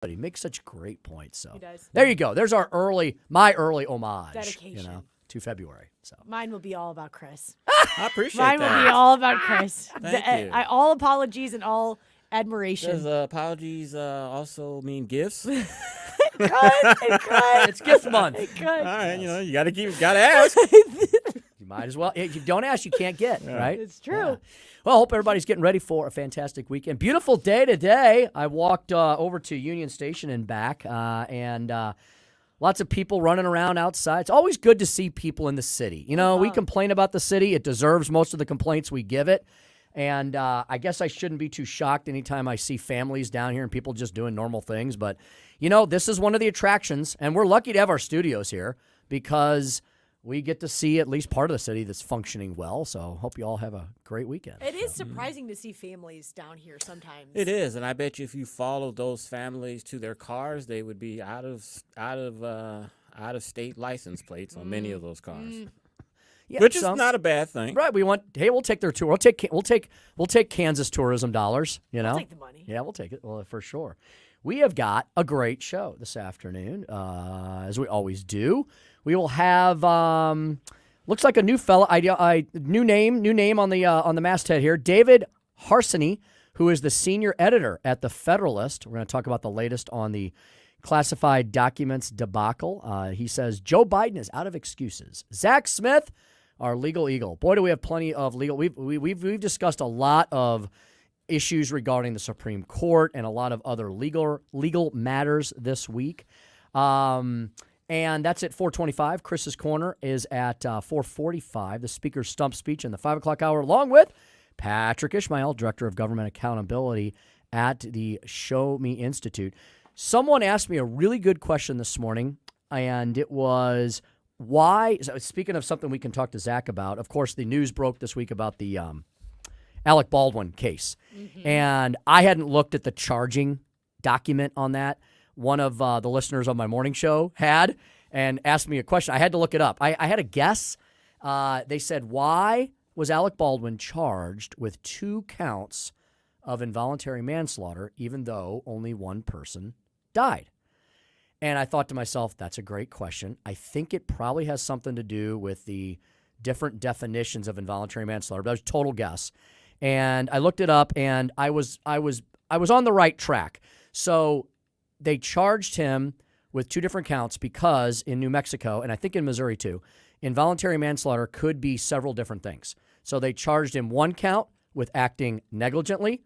But he makes such great points. So He does. there you go. There's my early homage. Dedication. To February. So Mine will be all about Chris. I appreciate Mine that. will be all about Chris. Thank you. All apologies and all admiration. Does apologies also mean gifts? It could. It's gift month. It could. All right, you gotta ask. You might as well. If you don't ask, you can't get, right? It's true. Yeah. Well, I hope everybody's getting ready for a fantastic weekend. Beautiful day today. I walked over to Union Station and back, and lots of people running around outside. It's always good to see people in the city. We complain about the city. It deserves most of the complaints we give it. And I guess I shouldn't be too shocked anytime I see families down here and people just doing normal things. But, this is one of the attractions, and we're lucky to have our studios here because we get to see at least part of the city that's functioning well. So hope you all have a great weekend. It is surprising to see families down here sometimes. It is, and I bet you if you followed those families to their cars, they would be out of state license plates on many of those cars. Yeah, Which is not a bad thing. Right. We'll take their tour. We'll take Kansas tourism dollars, We'll take the money. Yeah, we'll take it. Well, for sure. We have got a great show this afternoon, as we always do. We will have looks like a new fella, new name on the masthead here, David Harsany, who is the senior editor at the Federalist. We're going to talk about the latest on the classified documents debacle. He says Joe Biden is out of excuses. Zach Smith, our legal eagle. Boy, do we have plenty of legal. We've discussed a lot of issues regarding the Supreme Court and a lot of other legal matters this week. And that's at 4:25. Chris's Corner is at 4:45. The Speaker's Stump Speech in the 5 o'clock hour, along with Patrick Ishmael, Director of Government Accountability at the Show Me Institute. Someone asked me a really good question this morning, and it was why. So speaking of something we can talk to Zach about, of course, the news broke this week about the Alec Baldwin case. And I hadn't looked at the charging document on that. One of the listeners on my morning show had and asked me a question. I had to look it up. I had a guess. They said, why was Alec Baldwin charged with 2 counts of involuntary manslaughter, even though only one person died? And I thought to myself, that's a great question. I think it probably has something to do with the different definitions of involuntary manslaughter. But that was a total guess. And I looked it up, and I was on the right track. So they charged him with 2 different counts because in New Mexico, and I think in Missouri too, involuntary manslaughter could be several different things. So they charged him 1 count with acting negligently,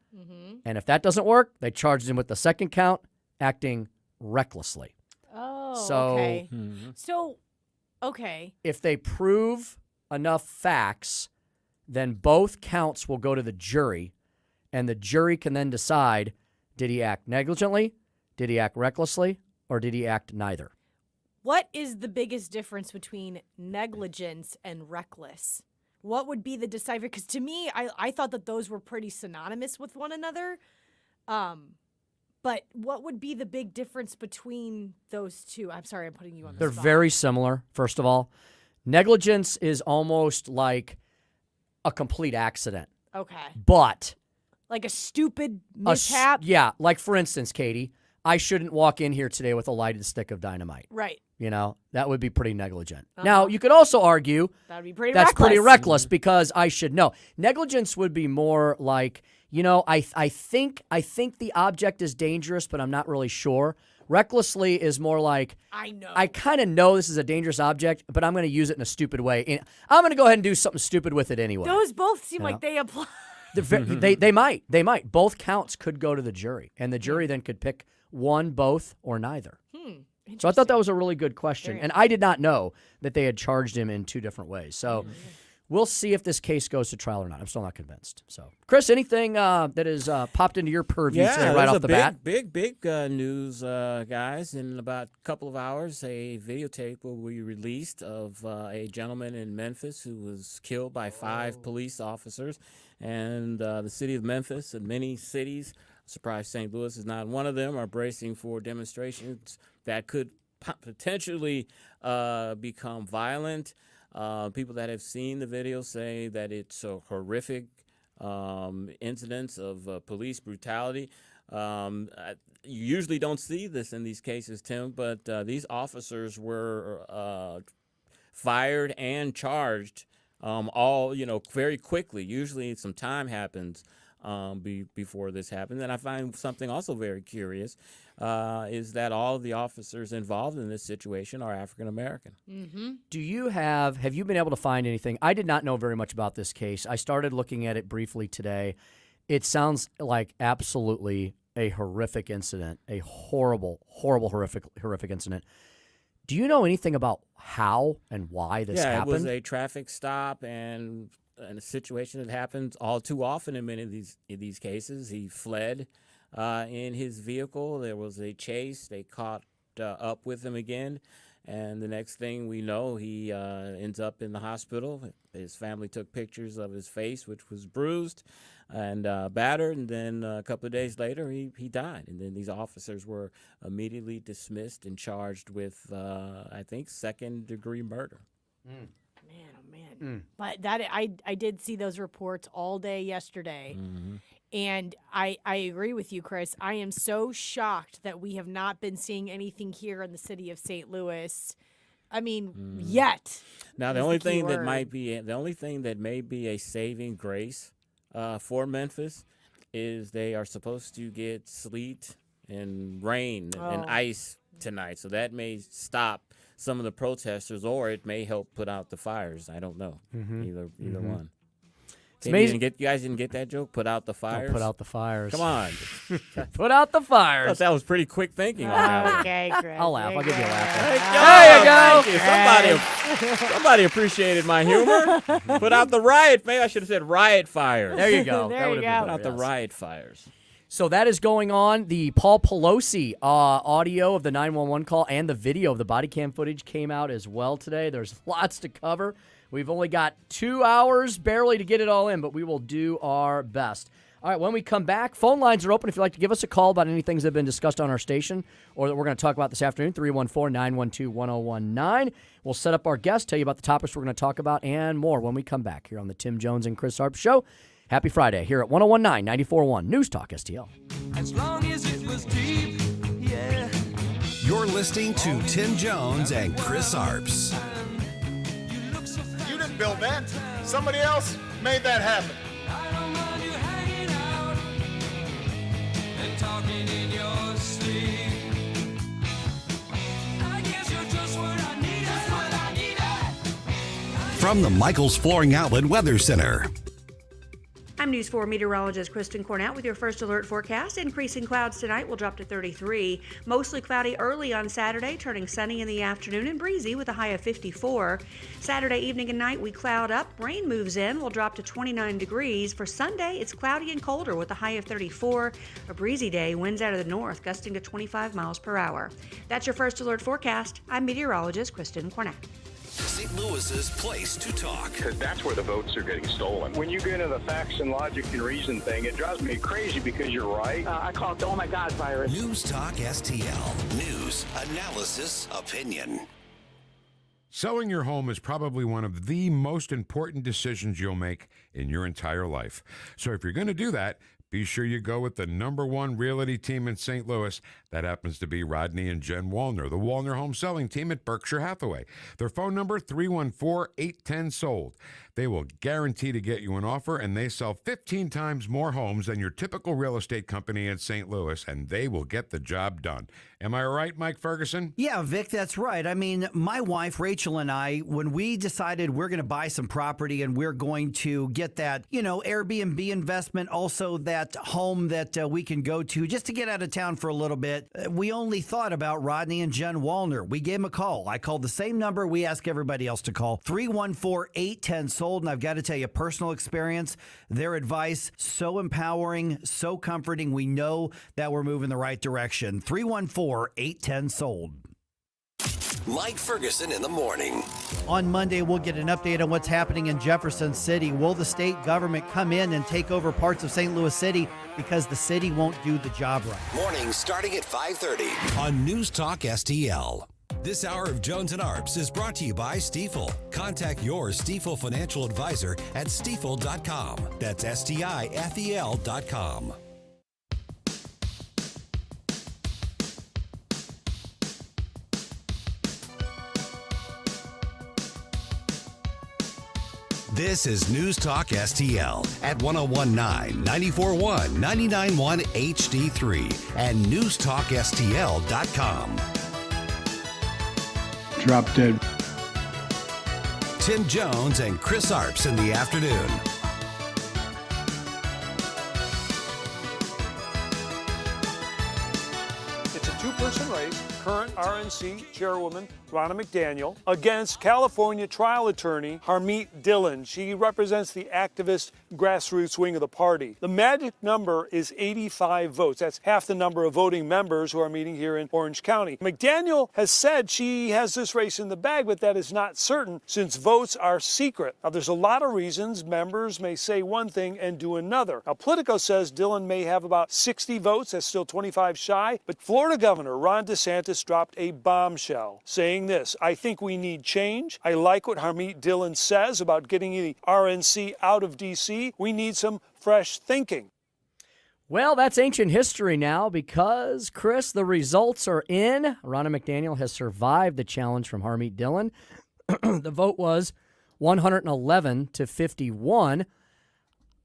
and if that doesn't work, they charged him with the 2nd count, acting recklessly. Oh, So, okay. So, okay. If they prove enough facts, then both counts will go to the jury, and the jury can then decide, did he act negligently, did he act recklessly, or did he act neither? What is the biggest difference between negligence and reckless? What would be the decipher? Because to me, I thought that those were pretty synonymous with one another. But what would be the big difference between those two? I'm sorry, I'm putting you on the They're spot. very similar, first of all. Negligence is almost like a complete accident. Okay. But Like a stupid mishap? Like for instance, Katie, I shouldn't walk in here today with a lighted stick of dynamite. Right. That would be pretty negligent. Now, you could also argue that would be pretty that's reckless. pretty reckless because I should know. Negligence would be more like, I think the object is dangerous, but I'm not really sure. Recklessly is more like, I know. I kind of know this is a dangerous object, but I'm going to use it in a stupid way. And I'm going to go ahead and do something stupid with it anyway. Those both seem like they apply. They might. Both counts could go to the jury, and the jury then could pick one, both, or neither. So I thought that was a really good question, and I did not know that they had charged him in 2 different ways. So we'll see if this case goes to trial or not. I'm still not convinced. So, Chris, anything that has popped into your purview today right off the bat? Big news, guys. In about a couple of hours, a videotape will be released of a gentleman in Memphis who was killed by 5 police officers. And the city of Memphis and many cities, I'm surprised St. Louis is not one of them, are bracing for demonstrations that could potentially become violent. People that have seen the video say that it's a horrific incidents of police brutality. You usually don't see this in these cases, Tim, but these officers were fired and charged all, very quickly. Usually some time happens before this happens. And I find something also very curious is that all of the officers involved in this situation are African American. Mm-hmm. Have you been able to find anything? I did not know very much about this case. I started looking at it briefly today. It sounds like absolutely a horrific incident, a horrible, horrific incident. Do you know anything about how and why this happened? Yeah, it was a traffic stop and a situation that happens all too often in many of these cases. He fled in his vehicle. There was a chase. They caught up with him again. And the next thing we know, he ends up in the hospital. His family took pictures of his face, which was bruised and battered. And then a couple of days later, he died. And then these officers were immediately dismissed and charged with, I think, second-degree murder. Man, oh man! But that I did see those reports all day yesterday, and I agree with you, Chris. I am so shocked that we have not been seeing anything here in the city of St. Louis. I mean, yet. Now the only thing that may be a saving grace for Memphis is they are supposed to get sleet and rain and ice tonight, so that may stop some of the protesters, or it may help put out the fires. I don't know. Either one. It's amazing. You guys didn't get that joke? Put out the fires? Put out the fires. Come on. Put out the fires. I thought that was pretty quick thinking on that one. Okay, Chris. I'll laugh. I'll give you a laugh. There you go. Thank you. Somebody appreciated my humor. Put out the riot. Maybe I should have said riot fires. There you go. There That you would have go. been Put better, out the yes. riot fires. So that is going on. The Paul Pelosi audio of the 911 call and the video of the body cam footage came out as well today. There's lots to cover. We've only got 2 hours barely to get it all in, but we will do our best. All right, when we come back, phone lines are open if you'd like to give us a call about any things that have been discussed on our station or that we're going to talk about this afternoon, 314-912-1019. We'll set up our guest, tell you about the topics we're going to talk about, and more when we come back here on the Tim Jones and Chris Arps Show. Happy Friday here at 1019 94.1 News Talk STL. As long as it was deep, yeah. You're listening to Tim Jones and Chris Arps. You didn't build that. Somebody else made that happen. I don't mind you hanging out and talking in your sleep. I guess you're just what I needed. From the Michaels Flooring Outlet Weather Center. I'm News 4 meteorologist Kristen Cornett with your first alert forecast. Increasing clouds tonight will drop to 33. Mostly cloudy early on Saturday, turning sunny in the afternoon and breezy with a high of 54. Saturday evening and night we cloud up. Rain moves in. We'll drop to 29 degrees. For Sunday, it's cloudy and colder with a high of 34. A breezy day, winds out of the north, gusting to 25 miles per hour. That's your first alert forecast. I'm meteorologist Kristen Cornett. St. Louis's place to talk. Because that's where the votes are getting stolen. When you get into the facts and logic and reason thing, it drives me crazy because you're right. I call it the oh my God virus. News Talk STL. News, analysis, opinion. Selling your home is probably one of the most important decisions you'll make in your entire life. So if you're going to do that, be sure you go with the #1 realty team in St. Louis. That happens to be Rodney and Jen Wallner, the Wallner Home Selling Team at Berkshire Hathaway. Their phone number, 314-810-SOLD. They will guarantee to get you an offer, and they sell 15 times more homes than your typical real estate company in St. Louis, and they will get the job done. Am I right, Mike Ferguson? Yeah, Vic, that's right. I mean, my wife, Rachel, and I, when we decided we're going to buy some property and we're going to get that, Airbnb investment, also that home that we can go to just to get out of town for a little bit, we only thought about Rodney and Jen Wallner. We gave them a call. I called the same number we ask everybody else to call, 314-810-SOLD. And I've got to tell you, personal experience, their advice, so empowering, so comforting. We know that we're moving the right direction. 314-810-SOLD. Mike Ferguson in the morning. On Monday, we'll get an update on what's happening in Jefferson City. Will the state government come in and take over parts of St. Louis City because the city won't do the job right? Mornings starting at 5:30 on News Talk STL. This hour of Jones and Arps is brought to you by Stifel. Contact your Stifel financial advisor at stifel.com. That's STIFEL.com. This is News Talk STL at 1019, 94.1, 99.1 HD3 and newstalkstl.com. Drop dead. Tim Jones and Chris Arps in the afternoon. It's a two-person race. Current RNC chairwoman Ronna McDaniel against California trial attorney Harmeet Dillon. She represents the activist grassroots wing of the party. The magic number is 85 votes. That's half the number of voting members who are meeting here in Orange County. McDaniel has said she has this race in the bag, but that is not certain since votes are secret. Now, there's a lot of reasons members may say one thing and do another. Now, Politico says Dillon may have about 60 votes. That's still 25 shy. But Florida Governor Ron DeSantis dropped a bombshell saying this: I think we need change. I like what Harmeet Dillon says about getting the RNC out of D.C. We need some fresh thinking. Well, that's ancient history now because, Chris, the results are in. Ronna McDaniel has survived the challenge from Harmeet Dillon. The vote was 111 to 51.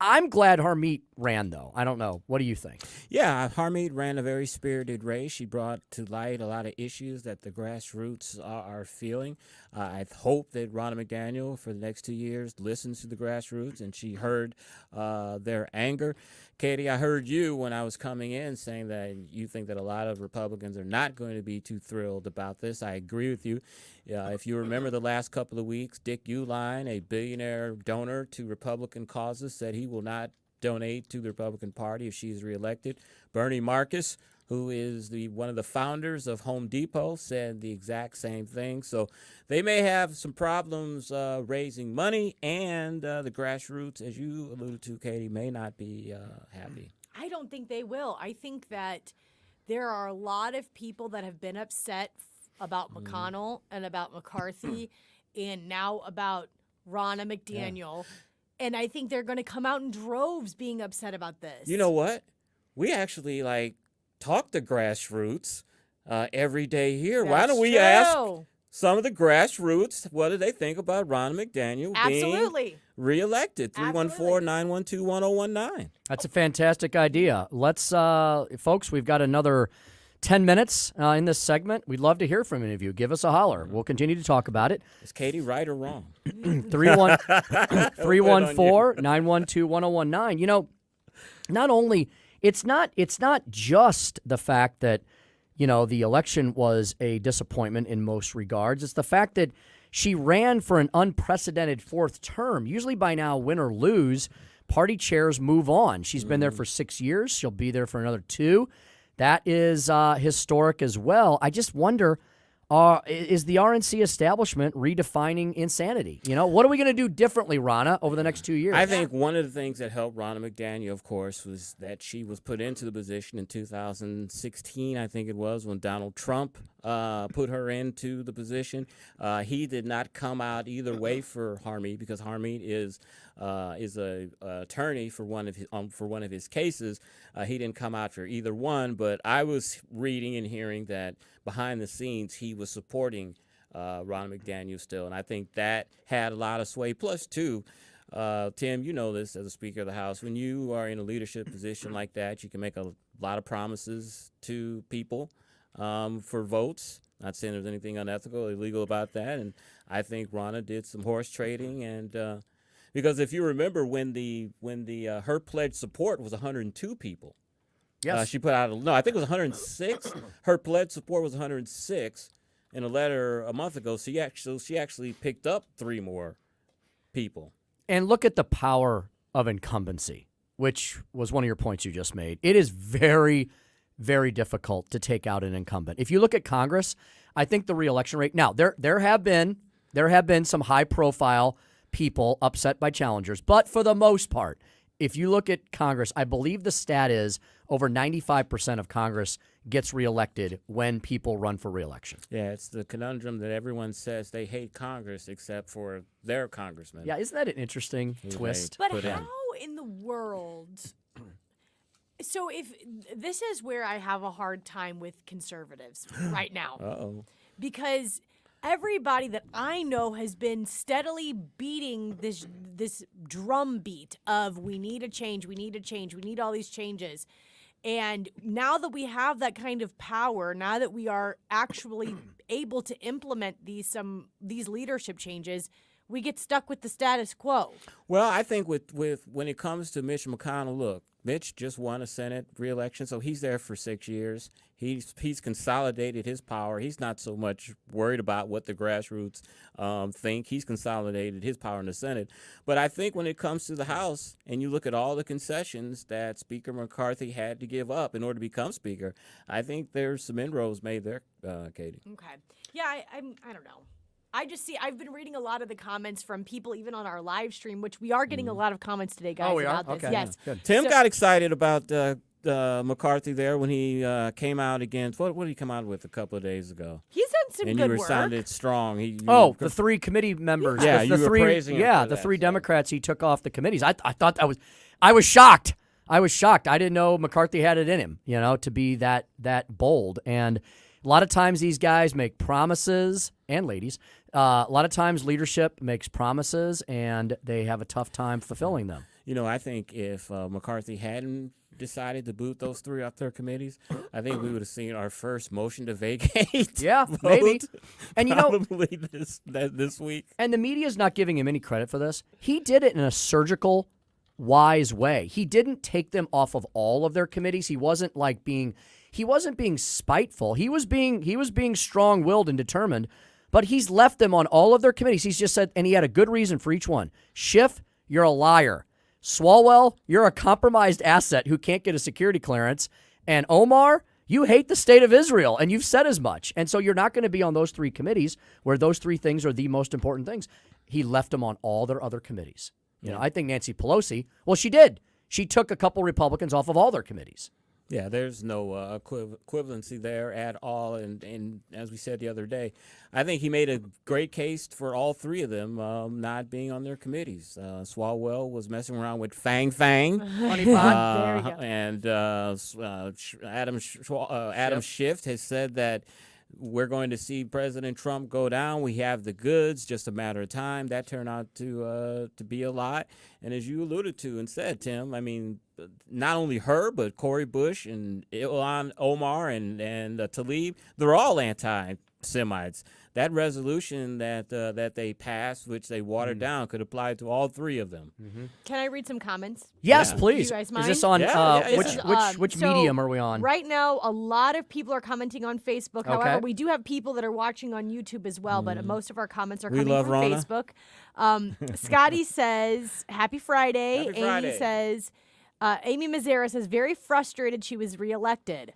I'm glad Harmeet ran, though. I don't know. What do you think? Yeah, Harmeet ran a very spirited race. She brought to light a lot of issues that the grassroots are feeling. I hope that Ronna McDaniel, for the next 2 years, listens to the grassroots, and she heard their anger. Katie, I heard you when I was coming in saying that you think that a lot of Republicans are not going to be too thrilled about this. I agree with you. If you remember the last couple of weeks, Dick Uihlein, a billionaire donor to Republican causes, said he will not donate to the Republican Party if she's reelected. Bernie Marcus, who is one of the founders of Home Depot, said the exact same thing. So they may have some problems raising money, and the grassroots, as you alluded to, Katie, may not be happy. I don't think they will. I think that there are a lot of people that have been upset about McConnell and about McCarthy and now about Ronna McDaniel. Yeah. And I think they're going to come out in droves being upset about this. You know what? We actually, talk to grassroots every day here. Why don't we ask some of the grassroots what do they think about Ronna McDaniel being reelected? 314-912-1019. That's a fantastic idea. Let's, folks, we've got another 10 minutes in this segment. We'd love to hear from any of you. Give us a holler. We'll continue to talk about it. Is Katie right or wrong? 314-912-1019. You know, not only it's not just the fact that, you know, the election was a disappointment in most regards. It's the fact that she ran for an unprecedented fourth term. Usually by now, win or lose, party chairs move on. She's been there for 6 years. She'll be there for another 2. That is historic as well. I just wonder, is the RNC establishment redefining insanity? You know, what are we going to do differently, Ronna, over the next 2 years? I think one of the things that helped Ronna McDaniel, of course, was that she was put into the position in 2016, I think it was, when Donald Trump put her into the position. He did not come out either way for Harmeet because Harmeet is a attorney for one of his cases. He didn't come out for either one, but I was reading and hearing that behind the scenes he was supporting Ronna McDaniel still, and I think that had a lot of sway. Plus, too, Tim, you know this as a Speaker of the House, when you are in a leadership position like that, you can make a lot of promises to people for votes. Not saying there's anything unethical or illegal about that, and I think Ronna did some horse trading and. Because if you remember when the her pledge support was 102 people. Yes. She put out I think it was 106. Her pledge support was 106 in a letter a month ago. So she actually picked up 3 more people. And look at the power of incumbency, which was one of your points you just made. It is very, very difficult to take out an incumbent. If you look at Congress, I think the reelection rate. Now there have been some high profile people upset by challengers. But for the most part, if you look at Congress, I believe the stat is over 95% of Congress gets reelected when people run for reelection. Yeah, it's the conundrum that everyone says they hate Congress except for their congressman. Yeah, isn't that an interesting twist? But how in the world... So if this is where I have a hard time with conservatives right now. Uh-oh. Because everybody that I know has been steadily beating this drum beat of we need a change, we need a change, we need all these changes. And now that we have that kind of power, now that we are actually able to implement these leadership changes, we get stuck with the status quo. Well, I think with when it comes to Mitch McConnell, look, Mitch just won a Senate re-election, so he's there for 6 years. He's consolidated his power. He's not so much worried about what the grassroots think. He's consolidated his power in the Senate. But I think when it comes to the House, and you look at all the concessions that Speaker McCarthy had to give up in order to become Speaker, I think there's some inroads made there, Katie. Okay. Yeah, I don't know. I've been reading a lot of the comments from people even on our live stream, which we are getting a lot of comments today, guys, we are? about this. Okay. Yes. Good. Tim got excited about McCarthy there when he came out against, what did he come out with a couple of days ago? He's done some And good you work. sounded strong. The 3 committee members. Yeah, the you were three, praising him yeah, for the that, 3 so. Democrats he took off the committees. I thought I was shocked. I was shocked. I didn't know McCarthy had it in him, to be that bold. And a lot of times these guys make promises, and ladies, a lot of times leadership makes promises and they have a tough time fulfilling them. I think if McCarthy hadn't decided to boot those 3 off their committees, I think we would have seen our first motion to vacate. Yeah, vote maybe. And probably this week. And the media's not giving him any credit for this. He did it in a surgical, wise way. He didn't take them off of all of their committees. He wasn't being spiteful. He was being strong-willed and determined, but he's left them on all of their committees. He's just said, and he had a good reason for each one. Schiff, you're a liar. Swalwell, you're a compromised asset who can't get a security clearance. And Omar, you hate the state of Israel, and you've said as much. And so you're not going to be on those 3 committees where those 3 things are the most important things. He left them on all their other committees. I think Nancy Pelosi, well, she did. She took a couple Republicans off of all their committees. Yeah, there's no equivalency there at all. And as we said the other day, I think he made a great case for all 3 of them not being on their committees. Swalwell was messing around with Fang, Honeypot. There you go. And Adam Schiff has said that we're going to see President Trump go down. We have the goods, just a matter of time. That turned out to be a lot. And as you alluded to and said, Tim, I mean, not only her, but Cori Bush and Ilhan Omar and Tlaib, they're all anti-Semites. That resolution that they passed, which they watered down, could apply to all 3 of them. Mm-hmm. Can I read some comments? Yes, Yeah. please. You guys Is mind? this on Yeah. which So medium are we on? Right now, a lot of people are commenting on Facebook. However, Okay. we do have people that are watching on YouTube as well, but most of our comments are We coming love from Rona. Facebook. Scotty says, Happy Friday. Happy Amy Friday. says, Amy Mazzara says, very frustrated she was reelected.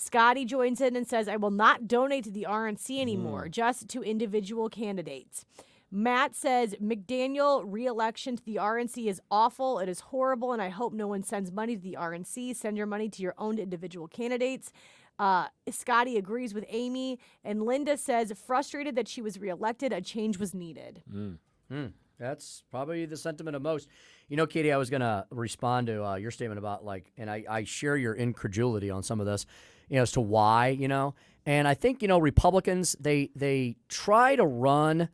Scotty joins in and says, I will not donate to the RNC anymore, just to individual candidates. Matt says, McDaniel re-election to the RNC is awful. It is horrible, and I hope no one sends money to the RNC. Send your money to your own individual candidates. Scotty agrees with Amy, and Linda says, frustrated that she was reelected. A change was needed. That's probably the sentiment of most. Katie, I was going to respond to your statement about and I share your incredulity on some of this, as to why, And I think, Republicans, they try to run,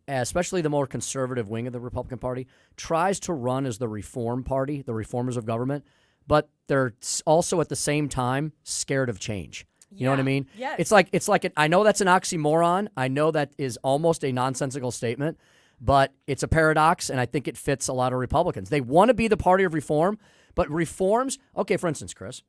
especially the more conservative wing of the Republican Party, tries to run as the reform party, the reformers of government, but they're also at the same time scared of change. You know what I mean? Yes. It's like I know that's an oxymoron. I know that is almost a nonsensical statement, but it's a paradox, and I think it fits a lot of Republicans. They want to be the party of reform, but reforms, okay, for instance, Chris,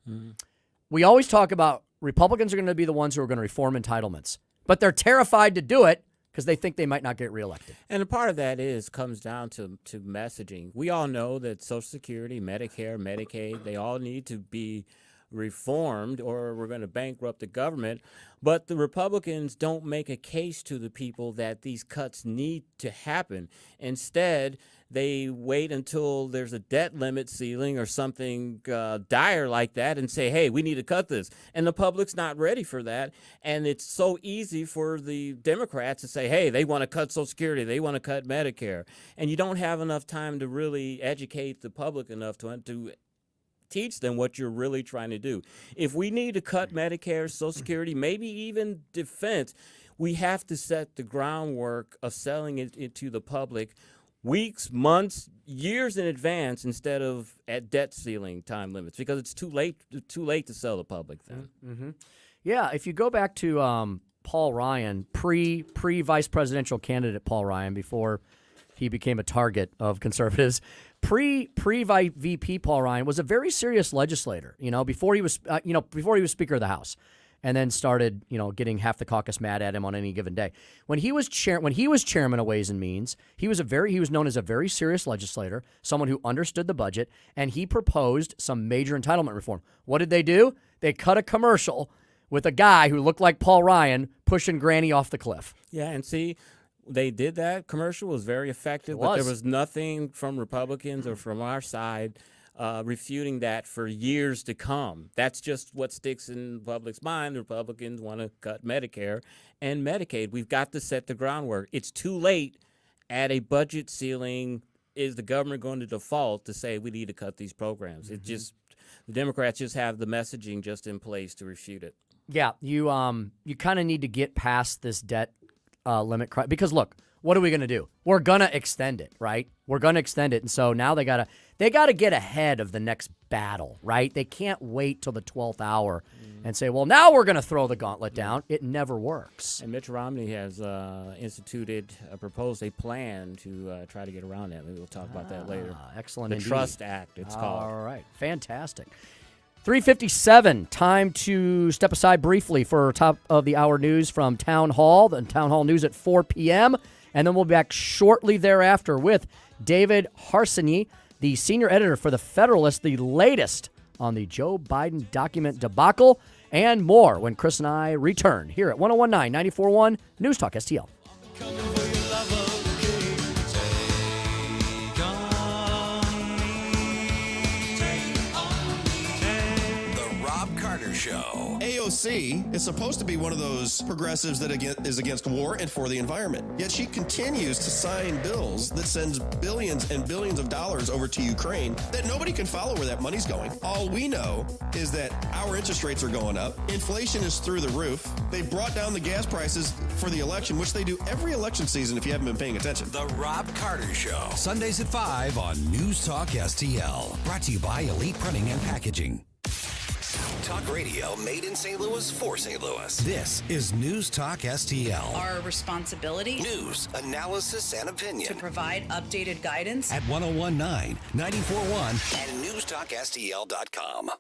we always talk about Republicans are going to be the ones who are going to reform entitlements, but they're terrified to do it because they think they might not get reelected. And a part of that comes down to messaging. We all know that Social Security, Medicare, Medicaid, they all need to be reformed or we're going to bankrupt the government. But the Republicans don't make a case to the people that these cuts need to happen. Instead, they wait until there's a debt limit ceiling or something dire like that and say, hey, we need to cut this. And the public's not ready for that. And it's so easy for the Democrats to say, hey, they want to cut Social Security, they want to cut Medicare. And you don't have enough time to really educate the public enough to teach them what you're really trying to do. If we need to cut Medicare, Social Security, maybe even defense, we have to set the groundwork of selling it to the public weeks, months, years in advance instead of at debt ceiling time limits, because it's too late to sell the public then. Mm-hmm. Yeah, if you go back to Paul Ryan, pre-vice presidential candidate Paul Ryan, before he became a target of conservatives, pre-VP Paul Ryan was a very serious legislator. Before he was Speaker of the House, and then started getting half the caucus mad at him on any given day. When he was chairman of Ways and Means, he was known as a very serious legislator, someone who understood the budget, and he proposed some major entitlement reform. What did they do? They cut a commercial with a guy who looked like Paul Ryan pushing Granny off the cliff. Yeah, and see, they did that. Commercial was very effective, but there was nothing from Republicans or from our side refuting that for years to come. That's just what sticks in the public's mind. The Republicans want to cut Medicare and Medicaid. We've got to set the groundwork. It's too late at a budget ceiling. Is the government going to default to say we need to cut these programs? It just, the Democrats just have the messaging just in place to refute it. Yeah, you kind of need to get past this debt limit because look, what are we going to do? We're going to extend it, right? We're going to extend it, and so now they got to get ahead of the next battle, right? They can't wait till the 12th hour and say, well, now we're going to throw the gauntlet down. It never works. And Mitch Romney has proposed a plan to try to get around that. Maybe we'll talk about that later. Excellent. The indeed. Trust Act, it's called. All right, fantastic. 3:57, time to step aside briefly for top of the hour news from Town Hall, the Town Hall news at 4 p.m., and then we'll be back shortly thereafter with David Harsanyi, the senior editor for The Federalist, the latest on the Joe Biden document debacle, and more when Chris and I return here at 101.9, 94.1 News Talk STL. Show. AOC is supposed to be one of those progressives that is against war and for the environment. Yet she continues to sign bills that sends billions and billions of dollars over to Ukraine that nobody can follow where that money's going. All we know is that our interest rates are going up. Inflation is through the roof. They brought down the gas prices for the election, which they do every election season if you haven't been paying attention. The Rob Carter Show. Sundays at 5 on News Talk STL. Brought to you by Elite Printing and Packaging. Talk radio made in St. Louis for St. Louis. This is News Talk STL. Our responsibility. News, analysis, and opinion. To provide updated guidance. At 101.9, 94.1, and newstalkstl.com.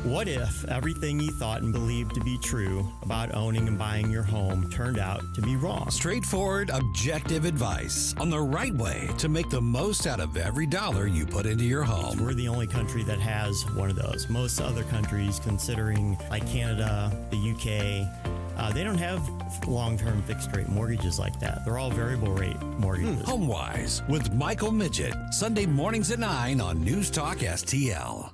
What if everything you thought and believed to be true about owning and buying your home turned out to be wrong? Straightforward, objective advice on the right way to make the most out of every dollar you put into your home. We're the only country that has one of those. Most other countries, considering like Canada, the UK, they don't have long-term fixed-rate mortgages like that. They're all variable-rate mortgages. HomeWise with Michael Midget. Sunday mornings at 9 on News Talk STL.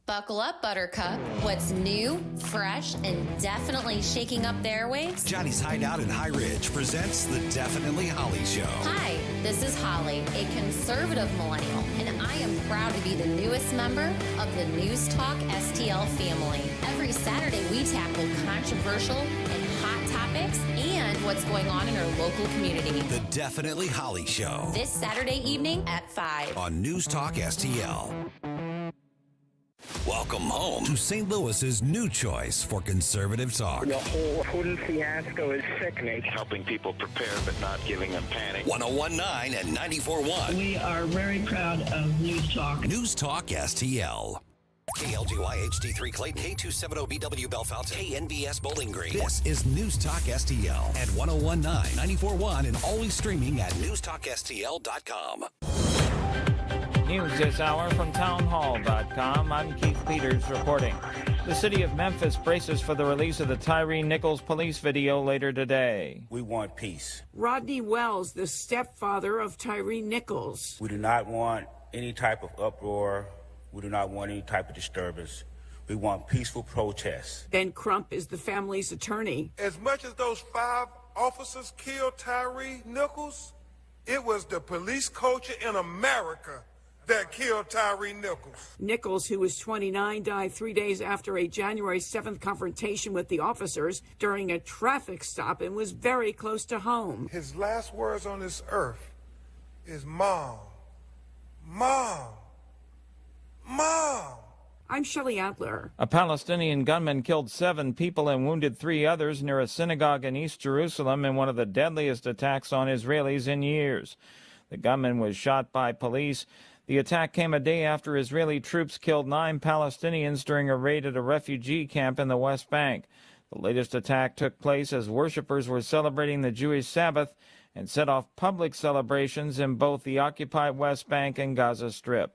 Buckle up, Buttercup. What's new, fresh, and definitely shaking up the airwaves? Johnny's Hideout in High Ridge presents the Definitely Holly Show. Hi, this is Holly, a conservative millennial, and I am proud to be the newest member of the News Talk STL family. Every Saturday, we tackle controversial and hot topics and what's going on in our local community. The Definitely Holly Show. This Saturday evening at 5 on News Talk STL. Welcome home to St. Louis's new choice for conservative talk. The whole fiasco is sickening. Helping people prepare but not giving them panic. 101.9 and 94.1. We are very proud of News Talk. News Talk STL. KLGY HD3 Clayton, K270BW Bellefonte, KNBS Bowling Green. This is News Talk STL at 101.9, 94.1, and always streaming at newstalkstl.com. News this hour from townhall.com. I'm Keith Peters reporting. The city of Memphis braces for the release of the Tyree Nichols police video later today. We want peace. Rodney Wells, the stepfather of Tyree Nichols. We do not want any type of uproar. We do not want any type of disturbance. We want peaceful protests. Ben Crump is the family's attorney. As much as those 5 officers killed Tyree Nichols, it was the police culture in America that killed Tyree Nichols. Nichols, who was 29, died 3 days after a January 7th confrontation with the officers during a traffic stop and was very close to home. His last words on this earth is Mom, Mom, Mom. I'm Shelley Adler. A Palestinian gunman killed 7 people and wounded 3 others near a synagogue in East Jerusalem in one of the deadliest attacks on Israelis in years. The gunman was shot by police. The attack came a day after Israeli troops killed 9 Palestinians during a raid at a refugee camp in the West Bank. The latest attack took place as worshippers were celebrating the Jewish Sabbath and set off public celebrations in both the occupied West Bank and Gaza Strip.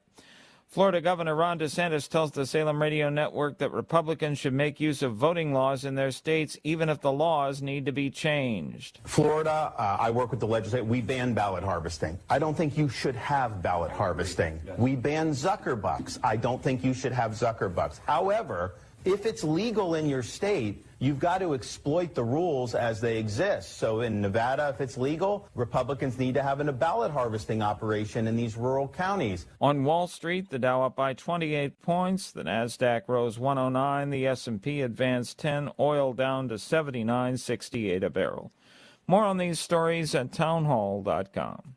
Florida Governor Ron DeSantis tells the Salem Radio Network that Republicans should make use of voting laws in their states, even if the laws need to be changed. Florida, I work with the legislature. We ban ballot harvesting. I don't think you should have ballot harvesting. We ban Zuckerbucks. I don't think you should have Zuckerbucks. However, if it's legal in your state, you've got to exploit the rules as they exist. So in Nevada, if it's legal, Republicans need to have a ballot harvesting operation in these rural counties. On Wall Street, the Dow up by 28 points, the Nasdaq rose 109, the S&P advanced 10, oil down to $79.68 a barrel. More on these stories at townhall.com.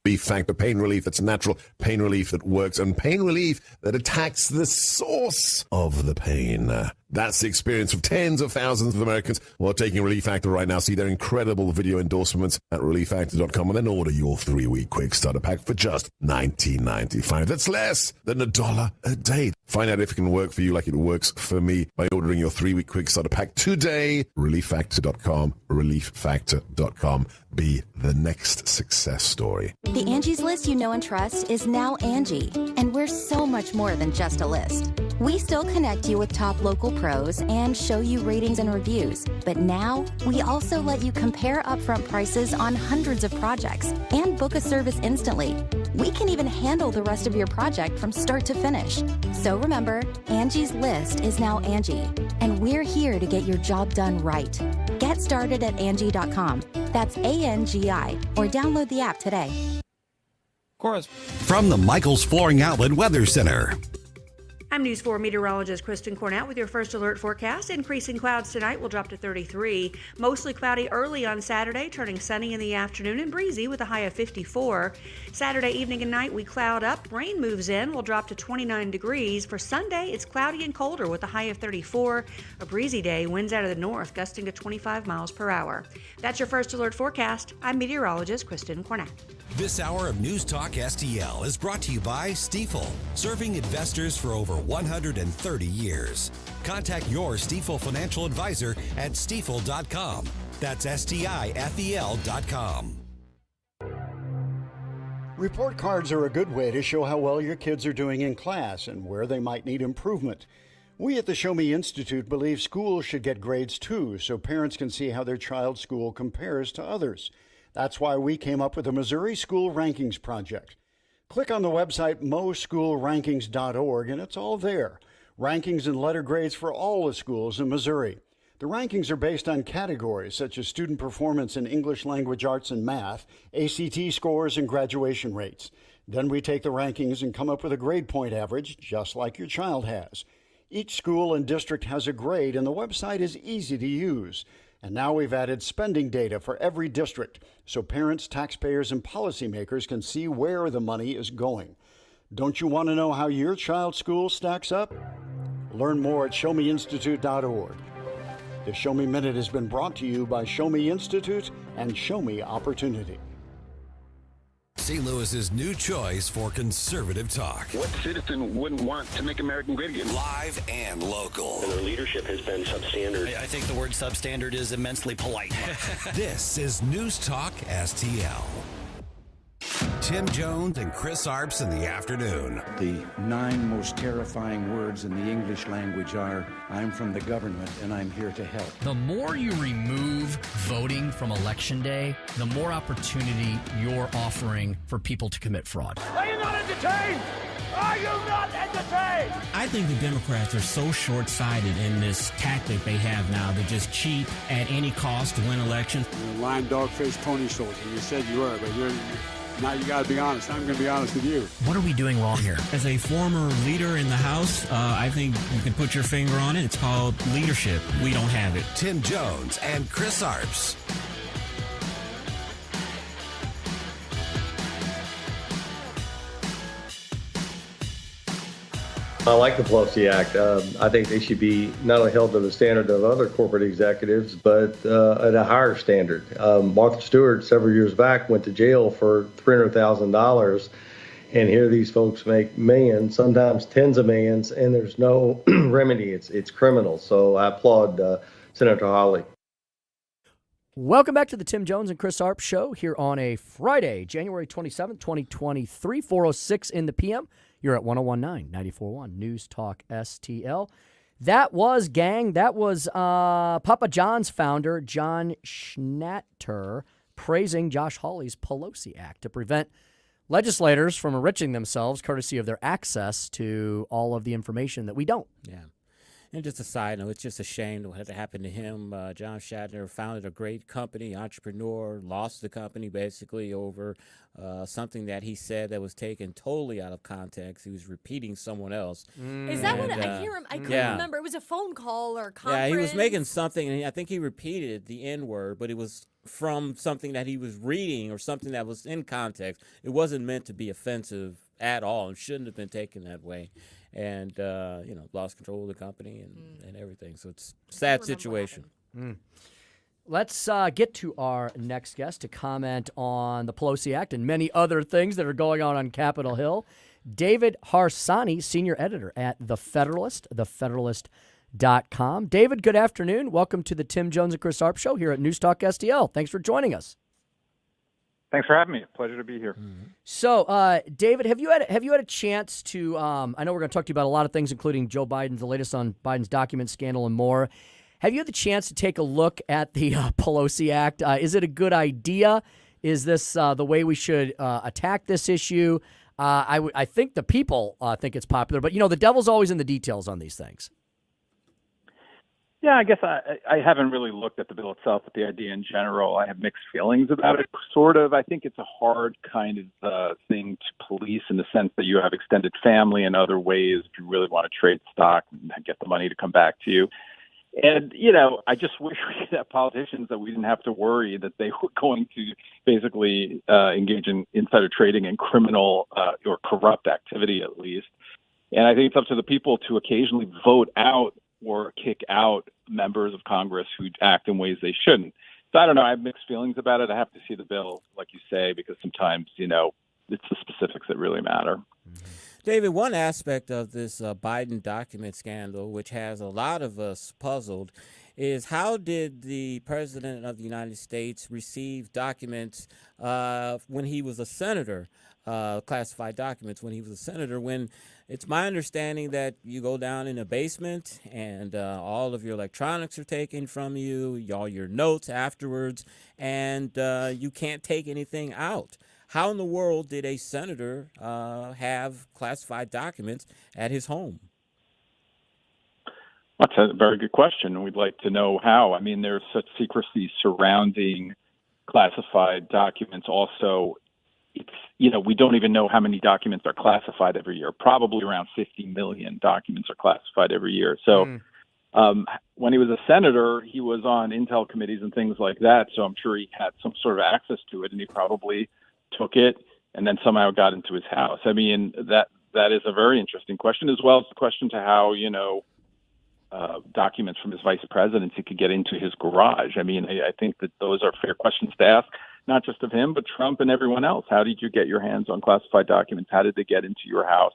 Relief Factor, pain relief that's natural, pain relief that works, and pain relief that attacks the source of the pain. That's the experience of tens of thousands of Americans who are taking Relief Factor right now. See their incredible video endorsements at relieffactor.com and then order your 3-week quick starter pack for just $19.95. That's less than $1 a day. Find out if it can work for you like it works for me by ordering your 3-week quick starter pack today. Relieffactor.com, relieffactor.com. Be the next success story. The Angie's List you know and trust is now Angie, and we're so much more than just a list. We still connect you with top local pros and show you ratings and reviews, but now we also let you compare upfront prices on hundreds of projects and book a service instantly. We can even handle the rest of your project from start to finish. So remember, Angie's List is now Angie, and we're here to get your job done right. Get started at Angie.com. That's ANGI, or download the app today. From the Michaels Flooring Outlet Weather Center. I'm News 4 meteorologist Kristen Cornett with your first alert forecast. Increasing clouds tonight will drop to 33. Mostly cloudy early on Saturday, turning sunny in the afternoon and breezy with a high of 54. Saturday evening and night, we cloud up. Rain moves in. We'll drop to 29 degrees. For Sunday, it's cloudy and colder with a high of 34. A breezy day, winds out of the north, gusting to 25 miles per hour. That's your first alert forecast. I'm meteorologist Kristen Cornett. This hour of News Talk STL is brought to you by Stifel, serving investors for over 130 years. Contact your Stifel financial advisor at stifel.com. That's STIFEL.com. Report cards are a good way to show how well your kids are doing in class and where they might need improvement. We at the Show Me Institute believe schools should get grades too, so parents can see how their child's school compares to others. That's why we came up with the Missouri School Rankings Project. Click on the website moschoolrankings.org and it's all there. Rankings and letter grades for all the schools in Missouri. The rankings are based on categories such as student performance in English language arts and math, ACT scores, and graduation rates. Then we take the rankings and come up with a grade point average, just like your child has. Each school and district has a grade, and the website is easy to use. And now we've added spending data for every district, so parents, taxpayers, and policymakers can see where the money is going. Don't you want to know how your child's school stacks up? Learn more at showmeinstitute.org. The Show Me Minute has been brought to you by Show Me Institute and Show Me Opportunity. St. Louis's new choice for conservative talk. What citizen wouldn't want to make America great again? Live and local. And their leadership has been substandard. I think the word substandard is immensely polite. This is News Talk STL. Tim Jones and Chris Arps in the afternoon. The 9 most terrifying words in the English language are, I'm from the government and I'm here to help. The more you remove voting from Election Day, the more opportunity you're offering for people to commit fraud. Are you not entertained? Are you not entertained? I think the Democrats are so short-sighted in this tactic they have now to just cheat at any cost to win elections. You're a lying dog-faced pony soldier. You said you were, but Now you got to be honest. I'm going to be honest with you. What are we doing wrong here? As a former leader in the House, I think you can put your finger on it. It's called leadership. We don't have it. Tim Jones and Chris Arps. I like the Pelosi Act. I think they should be not only held to the standard of other corporate executives, but at a higher standard. Martha Stewart, several years back, went to jail for $300,000, and here these folks make millions, sometimes tens of millions, and there's no remedy. It's criminal. So I applaud Senator Hawley. Welcome back to the Tim Jones and Chris Arps Show here on a Friday, January 27th, 2023, 4:06 in the PM. You're at 101.9, 94.1 News Talk STL. That was Papa John's founder, John Schnatter, praising Josh Hawley's Pelosi Act to prevent legislators from enriching themselves courtesy of their access to all of the information that we don't. Yeah. And just a side note, it's just a shame what had happened to him. John Shatner founded a great company, entrepreneur, lost the company basically over something that he said that was taken totally out of context. He was repeating someone else. Is that what I couldn't remember. It was a phone call or conference. Yeah, he was making something, and I think he repeated the N-word, but it was from something that he was reading or something that was in context. It wasn't meant to be offensive at all and shouldn't have been taken that way. And, lost control of the company and everything. So it's a sad situation. Let's get to our next guest to comment on the Pelosi Act and many other things that are going on Capitol Hill. David Harsanyi, senior editor at The Federalist, thefederalist.com. David, good afternoon. Welcome to the Tim Jones and Chris Arps Show here at News Talk STL. Thanks for joining us. Thanks for having me. Pleasure to be here. So, David, have you had a chance to? I know we're going to talk to you about a lot of things, including Joe Biden's, the latest on Biden's document scandal, and more. Have you had the chance to take a look at the Pelosi Act? Is it a good idea? Is this the way we should attack this issue? I think the people think it's popular, but the devil's always in the details on these things. Yeah, I guess I haven't really looked at the bill itself, but the idea in general, I have mixed feelings about it, sort of. I think it's a hard kind of thing to police in the sense that you have extended family and other ways if you really want to trade stock and get the money to come back to you. And, I just wish we could have politicians that we didn't have to worry that they were going to basically engage in insider trading and criminal or corrupt activity, at least. And I think it's up to the people to occasionally vote out or kick out members of Congress who act in ways they shouldn't. So I don't know. I have mixed feelings about it. I have to see the bill, like you say, because sometimes, it's the specifics that really matter. David, one aspect of this Biden document scandal, which has a lot of us puzzled, is how did the President of the United States receive documents when he was a senator, classified documents when he was a senator, when it's my understanding that you go down in a basement and all of your electronics are taken from you, all your notes afterwards, and you can't take anything out. How in the world did a senator have classified documents at his home? That's a very good question. We'd like to know how. I mean, there's such secrecy surrounding classified documents. Also, we don't even know how many documents are classified every year. Probably around 50 million documents are classified every year. So when he was a senator, he was on intel committees and things like that. So I'm sure he had some sort of access to it, and he probably took it and then somehow got into his house. I mean, that is a very interesting question, as well as the question to how, documents from his vice presidency could get into his garage. I mean, I think that those are fair questions to ask, not just of him, but Trump and everyone else. How did you get your hands on classified documents? How did they get into your house?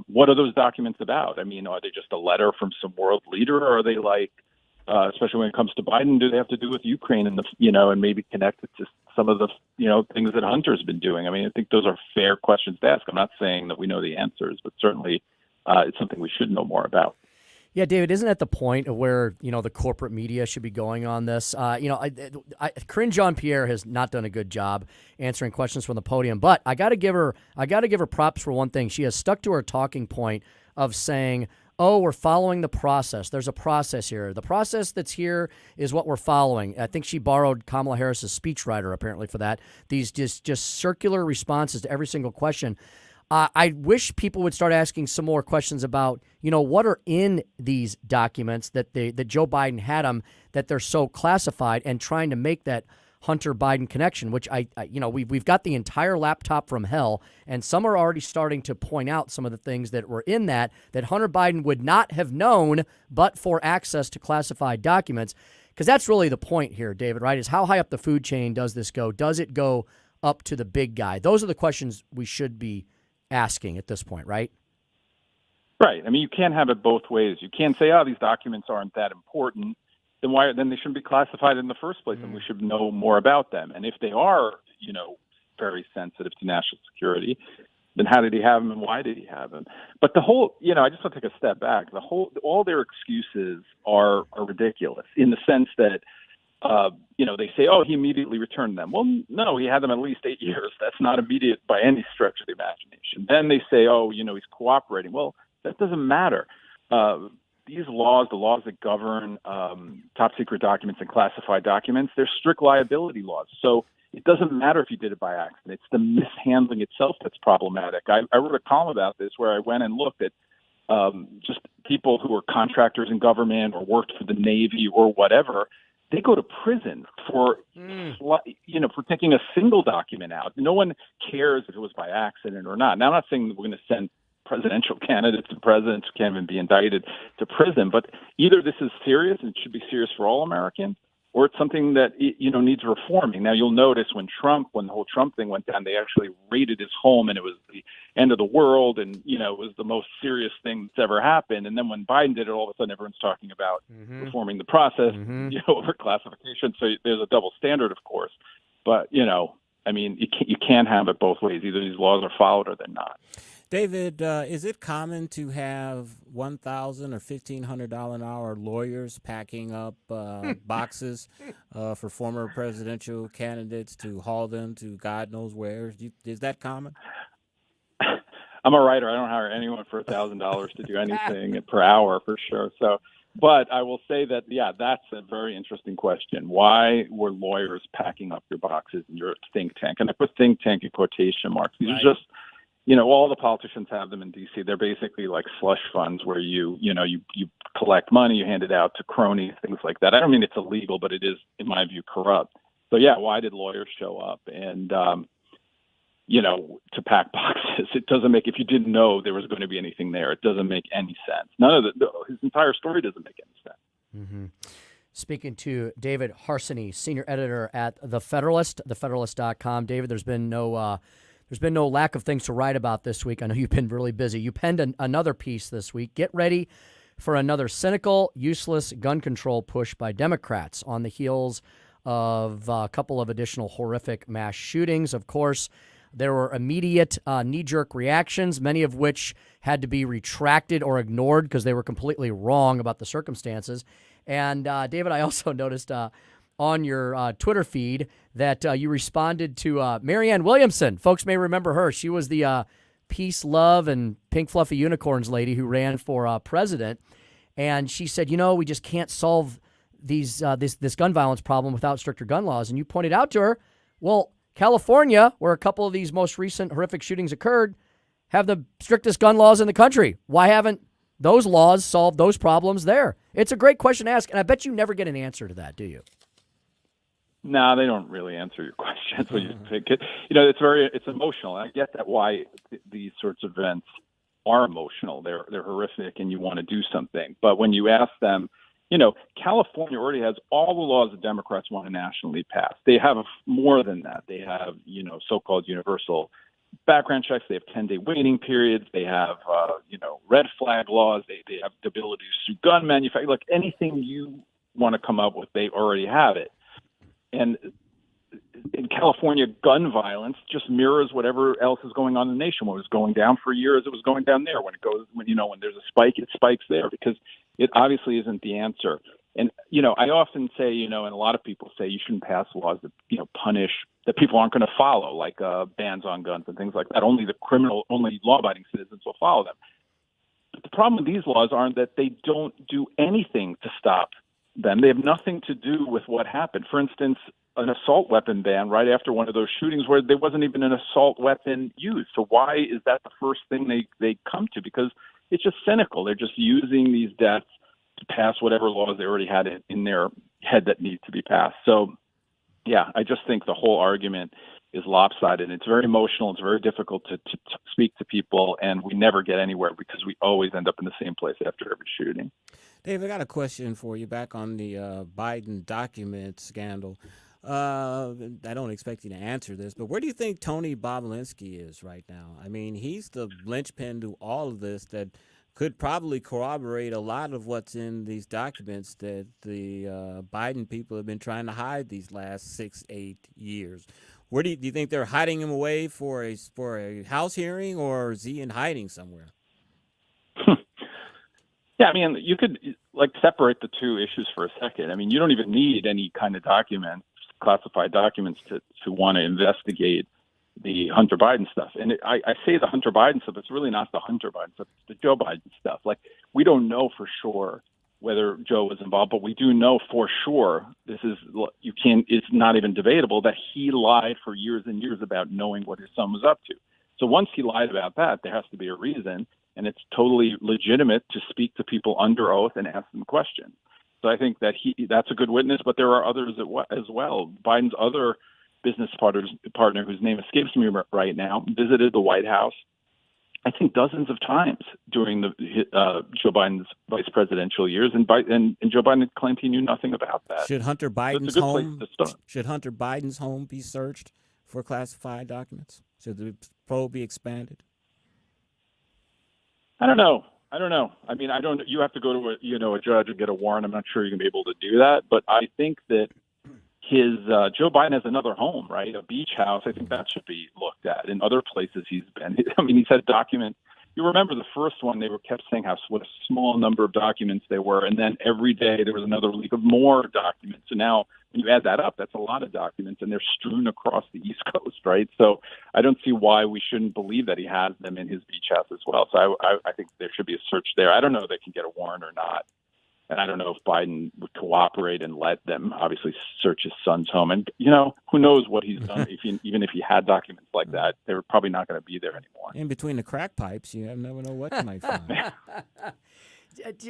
What are those documents about? I mean, are they just a letter from some world leader, or are they like, especially when it comes to Biden, do they have to do with Ukraine and and maybe connect it to some of the, things that Hunter's been doing? I mean, I think those are fair questions to ask. I'm not saying that we know the answers, but certainly it's something we should know more about. Yeah, David, isn't that the point of where, the corporate media should be going on this? Corinne Jean-Pierre has not done a good job answering questions from the podium, but I got to give her props for one thing. She has stuck to her talking point of saying oh, we're following the process. There's a process here. The process that's here is what we're following. I think she borrowed Kamala Harris's speechwriter apparently for that. These just circular responses to every single question. I wish people would start asking some more questions about, what are in these documents that Joe Biden had them, that they're so classified, and trying to make that Hunter Biden connection, which we've got the entire laptop from hell, and some are already starting to point out some of the things that were in that Hunter Biden would not have known but for access to classified documents. Because that's really the point here, David, right, is how high up the food chain does this go? Does it go up to the big guy? Those are the questions we should be asking at this point, right? Right. I mean, you can't have it both ways. You can't say, these documents aren't that important. Then they shouldn't be classified in the first place, and we should know more about them. And if they are, very sensitive to national security, then how did he have them and why did he have them? But the whole, I just want to take a step back. All their excuses are ridiculous in the sense that, they say, he immediately returned them. Well, no, he had them at least 8 years. That's not immediate by any stretch of the imagination. Then they say, he's cooperating. Well, that doesn't matter. These laws, the laws that govern top secret documents and classified documents, they're strict liability laws. So it doesn't matter if you did it by accident. It's the mishandling itself that's problematic. I wrote a column about this where I went and looked at just people who are contractors in government or worked for the Navy or whatever. They go to prison for, for taking a single document out. No one cares if it was by accident or not. Now, I'm not saying that we're going to send presidential candidates and presidents who can't even be indicted to prison, but either this is serious and it should be serious for all Americans, or it's something that needs reforming. Now, you'll notice when the whole Trump thing went down, they actually raided his home, and it was the end of the world, and it was the most serious thing that's ever happened. And then when Biden did it, all of a sudden everyone's talking about reforming the process, over classification. So there's a double standard, of course, but I mean, you can't have it both ways. Either these laws are followed or they're not. David, is it common to have $1,000 or $1,500 an hour lawyers packing up boxes for former presidential candidates to haul them to God knows where? Is that common? I'm a writer. I don't hire anyone for $1,000 to do anything per hour for sure. So, but I will say that, that's a very interesting question. Why were lawyers packing up your boxes in your think tank? And I put think tank in quotation marks. These are just, all the politicians have them in D.C. They're basically like slush funds where you collect money, you hand it out to cronies, things like that. I don't mean it's illegal, but it is, in my view, corrupt. So, why did lawyers show up? And, to pack boxes, it doesn't make, if you didn't know there was going to be anything there, it doesn't make any sense. His entire story doesn't make any sense. Mm-hmm. Speaking to David Harsanyi, senior editor at The Federalist, thefederalist.com. David, there's been no lack of things to write about this week. I know you've been really busy. You penned another piece this week. Get ready for another cynical, useless gun control push by Democrats on the heels of a couple of additional horrific mass shootings. Of course, there were immediate knee-jerk reactions, many of which had to be retracted or ignored because they were completely wrong about the circumstances. And, David, I also noticed on your Twitter feed that you responded to Marianne Williamson. Folks may remember her. She was the peace, love, and pink fluffy unicorns lady who ran for president. And she said, we just can't solve this gun violence problem without stricter gun laws. And you pointed out to her, well, California, where a couple of these most recent horrific shootings occurred, have the strictest gun laws in the country. Why haven't those laws solved those problems there? It's a great question to ask, and I bet you never get an answer to that, do you? No, they don't really answer your questions. It's emotional. I get that why these sorts of events are emotional. They're horrific, and you want to do something. But when you ask them, California already has all the laws that Democrats want to nationally pass. They have more than that. They have, so-called universal background checks. They have 10-day waiting periods. They have, red flag laws. They have the ability to sue gun manufacturers. Look, anything you want to come up with, they already have it. And in California, gun violence just mirrors whatever else is going on in the nation. When it was going down for years, it was going down there. When there's a spike, it spikes there because it obviously isn't the answer. And, I often say, and a lot of people say you shouldn't pass laws that, punish, that people aren't going to follow, like bans on guns and things like that. Only law-abiding citizens will follow them. But the problem with these laws aren't that they don't do anything to stop them. They have nothing to do with what happened. For instance, an assault weapon ban right after one of those shootings where there wasn't even an assault weapon used. So why is that the first thing they come to? Because it's just cynical. They're just using these deaths to pass whatever laws they already had in their head that need to be passed. So, yeah, I just think the whole argument is lopsided. It's very emotional. It's very difficult to speak to people, and we never get anywhere because we always end up in the same place after every shooting. Dave, I got a question for you back on the Biden document scandal. I don't expect you to answer this, but where do you think Tony Bobulinski is right now? I mean, he's the linchpin to all of this that could probably corroborate a lot of what's in these documents that the Biden people have been trying to hide these last 6-8 years. Where do you think they're hiding him away for a House hearing, or is he in hiding somewhere? Yeah, I mean, you could separate the two issues for a second. I mean, you don't even need any kind of documents, classified documents, to want to investigate the Hunter Biden stuff. And I say the Hunter Biden stuff, it's really not the Hunter Biden stuff, it's the Joe Biden stuff. Like, we don't know for sure whether Joe was involved, but we do know for sure it's not even debatable that he lied for years and years about knowing what his son was up to. So once he lied about that, there has to be a reason, and it's totally legitimate to speak to people under oath and ask them questions. So I think that that's a good witness, but there are others as well. Biden's other business partner, whose name escapes me right now, visited the White House, I think, dozens of times during Joe Biden's vice presidential years, and Joe Biden claimed he knew nothing about that. Should Hunter Biden's home be searched for classified documents? Should the probe be expanded? I don't know. I mean, you have to go to a judge and get a warrant. I'm not sure you're going to be able to do that, but I think that Joe Biden has another home, right? A beach house. I think that should be looked at. In other places he's been, I mean, he's had documents. You remember the first one, they kept saying what a small number of documents they were, and then every day there was another leak of more documents. So now when you add that up, that's a lot of documents, and they're strewn across the East Coast, right? So I don't see why we shouldn't believe that he has them in his beach house as well. So I think there should be a search there. I don't know if they can get a warrant or not. And I don't know if Biden would cooperate and let them obviously search his son's home. And, who knows what he's done. Even if he had documents like that, they're probably not going to be there anymore. In between the crack pipes, you never know what you might find.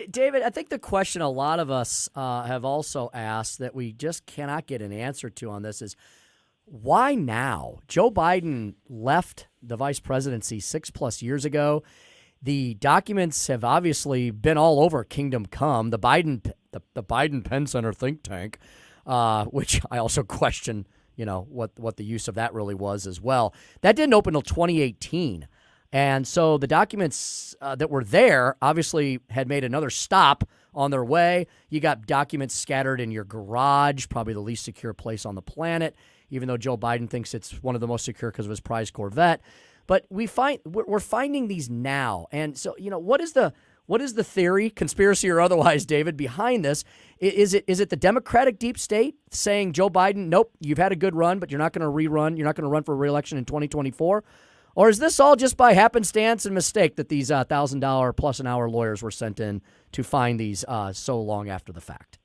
David, I think the question a lot of us have also asked that we just cannot get an answer to on this is, why now? Joe Biden left the vice presidency 6+ years ago. The documents have obviously been all over Kingdom Come. The Biden Penn Center think tank, which I also question, what the use of that really was as well. That didn't open until 2018. And so the documents that were there obviously had made another stop on their way. You got documents scattered in your garage, probably the least secure place on the planet, even though Joe Biden thinks it's one of the most secure because of his prize Corvette. But we're finding these now. And so, what is the theory, conspiracy or otherwise, David, behind this? Is it the Democratic deep state saying, Joe Biden, nope, you've had a good run, but you're not going to rerun. You're not going to run for re-election in 2024? Or is this all just by happenstance and mistake that these $1,000 plus an hour lawyers were sent in to find these so long after the fact?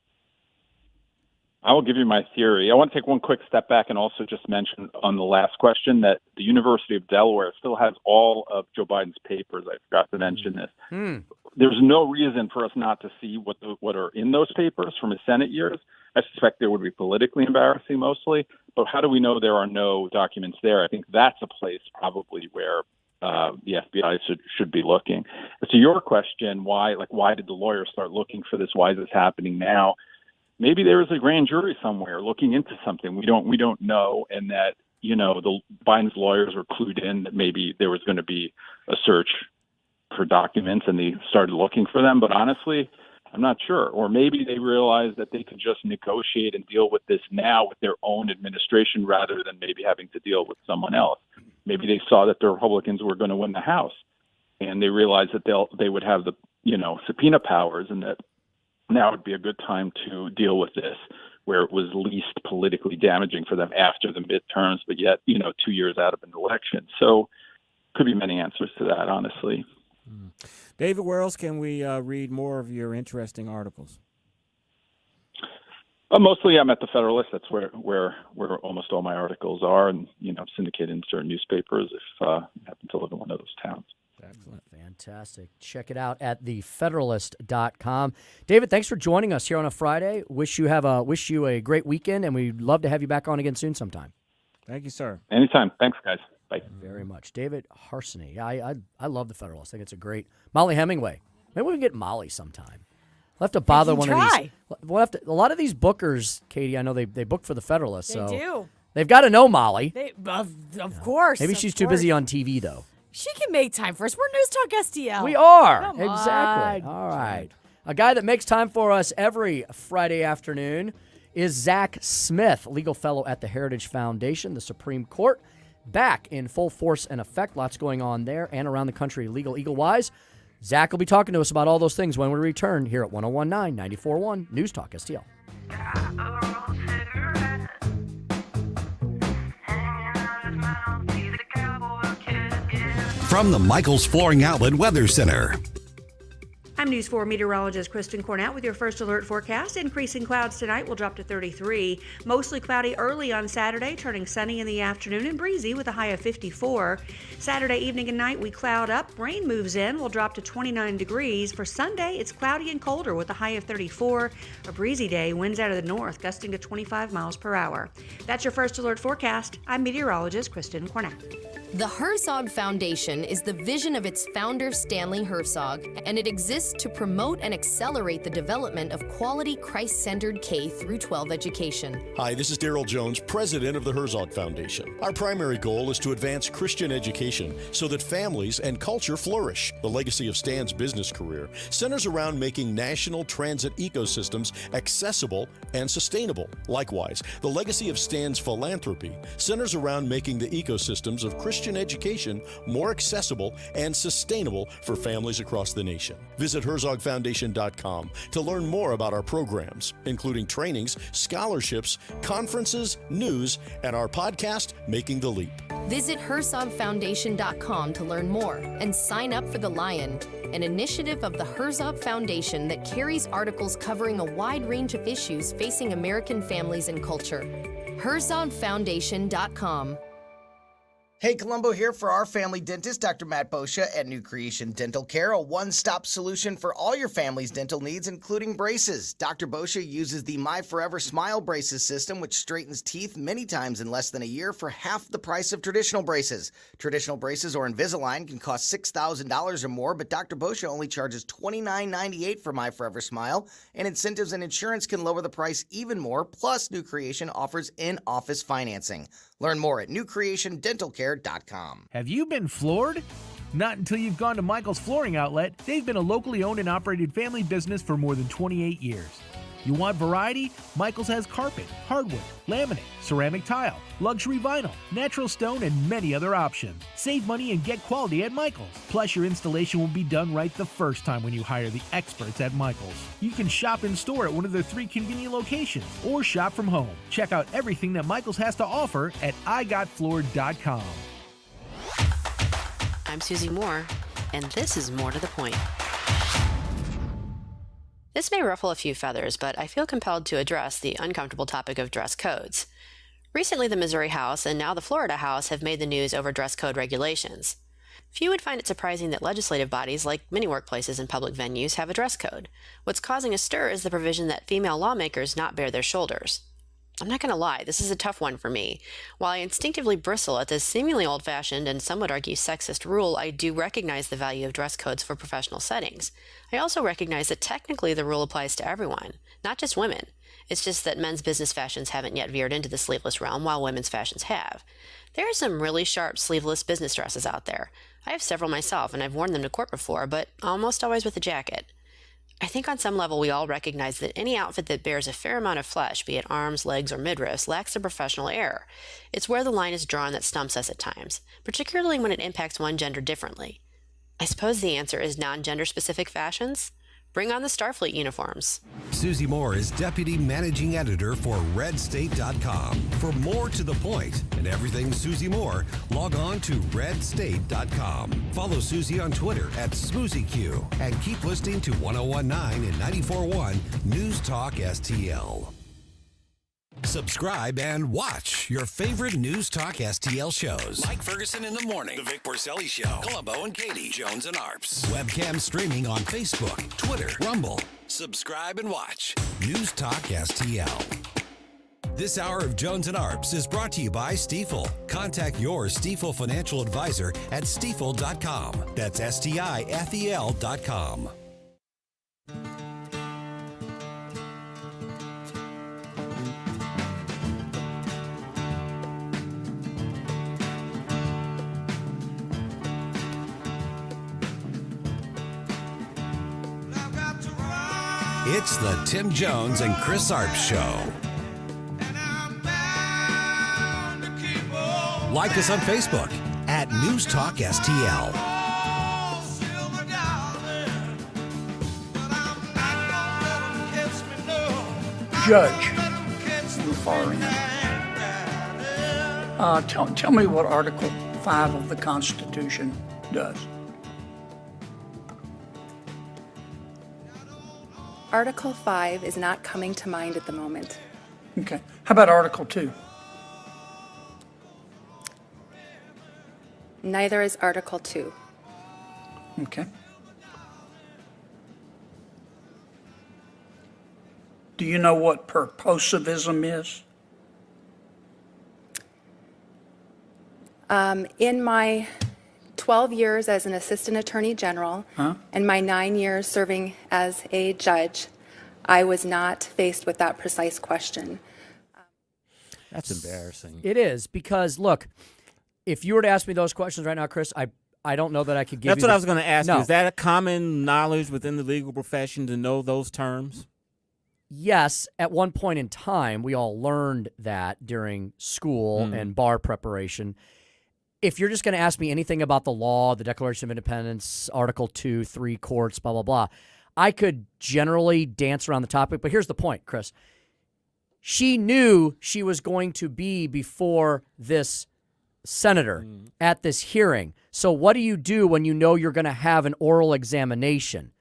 I will give you my theory. I want to take one quick step back and also just mention on the last question that the University of Delaware still has all of Joe Biden's papers. I forgot to mention this. There's no reason for us not to see what are in those papers from his Senate years. I suspect they would be politically embarrassing mostly, but how do we know there are no documents there? I think that's a place probably where the FBI should be looking. To your question, why did the lawyers start looking for this? Why is this happening now? Maybe there is a grand jury somewhere looking into something we don't know, and that the Biden's lawyers were clued in that maybe there was going to be a search for documents, and they started looking for them. But honestly, I'm not sure. Or maybe they realized that they could just negotiate and deal with this now with their own administration rather than maybe having to deal with someone else. Maybe they saw that the Republicans were going to win the House, and they realized that they would have the subpoena powers, and that now would be a good time to deal with this, where it was least politically damaging for them after the midterms, but yet, 2 years out of an election. So could be many answers to that, honestly. David, where else can we read more of your interesting articles? Mostly I'm at the Federalist. That's where almost all my articles are, and syndicated in certain newspapers if you happen to live in one of those towns. Excellent. Fantastic. Check it out at thefederalist.com. David, thanks for joining us here on a Friday. Wish you a great weekend, and we'd love to have you back on again soon sometime. Thank you, sir. Anytime. Thanks, guys. Bye. Very much. David Harsney. I love the Federalist. I think it's a great Molly Hemingway. Maybe we can get Molly sometime. We'll have to bother one of these. We'll have to. A lot of these bookers, Katie, I know they book for the Federalist. They do. They've got to know Molly. Of course. Maybe she's too busy on TV, though. She can make time for us. We're News Talk STL. We are. Come Exactly. on. All right. A guy that makes time for us every Friday afternoon is Zach Smith, legal fellow at the Heritage Foundation, the Supreme Court, back in full force and effect. Lots going on there and around the country, legal eagle-wise. Zach will be talking to us about all those things when we return here at 101.9 94.1 News Talk STL. From the Michaels Flooring Outlet Weather Center. I'm News 4 meteorologist Kristen Cornett with your first alert forecast. Increasing clouds tonight will drop to 33. Mostly cloudy early on Saturday, turning sunny in the afternoon and breezy with a high of 54. Saturday evening and night, we cloud up. Rain moves in. We'll drop to 29 degrees. For Sunday, it's cloudy and colder with a high of 34. A breezy day, winds out of the north, gusting to 25 miles per hour. That's your first alert forecast. I'm meteorologist Kristen Cornett. The Herzog Foundation is the vision of its founder, Stanley Herzog, and it exists to promote and accelerate the development of quality Christ-centered K-12 education. Hi, this is Daryl Jones, president of the Herzog Foundation. Our primary goal is to advance Christian education so that families and culture flourish. The legacy of Stan's business career centers around making national transit ecosystems accessible and sustainable. Likewise, the legacy of Stan's philanthropy centers around making the ecosystems of Christian education more accessible and sustainable for families across the nation. Visit HerzogFoundation.com to learn more about our programs, including trainings, scholarships, conferences, news, and our podcast, Making the Leap. Visit HerzogFoundation.com to learn more and sign up for The Lion, an initiative of the Herzog Foundation that carries articles covering a wide range of issues facing American families and culture. HerzogFoundation.com. Hey, Columbo here for our family dentist, Dr. Matt Boscia at New Creation Dental Care, a one-stop solution for all your family's dental needs, including braces. Dr. Boscia uses the My Forever Smile Braces system, which straightens teeth many times in less than a year for half the price of traditional braces. Traditional braces or Invisalign can cost $6,000 or more, but Dr. Boscia only charges $29.98 for My Forever Smile, and incentives and insurance can lower the price even more, plus New Creation offers in-office financing. Learn more at newcreationdentalcare.com. Have you been floored? Not until you've gone to Michael's Flooring Outlet. They've been a locally owned and operated family business for more than 28 years. You want variety? Michael's has carpet, hardwood, laminate, ceramic tile, luxury vinyl, natural stone, and many other options. Save money and get quality at Michael's. Plus, your installation will be done right the first time when you hire the experts at Michael's. You can shop in store at one of their 3 convenient locations or shop from home. Check out everything that Michael's has to offer at igotfloored.com. I'm Susie Moore, and this is More to the Point. This may ruffle a few feathers, but I feel compelled to address the uncomfortable topic of dress codes. Recently, the Missouri House and now the Florida House have made the news over dress code regulations. Few would find it surprising that legislative bodies, like many workplaces and public venues, have a dress code. What's causing a stir is the provision that female lawmakers not bare their shoulders. I'm not going to lie, this is a tough one for me. While I instinctively bristle at this seemingly old-fashioned and some would argue sexist rule, I do recognize the value of dress codes for professional settings. I also recognize that technically the rule applies to everyone, not just women. It's just that men's business fashions haven't yet veered into the sleeveless realm, while women's fashions have. There are some really sharp sleeveless business dresses out there. I have several myself, and I've worn them to court before, but almost always with a jacket. I think on some level we all recognize that any outfit that bears a fair amount of flesh, be it arms, legs, or midriffs, lacks the professional air. It's where the line is drawn that stumps us at times, particularly when it impacts one gender differently. I suppose the answer is non-gender specific fashions? Bring on the Starfleet uniforms. Susie Moore is Deputy Managing Editor for RedState.com. For more to the point and everything Susie Moore, log on to RedState.com. Follow Susie on Twitter at SmoozyQ and keep listening to 1019 and 94.1 News Talk STL. Subscribe and watch your favorite News Talk STL shows. Mike Ferguson in the morning, The Vic Porcelli Show, Columbo and Katie, Jones and Arps. Webcam streaming on Facebook, Twitter, Rumble. Subscribe and watch News Talk STL. This hour of Jones and Arps is brought to you by Stifel. Contact your Stifel financial advisor at stifel.com. That's STIFEL.com. It's the Tim Jones and Chris Arps Show. Like us on Facebook at News Talk STL. Judge on the far end. Tell me what Article 5 of the Constitution does. Article 5 is not coming to mind at the moment. Okay. How about Article 2? Neither is Article 2. Okay. Do you know what purposivism is? In my 12 years as an assistant attorney general and my 9 years serving as a judge, I was not faced with that precise question. That's embarrassing. It is, because, look, if you were to ask me those questions right now, Chris, I don't know that I could give That's you what I was going to ask No. you. Is that a common knowledge within the legal profession to know those terms? Yes, at one point in time, we all learned that during school and bar preparation. If you're just going to ask me anything about the law, the Declaration of Independence, Article 2, 3 courts, blah, blah, blah, I could generally dance around the topic. But here's the point, Chris. She knew she was going to be before this senator at this hearing. So what do you do when you know you're going to have an oral examination?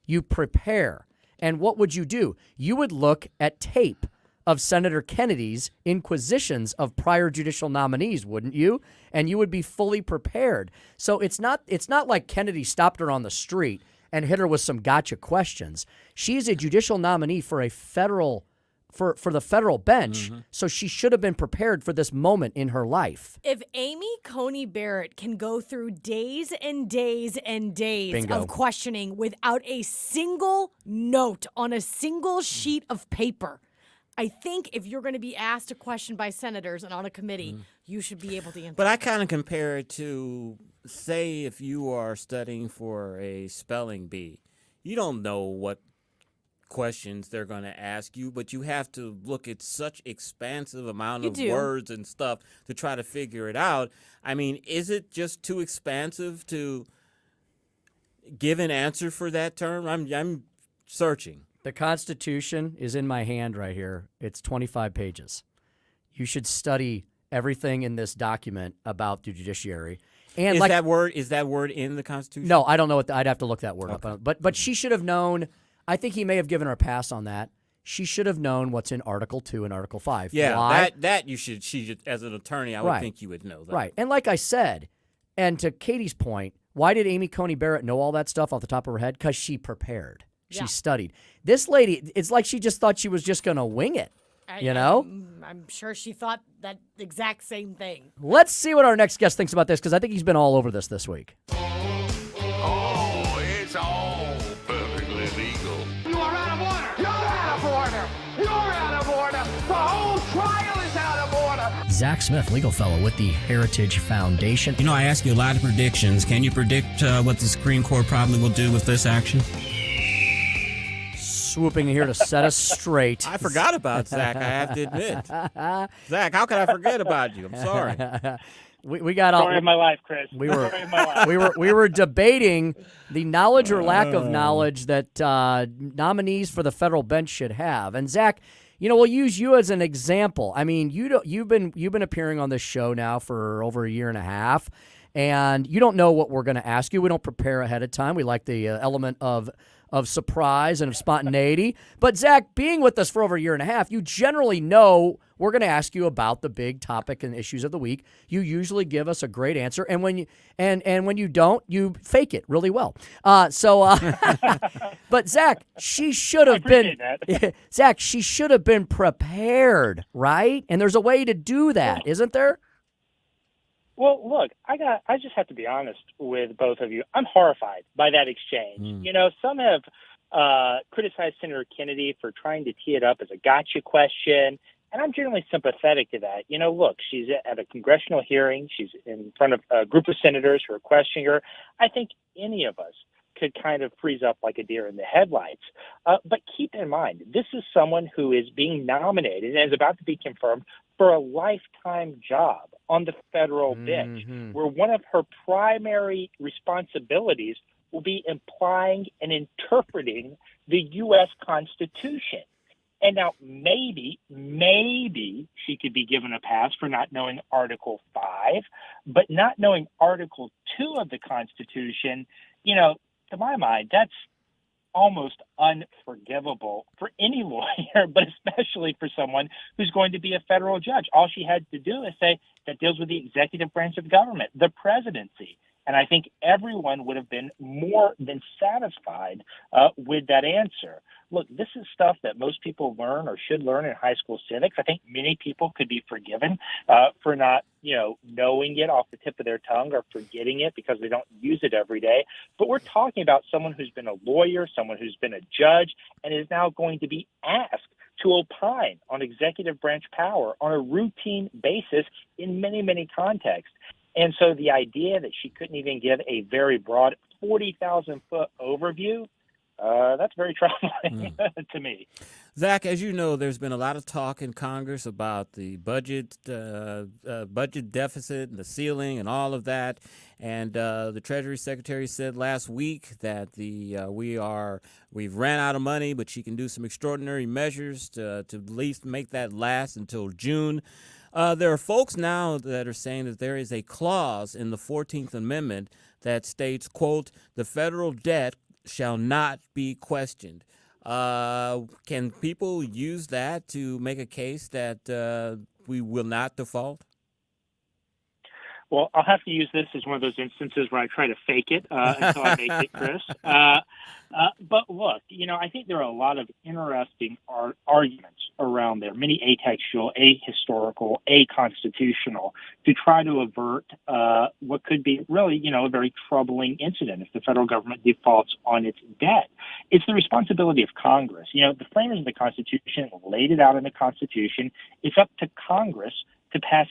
You prepare. And what would you do? You would look at tape of Senator Kennedy's inquisitions of prior judicial nominees, wouldn't you? And you would be fully prepared. So it's not like Kennedy stopped her on the street and hit her with some gotcha questions. She's a judicial nominee for a federal for the federal bench, so she should have been prepared for this moment in her life. If Amy Coney Barrett can go through days and days and days Bingo. of questioning without a single note on a single sheet of paper, I think if you're going to be asked a question by senators and on a committee, you should be able to answer. But I kind of compare it to, say, if you are studying for a spelling bee, you don't know what questions they're going to ask you, but you have to look at such expansive amount of words and stuff to try to figure it out. I mean, is it just too expansive to give an answer for that term? I'm searching. The Constitution is in my hand right here. It's 25 pages. You should study everything in this document about the judiciary. And is that word in the Constitution? No, I don't know what I'd have to look that word up. But she should have known. I think he may have given her a pass on that. She should have known what's in Article 2 and Article 5. Yeah, Why? that she should, as an attorney, I would think you would know that. Right. And like I said, and to Katie's point, why did Amy Coney Barrett know all that stuff off the top of her head? Because she prepared. She studied. This lady, it's like she just thought she was just going to wing it, you know? I'm sure she thought that exact same thing. Let's see what our next guest thinks about this, because I think he's been all over this week. Oh, it's all perfectly legal. You are out of order. You're out of order. You're out of order. The whole trial is out of order. Zach Smith, legal fellow with the Heritage Foundation. You know, I ask you a lot of predictions. Can you predict what the Supreme Court probably will do with this action? Swooping in here to set us straight. I forgot about Zach, I have to admit. Zach, how could I forget about you? I'm sorry. We got Story of my life, Chris. We were Story of my life. we were debating the knowledge or lack of knowledge that nominees for the federal bench should have. And Zach, we'll use you as an example. I mean, you've been appearing on this show now for over a year and a half, and you don't know what we're going to ask you. We don't prepare ahead of time. We like the element of surprise and of spontaneity. But Zach, being with us for over a year and a half, you generally know we're going to ask you about the big topic and issues of the week. You usually give us a great answer, and when you don't, you fake it really well. But Zach, she should have been Zach. She should have been prepared, right? And there's a way to do that, isn't there? Well, look, I just have to be honest with both of you. I'm horrified by that exchange. Some have criticized Senator Kennedy for trying to tee it up as a gotcha question, and I'm generally sympathetic to that. Look, she's at a congressional hearing. She's in front of a group of senators who are questioning her. I think any of us could kind of freeze up like a deer in the headlights. But keep in mind, this is someone who is being nominated and is about to be confirmed for a lifetime job on the federal bench, where one of her primary responsibilities will be implying and interpreting the U.S. Constitution. And now maybe she could be given a pass for not knowing Article 5, but not knowing Article 2 of the Constitution, to my mind, that's almost unforgivable for any lawyer, but especially for someone who's going to be a federal judge. All she had to do is say that deals with the executive branch of government, the presidency. And I think everyone would have been more than satisfied with that answer. Look, this is stuff that most people learn or should learn in high school civics. I think many people could be forgiven for not, knowing it off the tip of their tongue or forgetting it because they don't use it every day. But we're talking about someone who's been a lawyer, someone who's been a judge, and is now going to be asked to opine on executive branch power on a routine basis in many, many contexts. And so the idea that she couldn't even give a very broad 40,000-foot overview, that's very troubling to me. Zach, as you know, there's been a lot of talk in Congress about the budget deficit and the ceiling and all of that. And the Treasury Secretary said last week that we've ran out of money, but she can do some extraordinary measures to at least make that last until June. There are folks now that are saying that there is a clause in the 14th Amendment that states, quote, the federal debt shall not be questioned. Can people use that to make a case that we will not default? Well, I'll have to use this as one of those instances where I try to fake it until I make it, Chris. But look, I think there are a lot of interesting arguments around there, many atextual, ahistorical, aconstitutional, to try to avert what could be really, a very troubling incident if the federal government defaults on its debt. It's the responsibility of Congress. The framers of the Constitution laid it out in the Constitution. It's up to Congress to pass,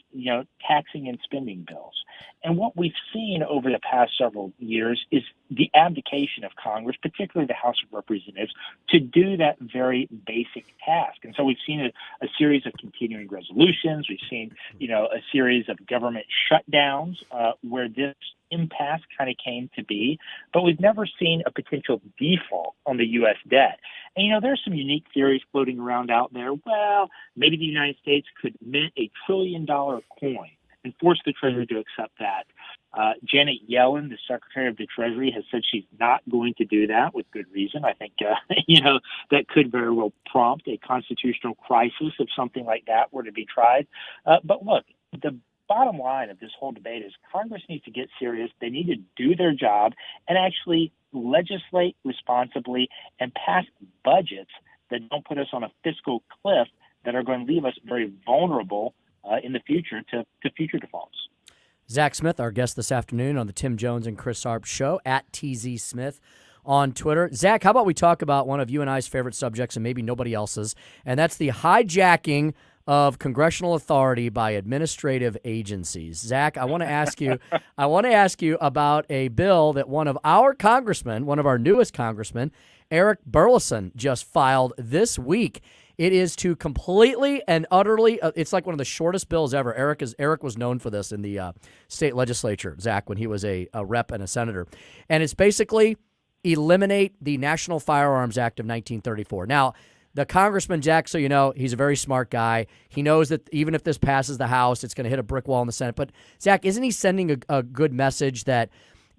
taxing and spending bills. And what we've seen over the past several years is the abdication of Congress, particularly the House of Representatives, to do that very basic task. And so we've seen a series of continuing resolutions. We've seen, a series of government shutdowns where this impasse kind of came to be, but we've never seen a potential default on the U.S. debt. And, there's some unique theories floating around out there. Well, maybe the United States could mint $1 trillion coin and force the Treasury to accept that. Janet Yellen, the Secretary of the Treasury, has said she's not going to do that with good reason. I think, that could very well prompt a constitutional crisis if something like that were to be tried. But look, the bottom line of this whole debate is Congress needs to get serious. They need to do their job and actually legislate responsibly and pass budgets that don't put us on a fiscal cliff that are going to leave us very vulnerable in the future to future defaults. Zach Smith, our guest this afternoon on the Tim Jones and Chris Arps show, at TZ Smith on Twitter. Zach, how about we talk about one of you and I's favorite subjects and maybe nobody else's, and that's the hijacking of congressional authority by administrative agencies. Zach, I want to ask you about a bill that one of our congressmen, one of our newest congressmen, Eric Burleson, just filed this week. It is to completely and utterly, it's like one of the shortest bills ever. Eric was known for this in the state legislature, Zach, when he was a rep and a senator. And it's basically eliminate the National Firearms Act of 1934. Now, the congressman, Jack, so you know, he's a very smart guy. He knows that even if this passes the House, it's going to hit a brick wall in the Senate. But, Zach, isn't he sending a good message that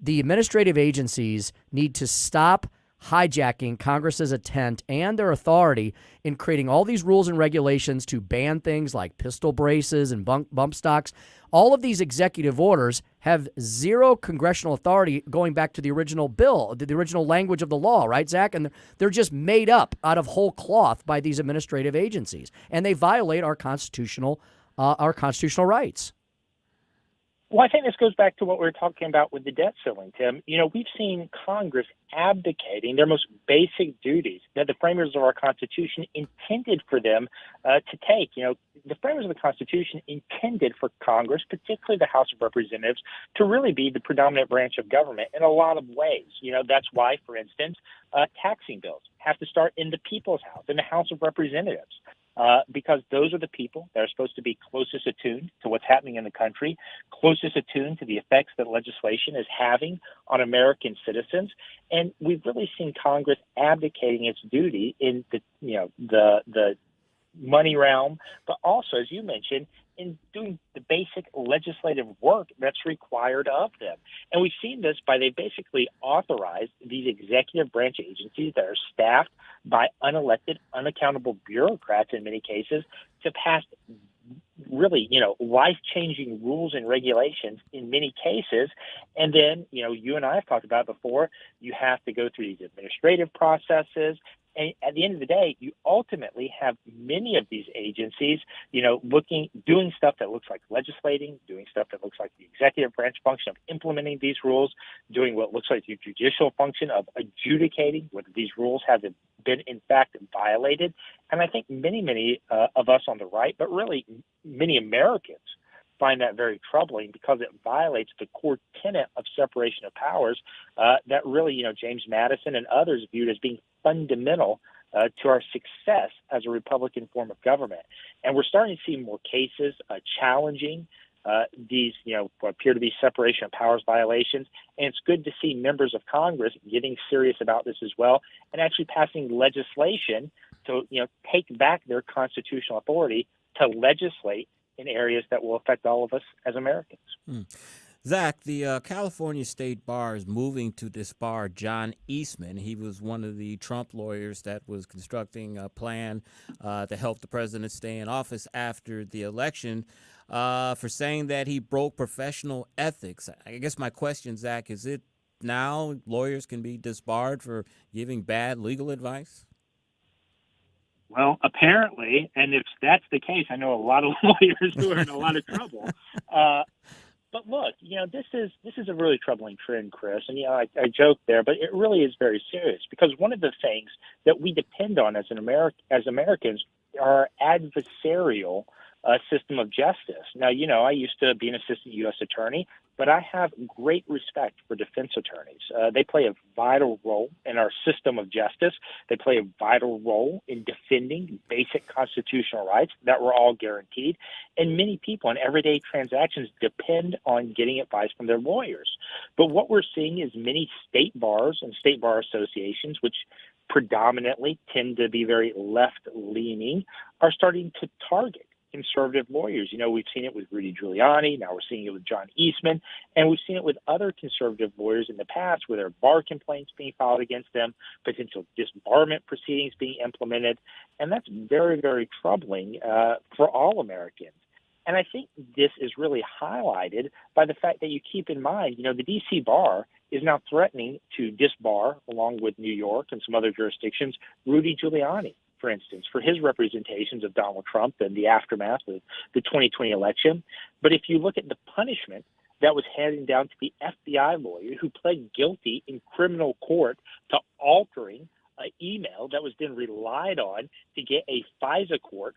the administrative agencies need to stop hijacking Congress's intent and their authority in creating all these rules and regulations to ban things like pistol braces and bump stocks? All of these executive orders have zero congressional authority going back to the original bill, the original language of the law, right, Zach? And they're just made up out of whole cloth by these administrative agencies, and they violate our constitutional rights. Well, I think this goes back to what we were talking about with the debt ceiling, Tim. You know, we've seen Congress abdicating their most basic duties that the framers of our Constitution intended for them to take. You know, the framers of the Constitution intended for Congress, particularly the House of Representatives, to really be the predominant branch of government in a lot of ways. You know, that's why, for instance, taxing bills have to start in the people's house, in the House of Representatives. Because those are the people that are supposed to be closest attuned to what's happening in the country, closest attuned to the effects that legislation is having on American citizens. And we've really seen Congress abdicating its duty in the money realm, but also, as you mentioned, in doing the basic legislative work that's required of them. And we've seen this by they basically authorized these executive branch agencies that are staffed by unelected, unaccountable bureaucrats in many cases to pass really, life-changing rules and regulations in many cases. And then, you and I have talked about before, you have to go through these administrative processes. And at the end of the day, you ultimately have many of these agencies, doing stuff that looks like legislating, doing stuff that looks like the executive branch function of implementing these rules, doing what looks like the judicial function of adjudicating whether these rules have been in fact violated. And I think many of us on the right, but really many Americans, find that very troubling because it violates the core tenet of separation of powers that really, James Madison and others viewed as being fundamental to our success as a Republican form of government. And we're starting to see more cases challenging these, what appear to be separation of powers violations. And it's good to see members of Congress getting serious about this as well and actually passing legislation to, take back their constitutional authority to legislate in areas that will affect all of us as Americans. Zach, the California State Bar is moving to disbar John Eastman. He was one of the Trump lawyers that was constructing a plan to help the president stay in office after the election for saying that he broke professional ethics. I guess my question, Zach, is it now lawyers can be disbarred for giving bad legal advice? Well, apparently, and if that's the case, I know a lot of lawyers who are in a lot of trouble. But look, this is a really troubling trend, Chris. And I joke there, but it really is very serious because one of the things that we depend on as Americans are our adversarial system of justice. Now, I used to be an assistant U.S. attorney, but I have great respect for defense attorneys. They play a vital role in our system of justice. They play a vital role in defending basic constitutional rights that we're all guaranteed. And many people in everyday transactions depend on getting advice from their lawyers. But what we're seeing is many state bars and state bar associations, which predominantly tend to be very left-leaning, are starting to target conservative lawyers. We've seen it with Rudy Giuliani. Now we're seeing it with John Eastman. And we've seen it with other conservative lawyers in the past where there are bar complaints being filed against them, potential disbarment proceedings being implemented. And that's very, very troubling for all Americans. And I think this is really highlighted by the fact that you keep in mind, the D.C. bar is now threatening to disbar, along with New York and some other jurisdictions, Rudy Giuliani, for instance, for his representations of Donald Trump and the aftermath of the 2020 election. But if you look at the punishment that was handed down to the FBI lawyer who pled guilty in criminal court to altering an email that was then relied on to get a FISA court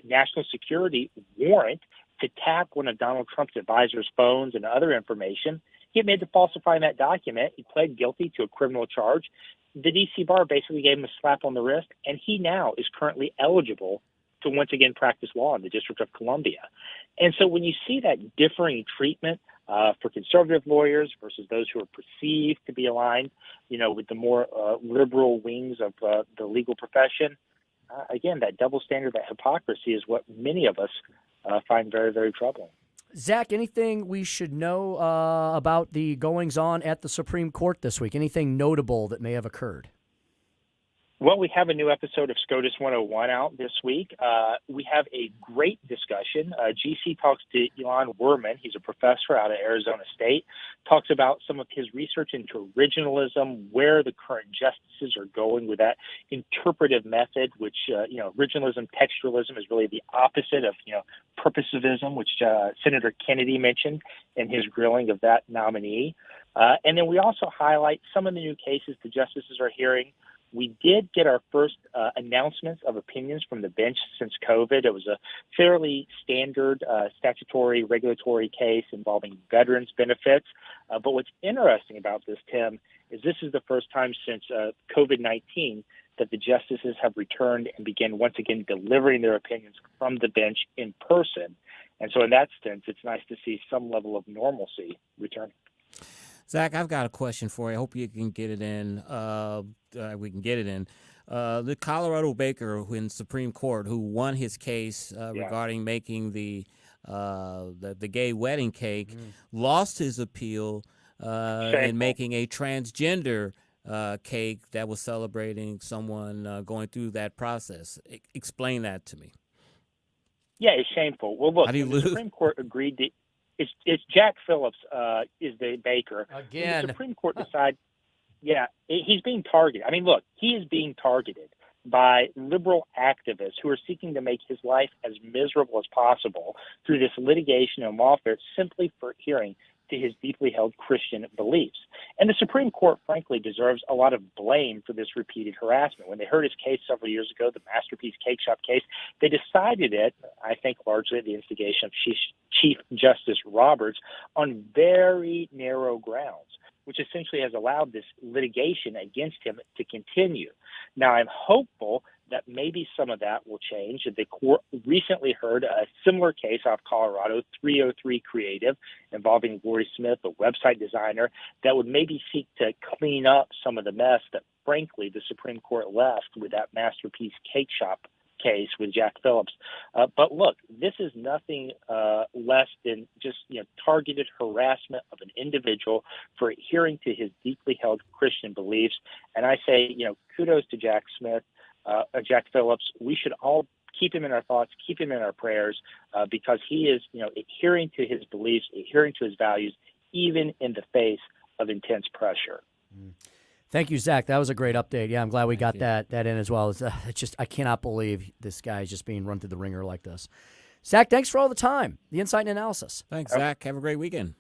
national security warrant to tap one of Donald Trump's advisors' phones and other information, He admitted to falsifying that document. He pled guilty to a criminal charge. The D.C. bar basically gave him a slap on the wrist, and he now is currently eligible to once again practice law in the District of Columbia. And so when you see that differing treatment for conservative lawyers versus those who are perceived to be aligned, with the more liberal wings of the legal profession, again, that double standard, that hypocrisy is what many of us find very, very troubling. Zach, anything we should know about the goings-on at the Supreme Court this week? Anything notable that may have occurred? Well, we have a new episode of SCOTUS 101 out this week. We have a great discussion. GC talks to Elon Werman. He's a professor out of Arizona State, talks about some of his research into originalism, where the current justices are going with that interpretive method, which, originalism, textualism is really the opposite of, purposivism, which Senator Kennedy mentioned in his grilling of that nominee. And then we also highlight some of the new cases the justices are hearing. We did get our first announcements of opinions from the bench since COVID. It was a fairly standard statutory regulatory case involving veterans benefits. But what's interesting about this, Tim, is this is the first time since COVID-19 that the justices have returned and began once again delivering their opinions from the bench in person. And so in that sense, it's nice to see some level of normalcy return. Zach, I've got a question for you. I hope you can get it in. We can get it in. The Colorado baker in Supreme Court who won his case regarding making the gay wedding cake lost his appeal in making a transgender cake that was celebrating someone going through that process. Explain that to me. Yeah, it's shameful. Well, look, how do you the lose? Supreme Court agreed to. It's Jack Phillips is the baker. Again. When the Supreme Court decided, he's being targeted. I mean, look, he is being targeted by liberal activists who are seeking to make his life as miserable as possible through this litigation and lawfare simply for adhering to his deeply held Christian beliefs. And the Supreme Court, frankly, deserves a lot of blame for this repeated harassment. When they heard his case several years ago, the Masterpiece Cake Shop case, they decided it, I think largely at the instigation of Chief Justice Roberts, on very narrow grounds, which essentially has allowed this litigation against him to continue. Now, I'm hopeful that maybe some of that will change. The court recently heard a similar case out of Colorado, 303 Creative, involving Lori Smith, a website designer, that would maybe seek to clean up some of the mess that, frankly, the Supreme Court left with that Masterpiece Cake Shop case with Jack Phillips. But look, this is nothing less than just targeted harassment of an individual for adhering to his deeply held Christian beliefs. And I say, kudos to Jack Phillips. We should all keep him in our thoughts, keep him in our prayers, because he is, adhering to his beliefs, adhering to his values, even in the face of intense pressure. Thank you, Zach. That was a great update. Yeah, I'm glad we got that in as well. It's just, I cannot believe this guy is just being run through the ringer like this. Zach, thanks for all the time, the insight and analysis. Thanks, Zach. Have a great weekend.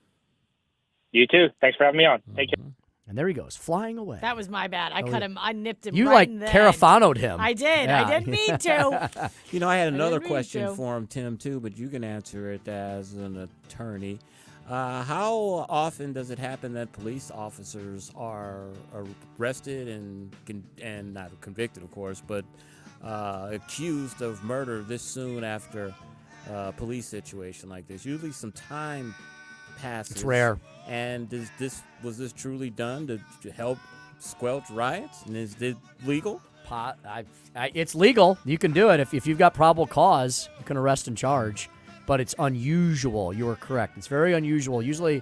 You too. Thanks for having me on. Take care. And there he goes, flying away. That was my bad. I cut him. I nipped him. You right like in the Carafano'd him. I did. Yeah. I didn't mean to. I had another didn't mean question to. for him, Tim, too, but you can answer it as an attorney. How often does it happen that police officers are arrested and not convicted, of course, but accused of murder this soon after a police situation like this? Usually some time passes. It's rare. And was this truly done to help squelch riots? And is it legal? It's legal. You can do it. If you've got probable cause, you can arrest and charge. But it's unusual. You are correct. It's very unusual. Usually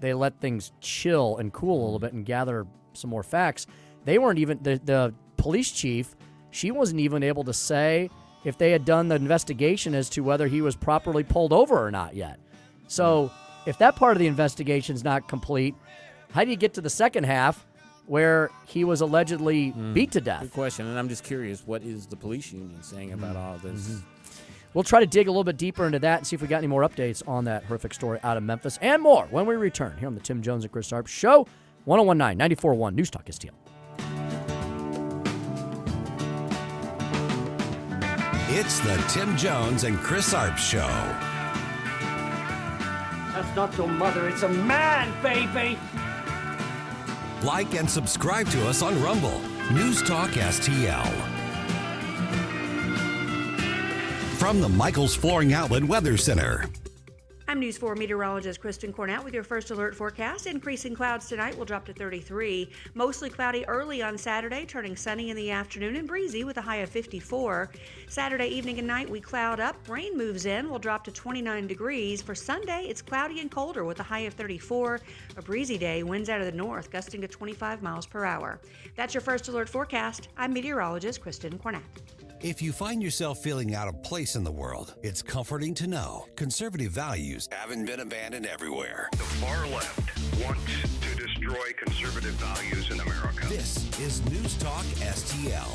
they let things chill and cool a little bit and gather some more facts. They weren't even, the police chief, she wasn't even able to say if they had done the investigation as to whether he was properly pulled over or not yet. So if that part of the investigation is not complete, how do you get to the second half where he was allegedly beat to death? Good question. And I'm just curious, what is the police union saying about all this? We'll try to dig a little bit deeper into that and see if we got any more updates on that horrific story out of Memphis and more when we return here on the Tim Jones and Chris Arps Show, 1019, 94.1 News Talk STL. It's the Tim Jones and Chris Arps Show. That's not your mother, it's a man, baby! Like and subscribe to us on Rumble. News Talk STL. From the Michaels Flooring Outlet Weather Center. I'm News 4 meteorologist Kristen Cornett with your first alert forecast. Increasing clouds tonight will drop to 33. Mostly cloudy early on Saturday, turning sunny in the afternoon and breezy with a high of 54. Saturday evening and night, we cloud up. Rain moves in. We'll drop to 29 degrees. For Sunday, it's cloudy and colder with a high of 34. A breezy day, winds out of the north, gusting to 25 miles per hour. That's your first alert forecast. I'm meteorologist Kristen Cornett. If you find yourself feeling out of place in the world, it's comforting to know conservative values haven't been abandoned everywhere. The far left wants to destroy conservative values in America. This is News Talk STL.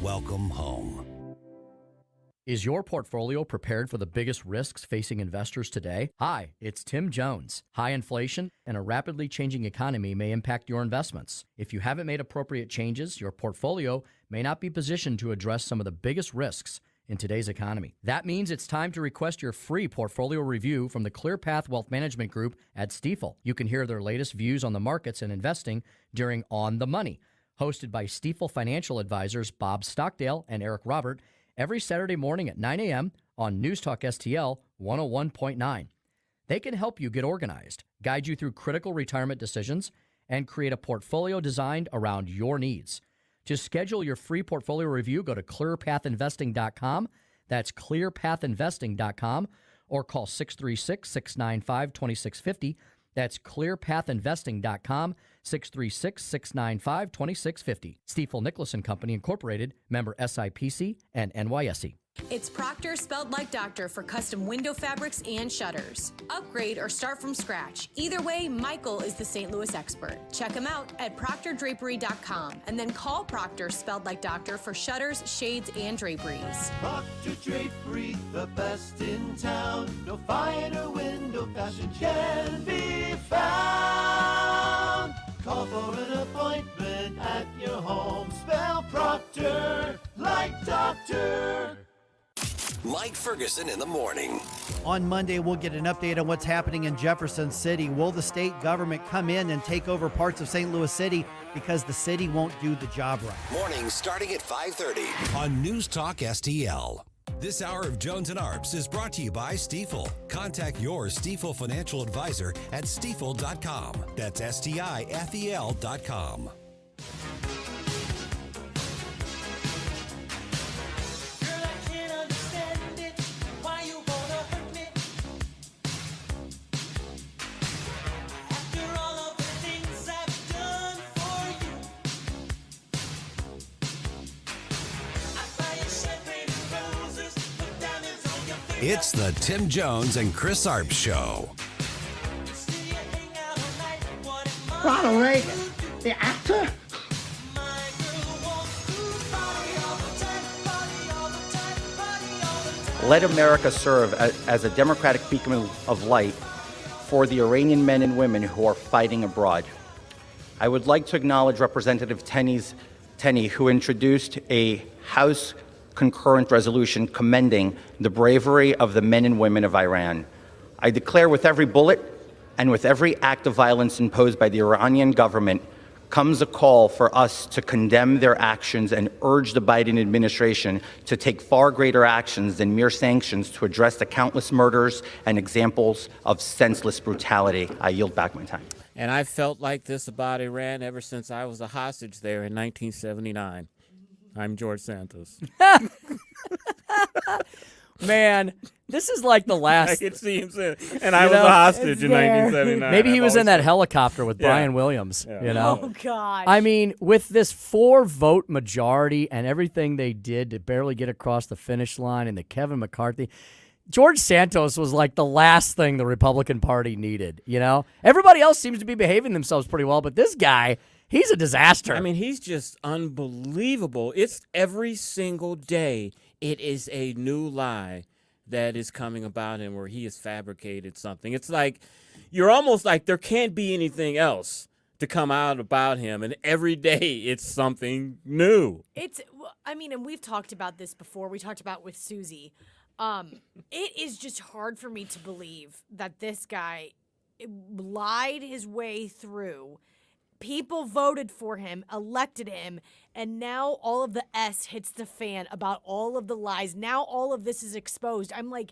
Welcome home. Is your portfolio prepared for the biggest risks facing investors today? Hi, it's Tim Jones. High inflation and a rapidly changing economy may impact your investments. If you haven't made appropriate changes, your portfolio may not be positioned to address some of the biggest risks in today's economy. That means it's time to request your free portfolio review from the ClearPath Wealth Management Group at Stifel. You can hear their latest views on the markets and investing during On the Money, hosted by Stifel financial advisors Bob Stockdale and Eric Robert, every Saturday morning at 9 a.m. on News Talk STL 101.9. They can help you get organized, guide you through critical retirement decisions, and create a portfolio designed around your needs. To schedule your free portfolio review, go to clearpathinvesting.com. That's clearpathinvesting.com, or call 636-695-2650. That's clearpathinvesting.com, 636-695-2650. Stifel Nicholas & Company, Incorporated, member SIPC and NYSE. It's Proctor spelled like doctor for custom window fabrics and shutters. Upgrade or start from scratch. Either way, Michael is the St. Louis expert. Check him out at proctordrapery.com and then call Proctor spelled like doctor for shutters, shades, and draperies. Proctor Drapery, the best in town. No finer window fashion can be found. Call for an appointment at your home. Spell Proctor like doctor. Mike Ferguson in the morning. On Monday, we'll get an update on what's happening in Jefferson City. Will the state government come in and take over parts of St. Louis City because the city won't do the job right? Mornings starting at 5:30 on News Talk STL. This hour of Jones and Arps is brought to you by Stifel. Contact your Stifel financial advisor at stifel.com. That's STIFEL.com. It's the Tim Jones and Chris Arps Show. Ronald Reagan, the actor? Let America serve as a democratic beacon of light for the Iranian men and women who are fighting abroad. I would like to acknowledge Representative Tenney, who introduced a House concurrent resolution commending the bravery of the men and women of Iran. I declare with every bullet and with every act of violence imposed by the Iranian government comes a call for us to condemn their actions and urge the Biden administration to take far greater actions than mere sanctions to address the countless murders and examples of senseless brutality. I yield back my time. And I felt like this about Iran ever since I was a hostage there in 1979. I'm George Santos. Man, this is like the last. I can see him saying, and I was a hostage in 1979. Maybe he was in that helicopter with Brian Williams, you know? Oh, gosh. I mean, with this 4-vote majority and everything they did to barely get across the finish line and the Kevin McCarthy, George Santos was like the last thing the Republican Party needed, you know? Everybody else seems to be behaving themselves pretty well, but this guy, he's a disaster. I mean, he's just unbelievable. It's every single day it is a new lie that is coming about him where he has fabricated something. It's like you're almost like there can't be anything else to come out about him, and every day it's something new. I mean, and we've talked about this before. We talked about with Susie. It is just hard for me to believe that this guy lied his way through. People voted for him, elected him, and now all of the S hits the fan about all of the lies. Now all of this is exposed. I'm like,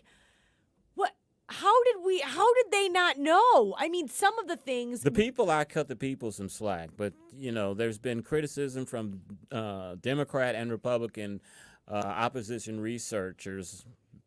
what? How did they not know? I mean, some of the things. I cut the people some slack, but, there's been criticism from Democrat and Republican opposition researchers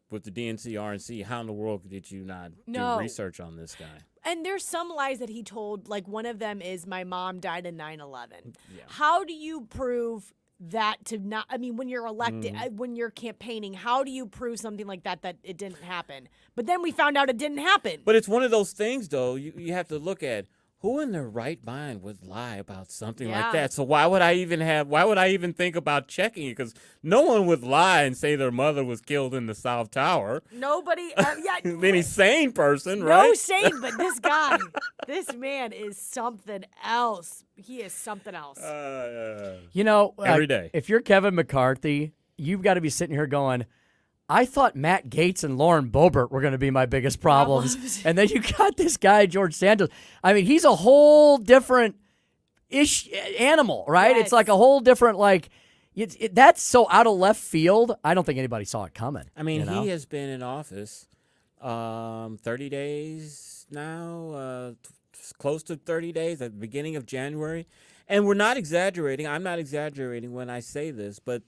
with the DNC, RNC. How in the world did you not do research on this guy? And there's some lies that he told, like one of them is my mom died in 9/11. Yeah. How do you prove that to not, I mean, when you're elected, when you're campaigning, how do you prove something like that it didn't happen? But then we found out it didn't happen. But it's one of those things, though, you have to look at who in their right mind would lie about something like that. So why would I even think about checking it? Because no one would lie and say their mother was killed in the South Tower. Nobody, any sane person, right? No sane, but this guy, this man is something else. He is something else. Every day. If you're Kevin McCarthy, you've got to be sitting here going, I thought Matt Gaetz and Lauren Boebert were going to be my biggest problems. And then you got this guy, George Santos. I mean, he's a whole different animal, right? Yes. It's like a whole different, that's so out of left field. I don't think anybody saw it coming. I mean, he has been in office 30 days now, close to 30 days at the beginning of January. And we're not exaggerating. I'm not exaggerating when I say this, but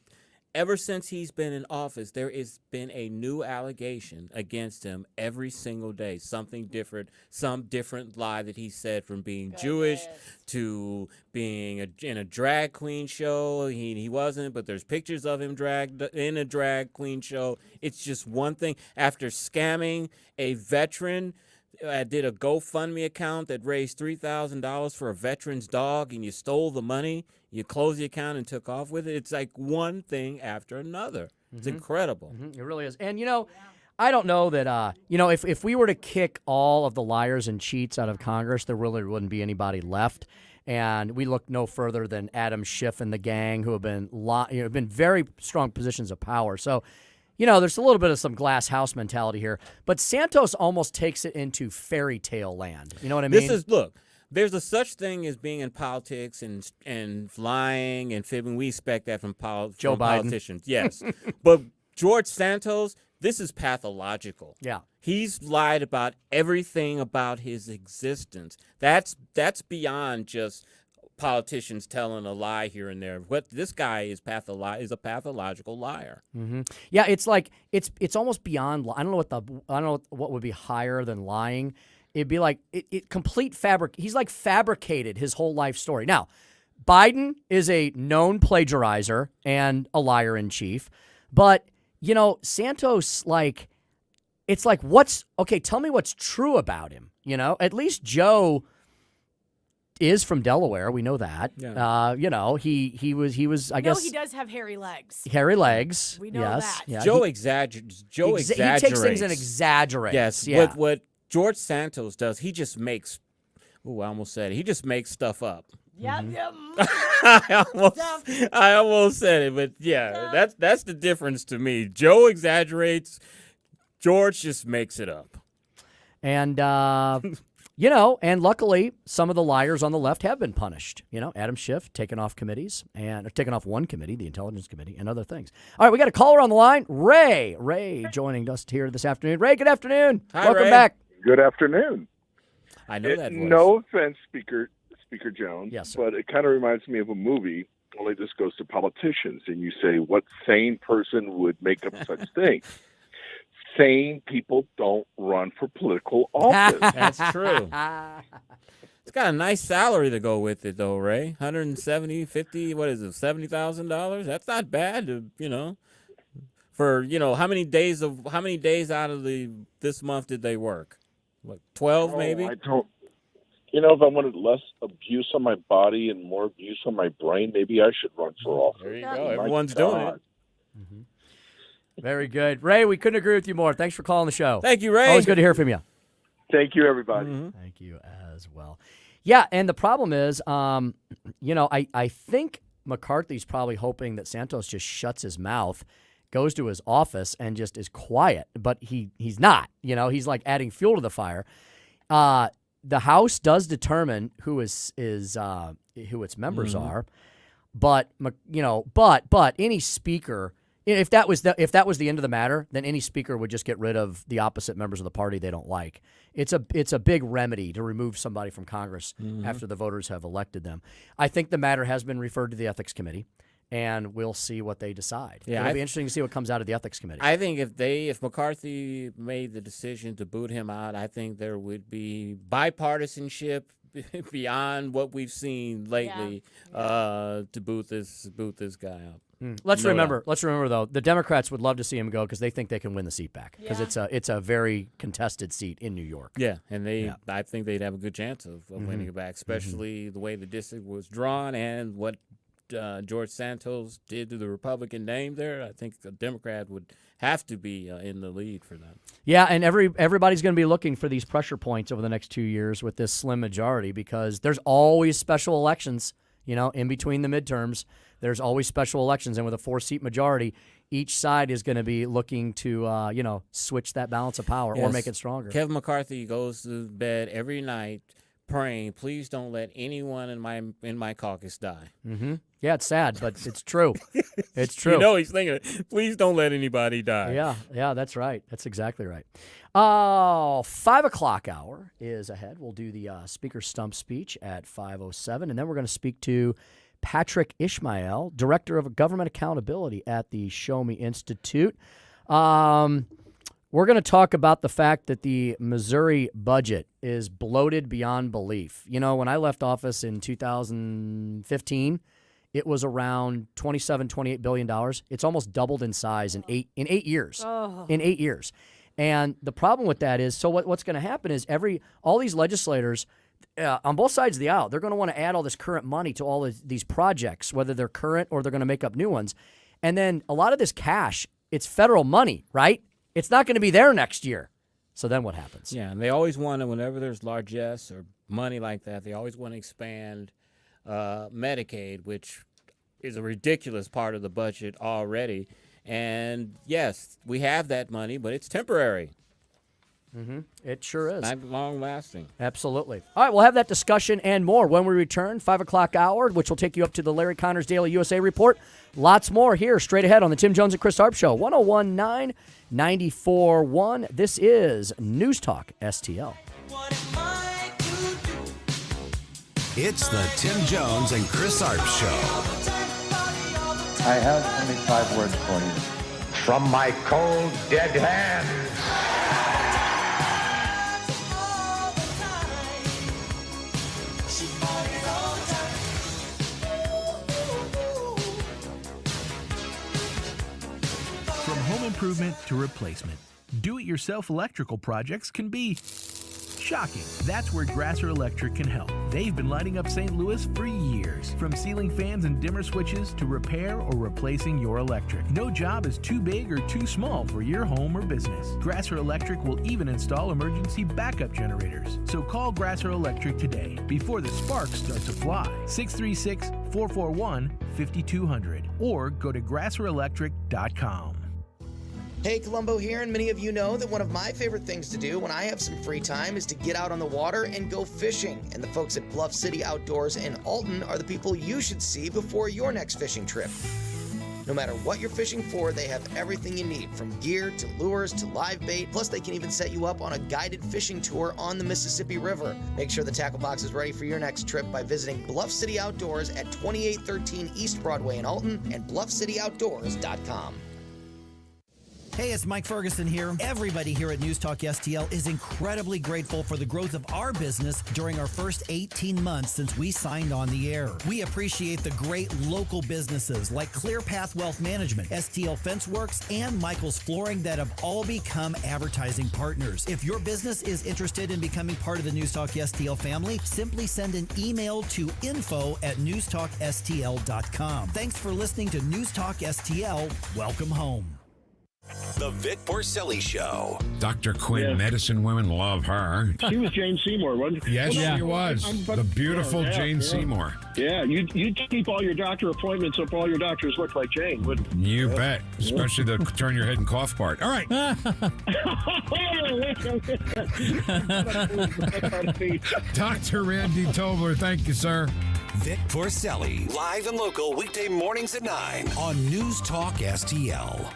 ever since he's been in office, there has been a new allegation against him every single day. Something different, some different lie that he said, from being Jewish to being in a drag queen show. He wasn't, but there's pictures of him in a drag queen show. It's just one thing. After scamming a veteran, I did a GoFundMe account that raised $3,000 for a veteran's dog, and you stole the money. You closed the account and took off with it. It's like one thing after another. It's incredible. It really is. And, I don't know that, if we were to kick all of the liars and cheats out of Congress, there really wouldn't be anybody left. And we look no further than Adam Schiff and the gang, who have been very strong positions of power. So, there's a little bit of some glass house mentality here. But Santos almost takes it into fairy tale land. You know what I mean? There's a such thing as being in politics and lying and fibbing. We expect that from politicians. Yes. But George Santos, this is pathological. Yeah. He's lied about everything about his existence. That's beyond just politicians telling a lie here and there. What this guy is a pathological liar. Mm-hmm. Yeah, it's like it's almost beyond. I don't know what would be higher than lying. It'd be like complete fabric. He's like fabricated his whole life story. Now, Biden is a known plagiarizer and a liar in chief, but Santos, it's like tell me what's true about him. At least Joe is from Delaware. We know that. Yeah. He was. I guess he does have hairy legs. Hairy legs. We know that. Yeah. Joe exaggerates. He takes things and exaggerates. Yes. Yeah. What George Santos does, he just makes. Oh, I almost said it. He just makes stuff up. Yep. I almost said it, but yeah, that's the difference to me. Joe exaggerates. George just makes it up. And and luckily, some of the liars on the left have been punished. Adam Schiff taken off committees taken off one committee, the Intelligence Committee, and other things. All right, we got a caller on the line, Ray joining us here this afternoon. Ray, good afternoon. Hi, Welcome Ray. back. Good afternoon. I know that voice. No offense, Speaker Jones. Yes, sir. But it kind of reminds me of a movie. Only this goes to politicians, and you say, what sane person would make up such thing? Sane people don't run for political office. That's true. It's got a nice salary to go with it, though, Ray. $70,000? That's not bad, For how many days out of this month did they work? Like 12, maybe. I don't. If I wanted less abuse on my body and more abuse on my brain, maybe I should run for office. There you go. Everyone's doing it. Mm-hmm. Very good. Ray, we couldn't agree with you more. Thanks for calling the show. Thank you, Ray. Always good to hear from you. Thank you, everybody. Mm-hmm. Thank you as well. Yeah, and the problem is, I think McCarthy's probably hoping that Santos just shuts his mouth goes to his office and just is quiet, but he's not. He's like adding fuel to the fire. The House does determine who its members are, but any speaker, if that was the end of the matter, then any speaker would just get rid of the opposite members of the party they don't like. It's a big remedy to remove somebody from Congress after the voters have elected them. I think the matter has been referred to the Ethics Committee, and we'll see what they decide. Yeah, It'll be interesting to see what comes out of the Ethics Committee. I think if McCarthy made the decision to boot him out, I think there would be bipartisanship beyond what we've seen lately to boot this guy out. Let's remember though, the Democrats would love to see him go because they think they can win the seat back because it's a very contested seat in New York. Yeah, and I think they'd have a good chance of winning it back, especially the way the district was drawn and what George Santos did to the Republican name there. I think the Democrat would have to be in the lead for that. Yeah, and everybody's going to be looking for these pressure points over the next 2 years with this slim majority because there's always special elections, in between the midterms. There's always special elections, and with a 4-seat majority, each side is going to be looking to, switch that balance of power or make it stronger. Kevin McCarthy goes to bed every night praying, please don't let anyone in my caucus die. Mm-hmm. Yeah, it's sad, but it's true. It's true. He's thinking, please don't let anybody die. Yeah, that's right. That's exactly right. 5 o'clock hour is ahead. We'll do the Speaker Stump speech at 5:07, and then we're going to speak to Patrick Ishmael, Director of Government Accountability at the Show Me Institute. We're going to talk about the fact that the Missouri budget is bloated beyond belief. When I left office in 2015, it was around $28 billion. It's almost doubled in size in eight years. In 8 years. And the problem with that is, so what's going to happen is all these legislators on both sides of the aisle, they're going to want to add all this current money to all of these projects, whether they're current or they're going to make up new ones. And then a lot of this cash, it's federal money, right? It's not going to be there next year. So then what happens? Yeah, and they always want to, whenever there's largesse or money like that, they always want to expand Medicaid, which is a ridiculous part of the budget already. And yes, we have that money, but it's temporary. Mm-hmm. It sure is. Not long-lasting. Absolutely. All right, we'll have that discussion and more when we return, 5 o'clock hour, which will take you up to the Larry Connors Daily USA Report. Lots more here straight ahead on the Tim Jones and Chris Arps Show, 101.9, 94.1. This is News Talk STL. It's the Tim Jones and Chris Arps Show. I have only 5 words for you. From my cold, dead hands. From home improvement to replacement, do-it-yourself electrical projects can be shocking. That's where Grasser Electric can help. They've been lighting up St. Louis for years. From ceiling fans and dimmer switches to repair or replacing your electric. No job is too big or too small for your home or business. Grasser Electric will even install emergency backup generators. So call Grasser Electric today before the sparks start to fly. 636-441-5200 or go to grasserelectric.com. Hey, Columbo here, and many of you know that one of my favorite things to do when I have some free time is to get out on the water and go fishing. And the folks at Bluff City Outdoors in Alton are the people you should see before your next fishing trip. No matter what you're fishing for, they have everything you need, from gear to lures to live bait. Plus, they can even set you up on a guided fishing tour on the Mississippi River. Make sure the tackle box is ready for your next trip by visiting Bluff City Outdoors at 2813 East Broadway in Alton and bluffcityoutdoors.com. Hey, it's Mike Ferguson here. Everybody here at News Talk STL is incredibly grateful for the growth of our business during our first 18 months since we signed on the air. We appreciate the great local businesses like Clear Path Wealth Management, STL Fence Works, and Michael's Flooring that have all become advertising partners. If your business is interested in becoming part of the News Talk STL family, simply send an email to info@newstalkstl.com. Thanks for listening to News Talk STL. Welcome home. The Vic Porcelli Show. Dr. Quinn, Yeah. medicine women love her. She was Jane Seymour, wasn't she? Yes, Well, she was. The beautiful Jane Seymour. Yeah, you'd keep all your doctor appointments if all your doctors looked like Jane, wouldn't you? You bet. Especially the turn your head and cough part. All right. Dr. Randy Tobler, thank you, sir. Vic Porcelli. Live and local weekday mornings at 9 on News Talk STL.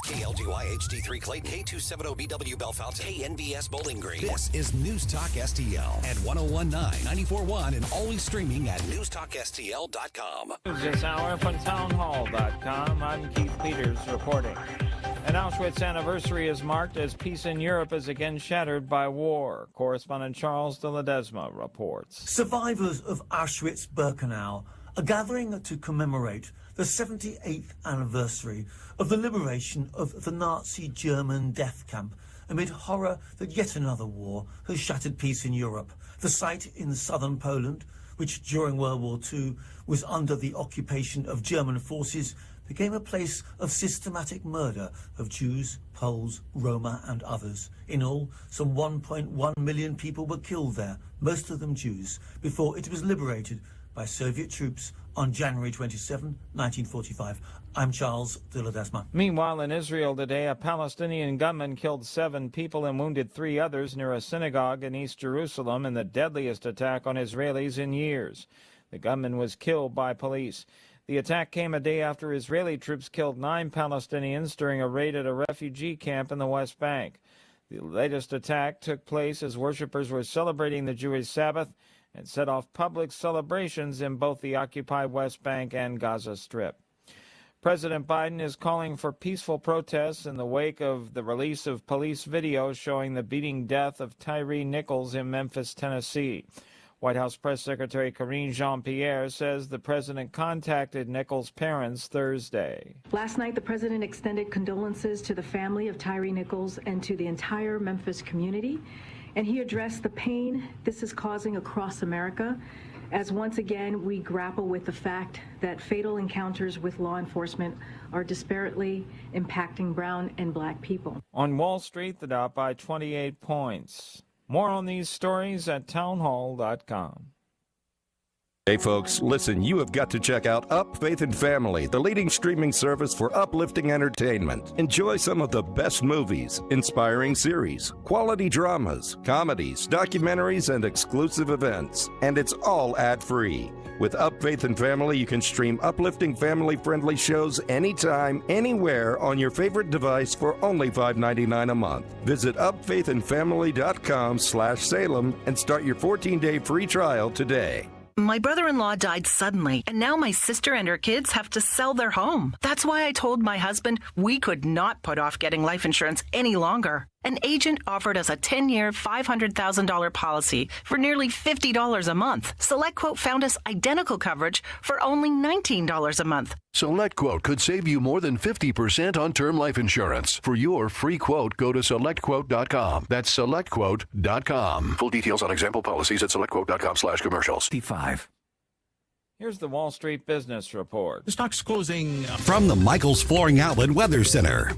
KLGY HD3 Clayton, K270BW Bellefontaine, KNBS Bowling Green. This is News Talk STL at 1019, 94.1, and always streaming at newstalkstl.com. This hour from townhall.com. I'm Keith Peters reporting. An Auschwitz anniversary is marked as peace in Europe is again shattered by war. Correspondent Charles de Ledesma reports. Survivors of Auschwitz-Birkenau are gathering to commemorate the 78th anniversary of the liberation of the Nazi German death camp amid horror that yet another war has shattered peace in Europe. The site in southern Poland, which during World War II was under the occupation of German forces, became a place of systematic murder of Jews, Poles, Roma and others. In all, some 1.1 million people were killed there, most of them Jews, before it was liberated by Soviet troops on January 27, 1945. I'm Charles de Ledesma. Meanwhile, in Israel today, a Palestinian gunman killed 7 people and wounded 3 others near a synagogue in East Jerusalem in the deadliest attack on Israelis in years. The gunman was killed by police. The attack came a day after Israeli troops killed 9 Palestinians during a raid at a refugee camp in the West Bank. The latest attack took place as worshippers were celebrating the Jewish Sabbath and set off public celebrations in both the occupied West Bank and Gaza Strip. President Biden is calling for peaceful protests in the wake of the release of police video showing the beating death of Tyree Nichols in Memphis, Tennessee. White House Press Secretary Karine Jean-Pierre says the president contacted Nichols' parents Thursday. Last night, the president extended condolences to the family of Tyree Nichols and to the entire Memphis community, and he addressed the pain this is causing across America as once again we grapple with the fact that fatal encounters with law enforcement are disparately impacting brown and black people. On Wall Street, the Dow by 28 points. More on these stories at townhall.com. Hey folks, listen, you have got to check out Up Faith and Family, the leading streaming service for uplifting entertainment. Enjoy some of the best movies, inspiring series, quality dramas, comedies, documentaries, and exclusive events. And it's all ad-free. With Up Faith and Family, you can stream uplifting family-friendly shows anytime, anywhere on your favorite device for only $5.99 a month. Visit upfaithandfamily.com/Salem and start your 14-day free trial today. My brother-in-law died suddenly, and now my sister and her kids have to sell their home. That's why I told my husband we could not put off getting life insurance any longer. An agent offered us a 10-year, $500,000 policy for nearly $50 a month. SelectQuote found us identical coverage for only $19 a month. SelectQuote could save you more than 50% on term life insurance. For your free quote, go to SelectQuote.com. That's SelectQuote.com. Full details on example policies at SelectQuote.com/commercials. 5. Here's the Wall Street Business Report. The stock's closing from the Michael's Flooring Outlet Weather Center.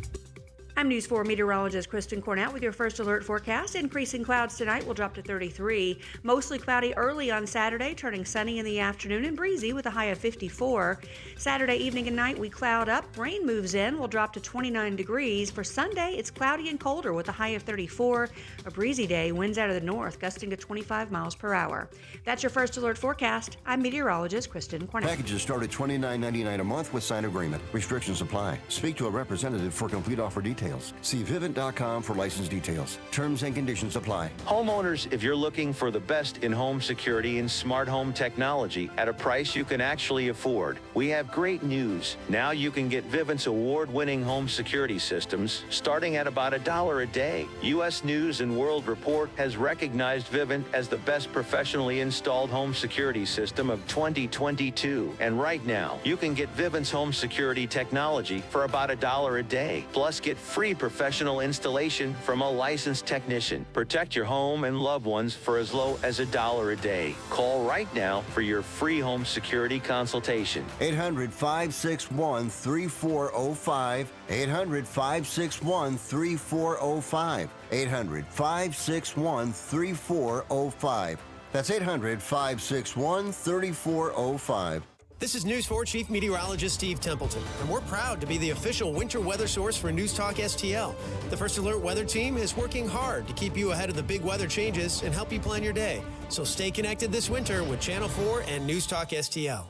I'm News 4 meteorologist Kristen Cornett with your first alert forecast. Increasing clouds tonight will drop to 33. Mostly cloudy early on Saturday, turning sunny in the afternoon and breezy with a high of 54. Saturday evening and night, we cloud up. Rain moves in. We'll drop to 29 degrees. For Sunday, it's cloudy and colder with a high of 34. A breezy day, winds out of the north, gusting to 25 miles per hour. That's your first alert forecast. I'm meteorologist Kristen Cornett. Packages start at $29.99 a month with signed agreement. Restrictions apply. Speak to a representative for complete offer details. See Vivint.com for license details. Terms and conditions apply. Homeowners, if you're looking for the best in home security and smart home technology at a price you can actually afford, we have great news. Now you can get Vivint's award-winning home security systems starting at about $1 a day. U.S. News and World Report has recognized Vivint as the best professionally installed home security system of 2022. And right now, you can get Vivint's home security technology for about $1 a day. Plus, get free free professional installation from a licensed technician. Protect your home and loved ones for as low as $1 a day. Call right now for your free home security consultation. 800-561-3405. 800-561-3405. 800-561-3405. That's 800-561-3405. This is News 4 Chief Meteorologist Steve Templeton, and we're proud to be the official winter weather source for News Talk STL. The First Alert Weather Team is working hard to keep you ahead of the big weather changes and help you plan your day. So stay connected this winter with Channel 4 and News Talk STL.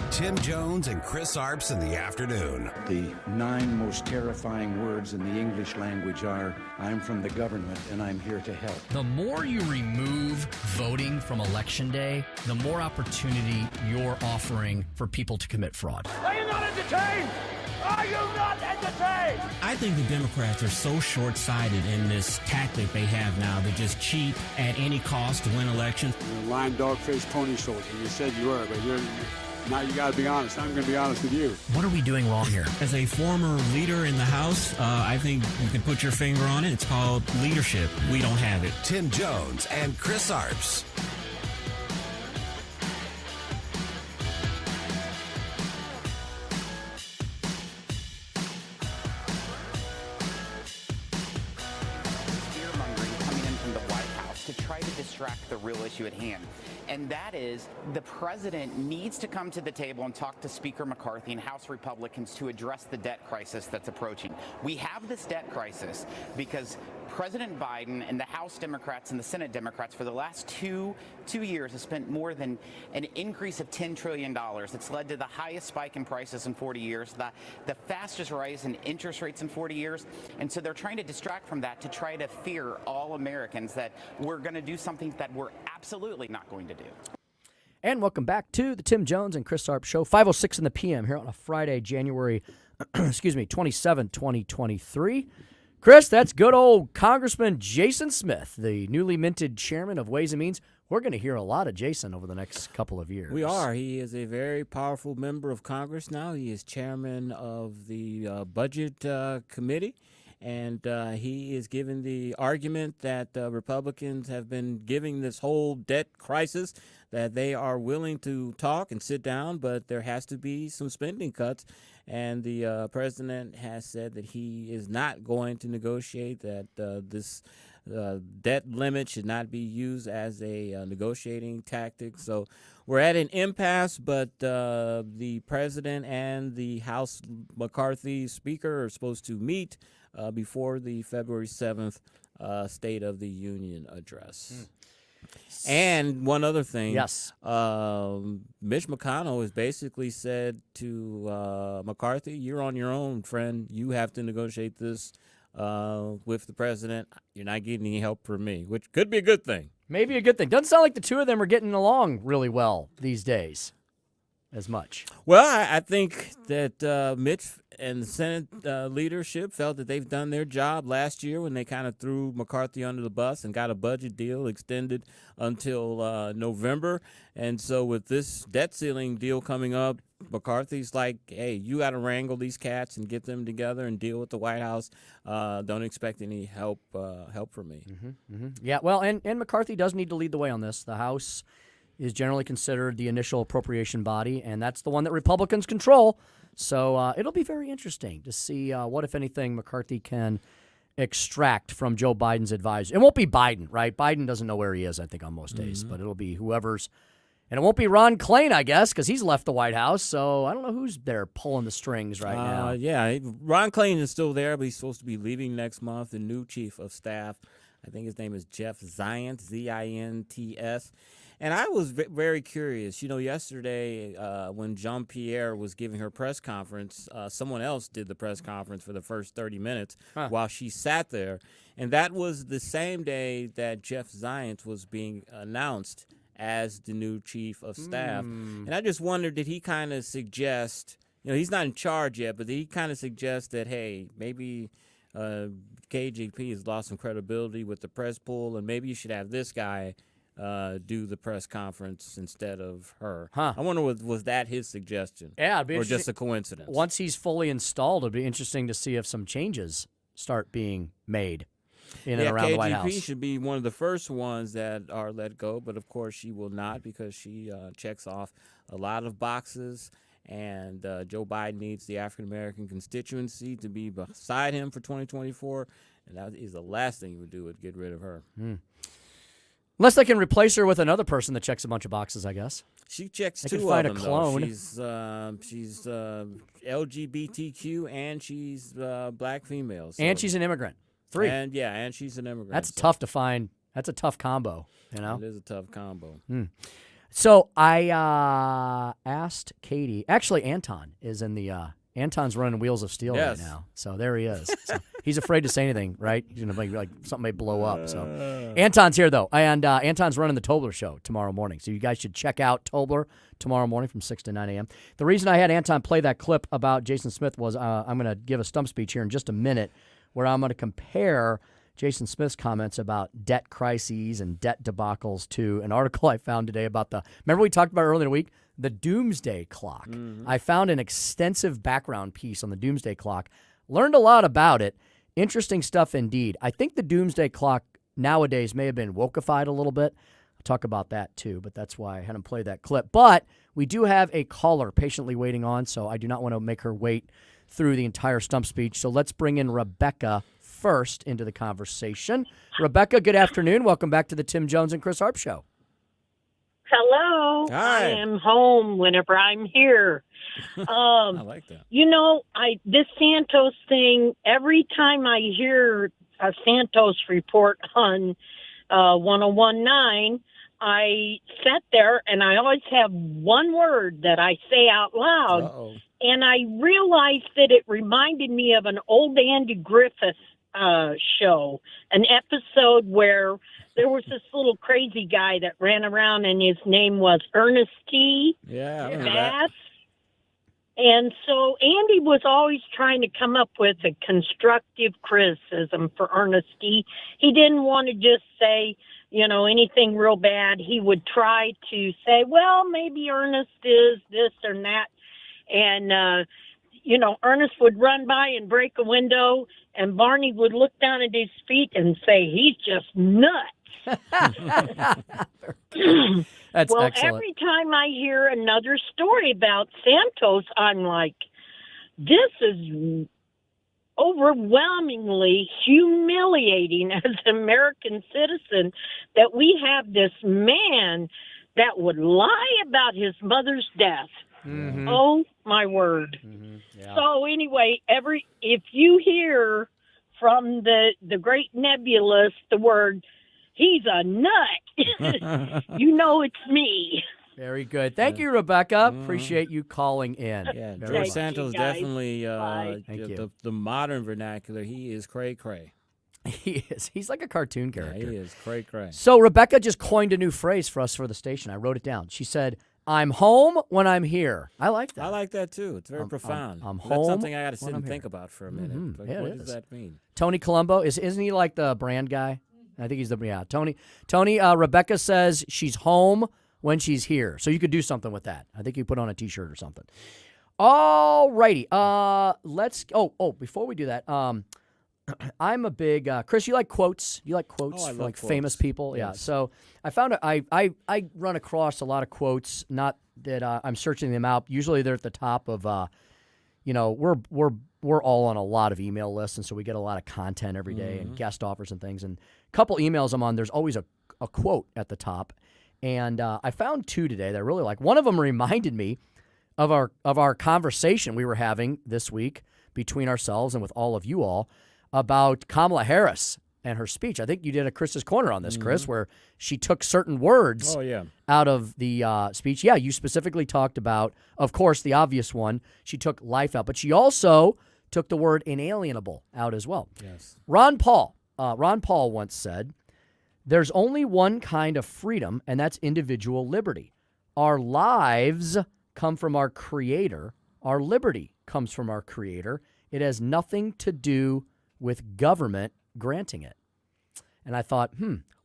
Tim Jones and Chris Arps in the afternoon. The 9 most terrifying words in the English language are, I'm from the government and I'm here to help. The more you remove voting from Election Day, the more opportunity you're offering for people to commit fraud. Are you not entertained? Are you not entertained? I think the Democrats are so short-sighted in this tactic they have now to just cheat at any cost to win elections. You're a lying dog-faced pony soldier. You said you were, but now you got to be honest. I'm going to be honest with you. What are we doing wrong here? As a former leader in the House, I think you can put your finger on it. It's called leadership. We don't have it. Tim Jones and Chris Arps. The real issue at hand. And that is the president needs to come to the table and talk to Speaker McCarthy and House Republicans to address the debt crisis that's approaching. We have this debt crisis because President Biden and the House Democrats and the Senate Democrats for the last two years have spent more than an increase of $10 trillion. It's led to the highest spike in prices in 40 years, the fastest rise in interest rates in 40 years. And so they're trying to distract from that to try to fear all Americans that we're going to do something that we're absolutely not going to do. And welcome back to the Tim Jones and Chris Arp Show, 5:06 in the PM here on a Friday, January 27, 2023. Chris, that's good old Congressman Jason Smith, the newly minted chairman of Ways and Means. We're going to hear a lot of Jason over the next couple of years. We are. He is a very powerful member of Congress now. He is chairman of the Budget Committee. And he is giving the argument that Republicans have been giving this whole debt crisis, that they are willing to talk and sit down, but there has to be some spending cuts. And the president has said that he is not going to negotiate, that this debt limit should not be used as a negotiating tactic. So we're at an impasse, but the president and the House McCarthy Speaker are supposed to meet before the February 7th State of the Union address. And one other thing. Yes. Mitch McConnell has basically said to McCarthy, you're on your own, friend. You have to negotiate this with the president. You're not getting any help from me, which could be a good thing. Maybe a good thing. Doesn't sound like the two of them are getting along really well these days as much. Well, I think that Mitch and the Senate leadership felt that they've done their job last year when they kind of threw McCarthy under the bus and got a budget deal extended until November. And so with this debt ceiling deal coming up, McCarthy's like, hey, you got to wrangle these cats and get them together and deal with the White House. Don't expect any help from me. Mm-hmm, mm-hmm. Yeah, well, and McCarthy does need to lead the way on this. The House is generally considered the initial appropriation body, and that's the one that Republicans control. So it'll be very interesting to see what, if anything, McCarthy can extract from Joe Biden's advisor. It won't be Biden, right? Biden doesn't know where he is, I think, on most days, but it'll be whoever's. And it won't be Ron Klain, I guess, because he's left the White House. So I don't know who's there pulling the strings right now. Yeah, Ron Klain is still there, but he's supposed to be leaving next month. The new chief of staff, I think his name is Jeff Zients, Z-I-N-T-S. And I was very curious. You know, yesterday when Jean-Pierre was giving her press conference, someone else did the press conference for the first 30 minutes while she sat there. And that was the same day that Jeff Zients was being announced as the new chief of staff. And I just wondered, did he kind of suggest, you know, he's not in charge yet, but did he kind of suggest that, hey, maybe KJP has lost some credibility with the press pool, and maybe you should have this guy do the press conference instead of her. Huh. I wonder, was that his suggestion? Yeah, it'd be or just interesting. a coincidence? Once he's fully installed, it'd be interesting to see if some changes start being made in and around the White House. KGP should be one of the first ones that are let go, but of course she will not because she checks off a lot of boxes. And Joe Biden needs the African-American constituency to be beside him for 2024. And that is the last thing you would do would get rid of her. Unless they can replace her with another person that checks a bunch of boxes, I guess. She checks They two can find of a them, clone. though. She's LGBTQ and she's black female. So. And she's an immigrant. 3. And she's an immigrant. That's tough to find. That's a tough combo, you know? It is a tough combo. So I asked Katie. Actually, Anton is in the Anton's running Wheels of Steel right now. So there he is. So he's afraid to say anything, right? He's gonna be like something may blow up. So Anton's here though, and Anton's running the Tobler Show tomorrow morning. So you guys should check out Tobler tomorrow morning from 6 to 9 a.m. The reason I had Anton play that clip about Jason Smith was I'm going to give a stump speech here in just a minute, where I'm going to compare Jason Smith's comments about debt crises and debt debacles to an article I found today about remember we talked about earlier in the week, the doomsday clock. I found an extensive background piece on the doomsday clock, learned a lot about it. Interesting stuff indeed. I think the doomsday clock nowadays may have been wokeified a little bit. I'll talk about that too, but that's why I had him play that clip. But we do have a caller patiently waiting on, so I do not want to make her wait through the entire stump speech. So let's bring in Rebecca first into the conversation. Rebecca, good afternoon. Welcome back to the Tim Jones and Chris Arps Show. Hello. Hi. I am home whenever I'm here. I like that. You know, this Santos thing, every time I hear a Santos report on 1019, I sit there and I always have one word that I say out loud. Uh-oh. And I realized that it reminded me of an old Andy Griffith show, an episode where there was this little crazy guy that ran around and his name was Ernest T. Yeah, I remember that. Bass. And so Andy was always trying to come up with a constructive criticism for Ernest T. He didn't want to just say, anything real bad. He would try to say, well, maybe Ernest is this or that. And, Ernest would run by and break a window, and Barney would look down at his feet and say, he's just nuts. That's well, excellent. Every time I hear another story about Santos, I'm like, this is overwhelmingly humiliating as an American citizen that we have this man that would lie about his mother's death. Mm-hmm. Oh, my word. Mm-hmm. Yeah. So anyway, if you hear from the great nebulous the word, he's a nut, you know it's me. Very good. Thank you, Rebecca. Appreciate you calling in. Yeah, Very George much. Santos definitely, Thank you. the modern vernacular, he is cray-cray. He is. He's like a cartoon character. Yeah, he is cray-cray. So Rebecca just coined a new phrase for us for the station. I wrote it down. She said, I'm home when I'm here. I like that. I like that, too. It's very profound. I'm home That's something I got to sit when and I'm think here. about for a minute. Mhm. Like, Yeah, what it does is. that mean? Tony Colombo, isn't he like the brand guy? I think he's Tony. Rebecca says she's home when she's here. So you could do something with that. I think you put on a T-shirt or something. All righty. Let's. Before we do that, I'm a big Chris. You like quotes? You like quotes Oh, I from love like quotes. famous people? Yes. Yeah. So I found I run across a lot of quotes. Not that I'm searching them out. Usually they're at the top of. We're all on a lot of email lists, and so we get a lot of content every day and guest offers and things. And a couple emails I'm on, there's always a quote at the top. And I found two today that I really like. One of them reminded me of our conversation we were having this week between ourselves and with all of you all about Kamala Harris and her speech. I think you did a Chris's Corner on this, Chris, where she took certain words out of the speech. Yeah, you specifically talked about, of course, the obvious one. She took life out, but she also took the word inalienable out as well. Yes. Ron Paul once said, there's only one kind of freedom, and that's individual liberty. Our lives come from our Creator. Our liberty comes from our Creator. It has nothing to do with government granting it. And I thought,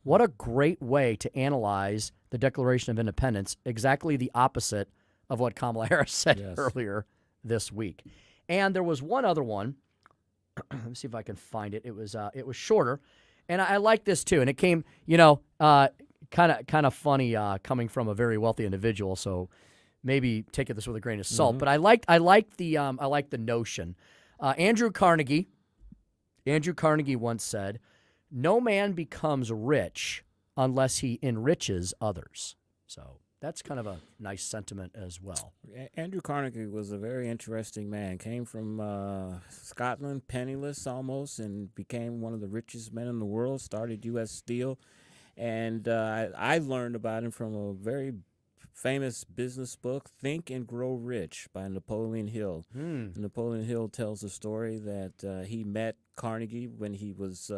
What a great way to analyze the Declaration of Independence, exactly the opposite of what Kamala Harris said earlier this week. And there was one other one. Let me see if I can find it. It was shorter, and I like this too. And it came, kind of funny coming from a very wealthy individual. So maybe take this with a grain of salt. But I like the notion. Andrew Carnegie once said, "No man becomes rich unless he enriches others." So that's kind of a nice sentiment as well. Andrew Carnegie was a very interesting man. Came from Scotland, penniless almost, and became one of the richest men in the world, started U.S. Steel. And I learned about him from a very famous business book, Think and Grow Rich by Napoleon Hill. Napoleon Hill tells a story that he met Carnegie when he was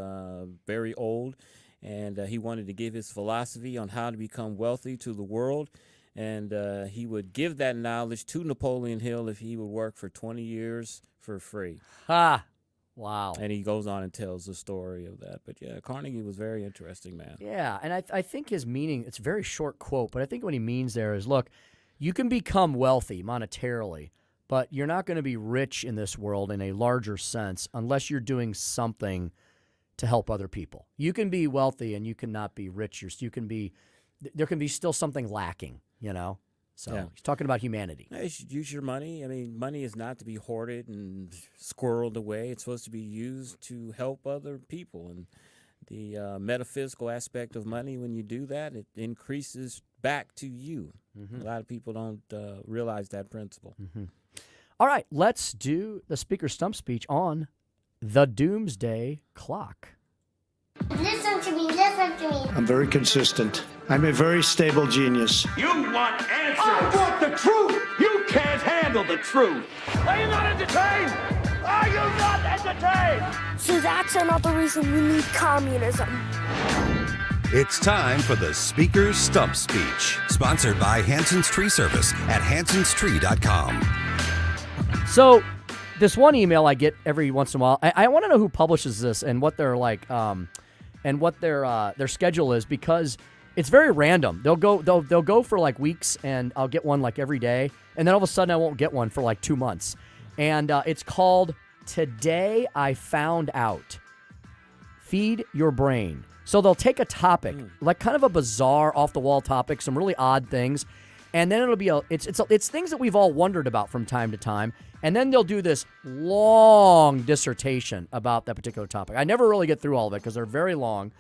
very old, and he wanted to give his philosophy on how to become wealthy to the world. And he would give that knowledge to Napoleon Hill if he would work for 20 years for free. Ha! Wow. And he goes on and tells the story of that. But, yeah, Carnegie was a very interesting man. Yeah, and I think his meaning, it's a very short quote, but I think what he means there is, look, you can become wealthy monetarily, but you're not going to be rich in this world in a larger sense unless you're doing something to help other people. You can be wealthy and you cannot be rich. There can be still something lacking, So he's talking about humanity. You should use your money. I mean, money is not to be hoarded and squirreled away. It's supposed to be used to help other people. And the metaphysical aspect of money, when you do that, it increases back to you. A lot of people don't realize that principle. All right, let's do the Speaker Stump Speech on the Doomsday Clock. Listen to me. I'm very consistent. I'm a very stable genius. You want answers. I want the truth. You can't handle the truth. Are you not entertained? Are you not entertained? So that's another reason we need communism. It's time for the Speaker's Stump Speech, sponsored by Hanson's Tree Service at hansonstree.com. So this one email I get every once in a while, I want to know who publishes this and what they're like, and what their schedule is, because it's very random. They'll go for like weeks, and I'll get one like every day, and then all of a sudden I won't get one for like 2 months. And it's called Today I Found Out. Feed your brain. So they'll take a topic, like kind of a bizarre, off-the-wall topic, some really odd things, and then it'll be it's things that we've all wondered about from time to time, and then they'll do this long dissertation about that particular topic. I never really get through all of it because they're very long.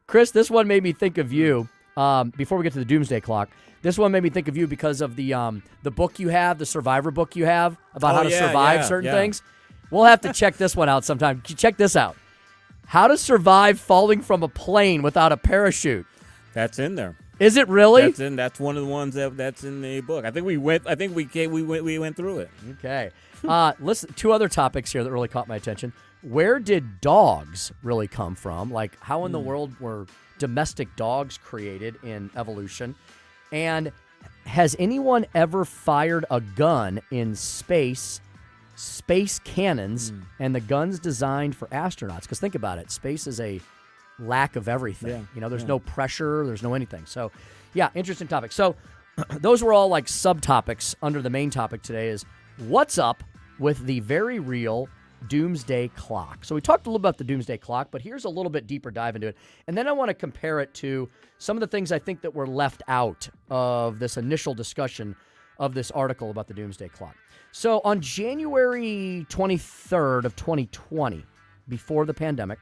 Chris, this one made me think of you. Before we get to the Doomsday Clock, this one made me think of you because of the book you have, the Survivor book you have about how to survive certain things. We'll have to check this one out sometime. Check this out. How to survive falling from a plane without a parachute. That's in there. Is it really? That's one of the ones that's in the book. I think we went through it. Okay. Listen, 2 other topics here that really caught my attention. Where did dogs really come from? Like, how in the world were domestic dogs created in evolution? And has anyone ever fired a gun in space cannons, and the guns designed for astronauts? Because think about it. Space is a lack of everything. There's no pressure, there's no anything. So, yeah, interesting topic. So, those were all like subtopics under the main topic today is what's up with the very real Doomsday Clock. So we talked a little about the Doomsday Clock, but here's a little bit deeper dive into it. And then I want to compare it to some of the things I think that were left out of this initial discussion of this article about the Doomsday Clock. So on January 23rd of 2020, before the pandemic,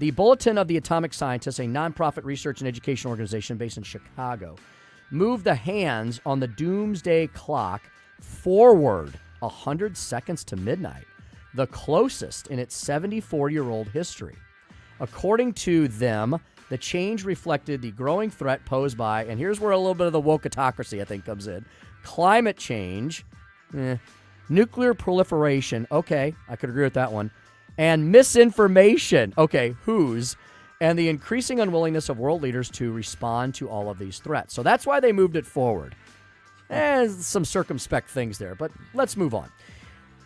the Bulletin of the Atomic Scientists, a nonprofit research and education organization based in Chicago, moved the hands on the Doomsday Clock forward 100 seconds to midnight, the closest in its 74-year-old history. According to them, the change reflected the growing threat posed by, and here's where a little bit of the wokeatocracy, I think, comes in, climate change, nuclear proliferation, okay, I could agree with that one, and misinformation, okay, whose, and the increasing unwillingness of world leaders to respond to all of these threats. So that's why they moved it forward. Some circumspect things there, but let's move on.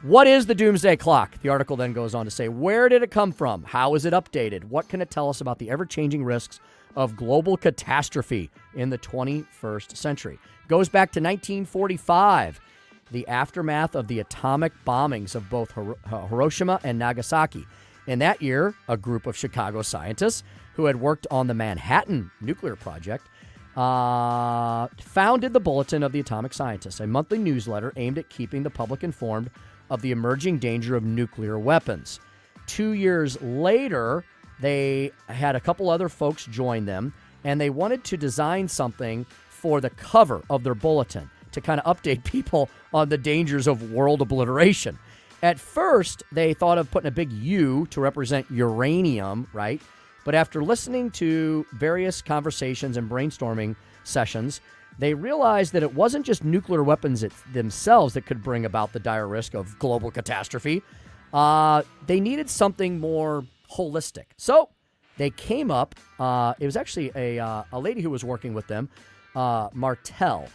What is the doomsday clock? The article then goes on to say, where did it come from? How is it updated? What can it tell us about the ever-changing risks of global catastrophe in the 21st century? Goes back to 1945, the aftermath of the atomic bombings of both Hiroshima and Nagasaki. In that year, a group of Chicago scientists who had worked on the Manhattan nuclear project founded the Bulletin of the Atomic Scientists, a monthly newsletter aimed at keeping the public informed of the emerging danger of nuclear weapons. 2 years later, they had a couple other folks join them, and they wanted to design something for the cover of their bulletin to kind of update people on the dangers of world obliteration. At first, they thought of putting a big U to represent uranium, right? But after listening to various conversations and brainstorming sessions, they realized that it wasn't just nuclear weapons themselves that could bring about the dire risk of global catastrophe. They needed something more holistic. So they came up, it was actually a lady who was working with them, Martell.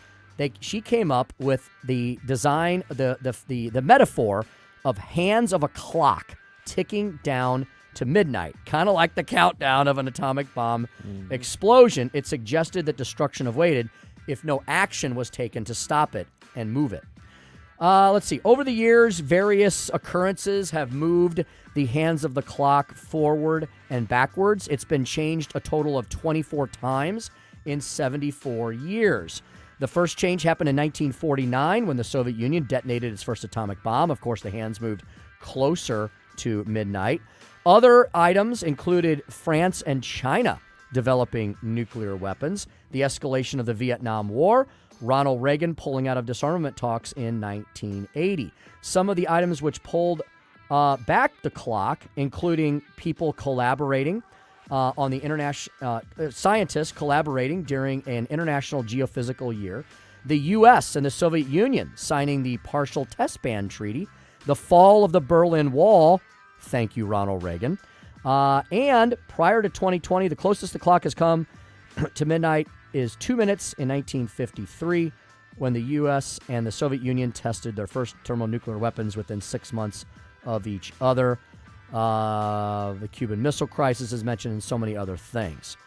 She came up with the design, the metaphor of hands of a clock ticking down to midnight, kind of like the countdown of an atomic bomb explosion. It suggested that destruction awaited if no action was taken to stop it and move it. Let's see. Over the years, various occurrences have moved the hands of the clock forward and backwards. It's been changed a total of 24 times in 74 years. The first change happened in 1949 when the Soviet Union detonated its first atomic bomb. Of course, the hands moved closer to midnight. Other items included France and China developing nuclear weapons, the escalation of the Vietnam War, Ronald Reagan pulling out of disarmament talks in 1980. Some of the items which pulled back the clock, including people collaborating on the international scientists collaborating during an international geophysical year, the U.S. and the Soviet Union signing the Partial Test Ban Treaty, the fall of the Berlin Wall, thank you, Ronald Reagan, and prior to 2020, the closest the clock has come to midnight is 2 minutes in 1953 when the U.S. and the Soviet Union tested their first thermonuclear weapons within 6 months of each other. The Cuban Missile Crisis is mentioned and so many other things.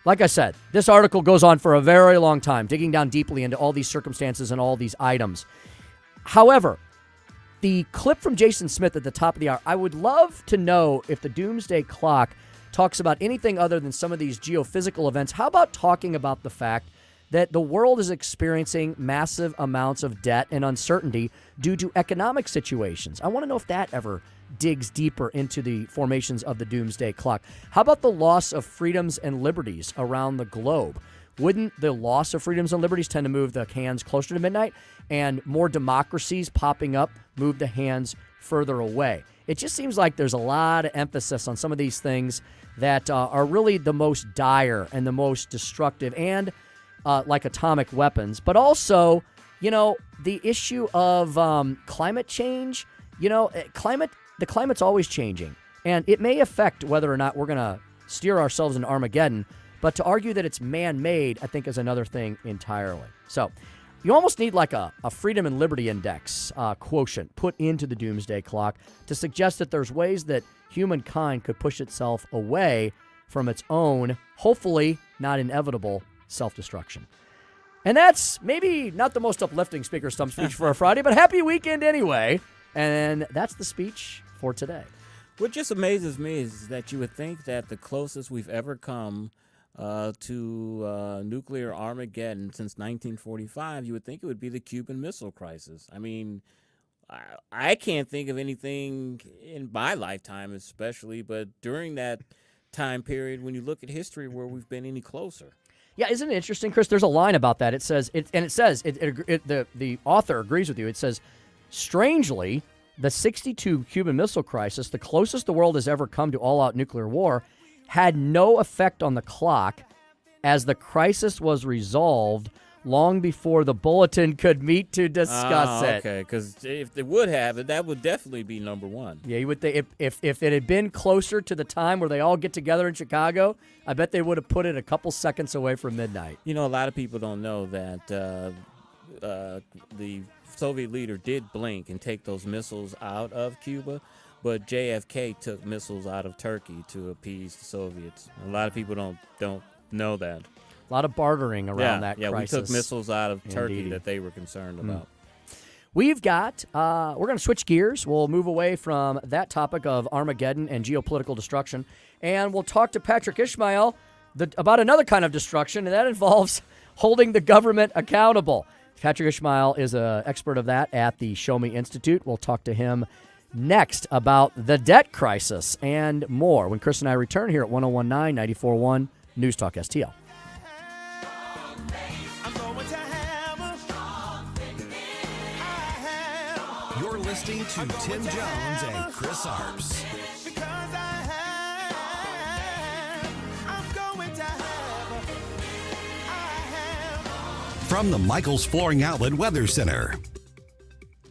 Like I said, this article goes on for a very long time, digging down deeply into all these circumstances and all these items. However, the clip from Jason Smith at the top of the hour, I would love to know if the Doomsday Clock talks about anything other than some of these geophysical events. How about talking about the fact that the world is experiencing massive amounts of debt and uncertainty due to economic situations? I want to know if that ever digs deeper into the formations of the Doomsday Clock. How about the loss of freedoms and liberties around the globe? Wouldn't the loss of freedoms and liberties tend to move the hands closer to midnight, and more democracies popping up move the hands further away? It just seems like there's a lot of emphasis on some of these things that are really the most dire and the most destructive, and like atomic weapons, but also, the issue of climate change. The climate's always changing, and it may affect whether or not we're going to steer ourselves into Armageddon, but to argue that it's man-made, I think, is another thing entirely. So you almost need like a freedom and liberty index quotient put into the Doomsday Clock to suggest that there's ways that humankind could push itself away from its own, hopefully not inevitable, self-destruction. And that's maybe not the most uplifting Speaker Stump speech for a Friday, but happy weekend anyway. And that's the speech for today. What just amazes me is that you would think that the closest we've ever come to nuclear Armageddon since 1945, you would think it would be the Cuban Missile Crisis. I mean, I can't think of anything in my lifetime especially, but during that time period, when you look at history, where we've been any closer. Yeah, isn't it interesting, Chris? There's a line about that. It says, the author agrees with you. It says, strangely, the 1962 Cuban Missile Crisis, the closest the world has ever come to all-out nuclear war, had no effect on the clock as the crisis was resolved long before the bulletin could meet to discuss it. Okay, because if they would have it, that would definitely be number one. Yeah, you would think if it had been closer to the time where they all get together in Chicago, I bet they would have put it a couple seconds away from midnight. A lot of people don't know that the Soviet leader did blink and take those missiles out of Cuba, but JFK took missiles out of Turkey to appease the Soviets. A lot of people don't know that. A lot of bartering around that crisis. crisis. We took missiles out of Turkey Indeed. that they were concerned about. We've got, we're going to switch gears. We'll move away from that topic of Armageddon and geopolitical destruction, and we'll talk to Patrick Ishmael about another kind of destruction, and that involves holding the government accountable. Patrick Ishmael is an expert of that at the Show Me Institute. We'll talk to him next about the debt crisis and more when Chris and I return here at 101.9, 94.1 News Talk STL. You're listening to Tim Jones and Chris Arps. From the Michaels Flooring Outlet Weather Center.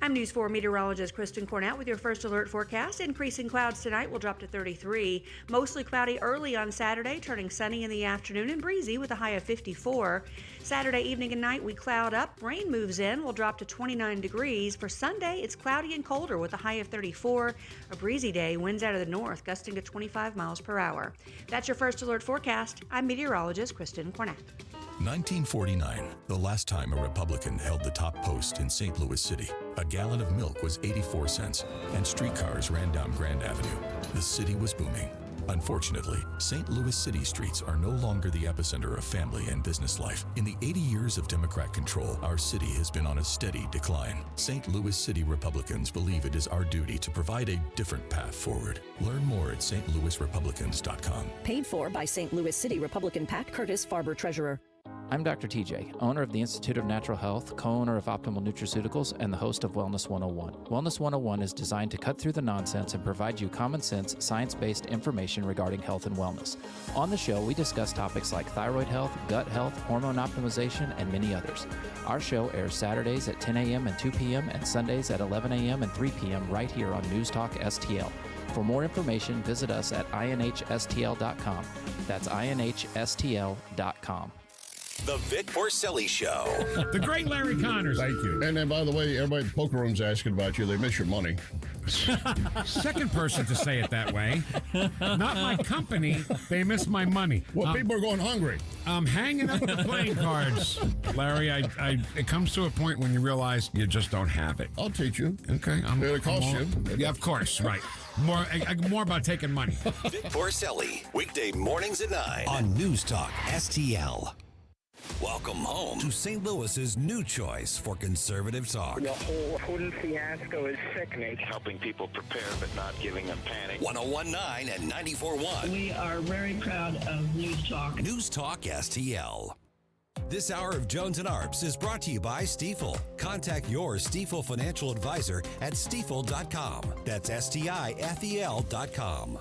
I'm News 4 meteorologist Kristen Cornett with your first alert forecast. Increasing clouds tonight will drop to 33. Mostly cloudy early on Saturday, turning sunny in the afternoon and breezy with a high of 54. Saturday evening and night, we cloud up. Rain moves in. We'll drop to 29 degrees. For Sunday, it's cloudy and colder with a high of 34. A breezy day, winds out of the north, gusting to 25 miles per hour. That's your first alert forecast. I'm meteorologist Kristen Cornett. 1949, the last time a Republican held the top post in St. Louis City. A gallon of milk was 84 cents, and streetcars ran down Grand Avenue. The city was booming. Unfortunately, St. Louis city streets are no longer the epicenter of family and business life. In the 80 years of Democrat control, our city has been on a steady decline. St. Louis City Republicans believe it is our duty to provide a different path forward. Learn more at stlouisrepublicans.com. Paid for by St. Louis City Republican Pat Curtis, Farber Treasurer. I'm Dr. TJ, owner of the Institute of Natural Health, co-owner of Optimal Nutraceuticals, and the host of Wellness 101. Wellness 101 is designed to cut through the nonsense and provide you common sense, science-based information regarding health and wellness. On the show, we discuss topics like thyroid health, gut health, hormone optimization, and many others. Our show airs Saturdays at 10 a.m. and 2 p.m. and Sundays at 11 a.m. and 3 p.m. right here on News Talk STL. For more information, visit us at inhstl.com. That's inhstl.com. The Vic Porcelli Show. The great Larry Connors. Thank you. And then, by the way, everybody at the poker room's asking about you. They miss your money. Second person to say it that way. Not my company. They miss my money. Well, people are going hungry. I'm hanging up the playing cards, Larry. It comes to a point when you realize you just don't have it. I'll teach you. Okay. It'll cost you. Yeah, of course. Right. More about taking money. Vic Porcelli, weekday mornings at 9 on News Talk STL. Welcome home to St. Louis's new choice for conservative talk. The whole Putin fiasco is sickening. Helping people prepare but not giving them panic. 101.9 and 94.1. We are very proud of News Talk. News Talk STL. This hour of Jones and Arps is brought to you by Stifel. Contact your Stifel financial advisor at stifel.com. That's STIFEL.com.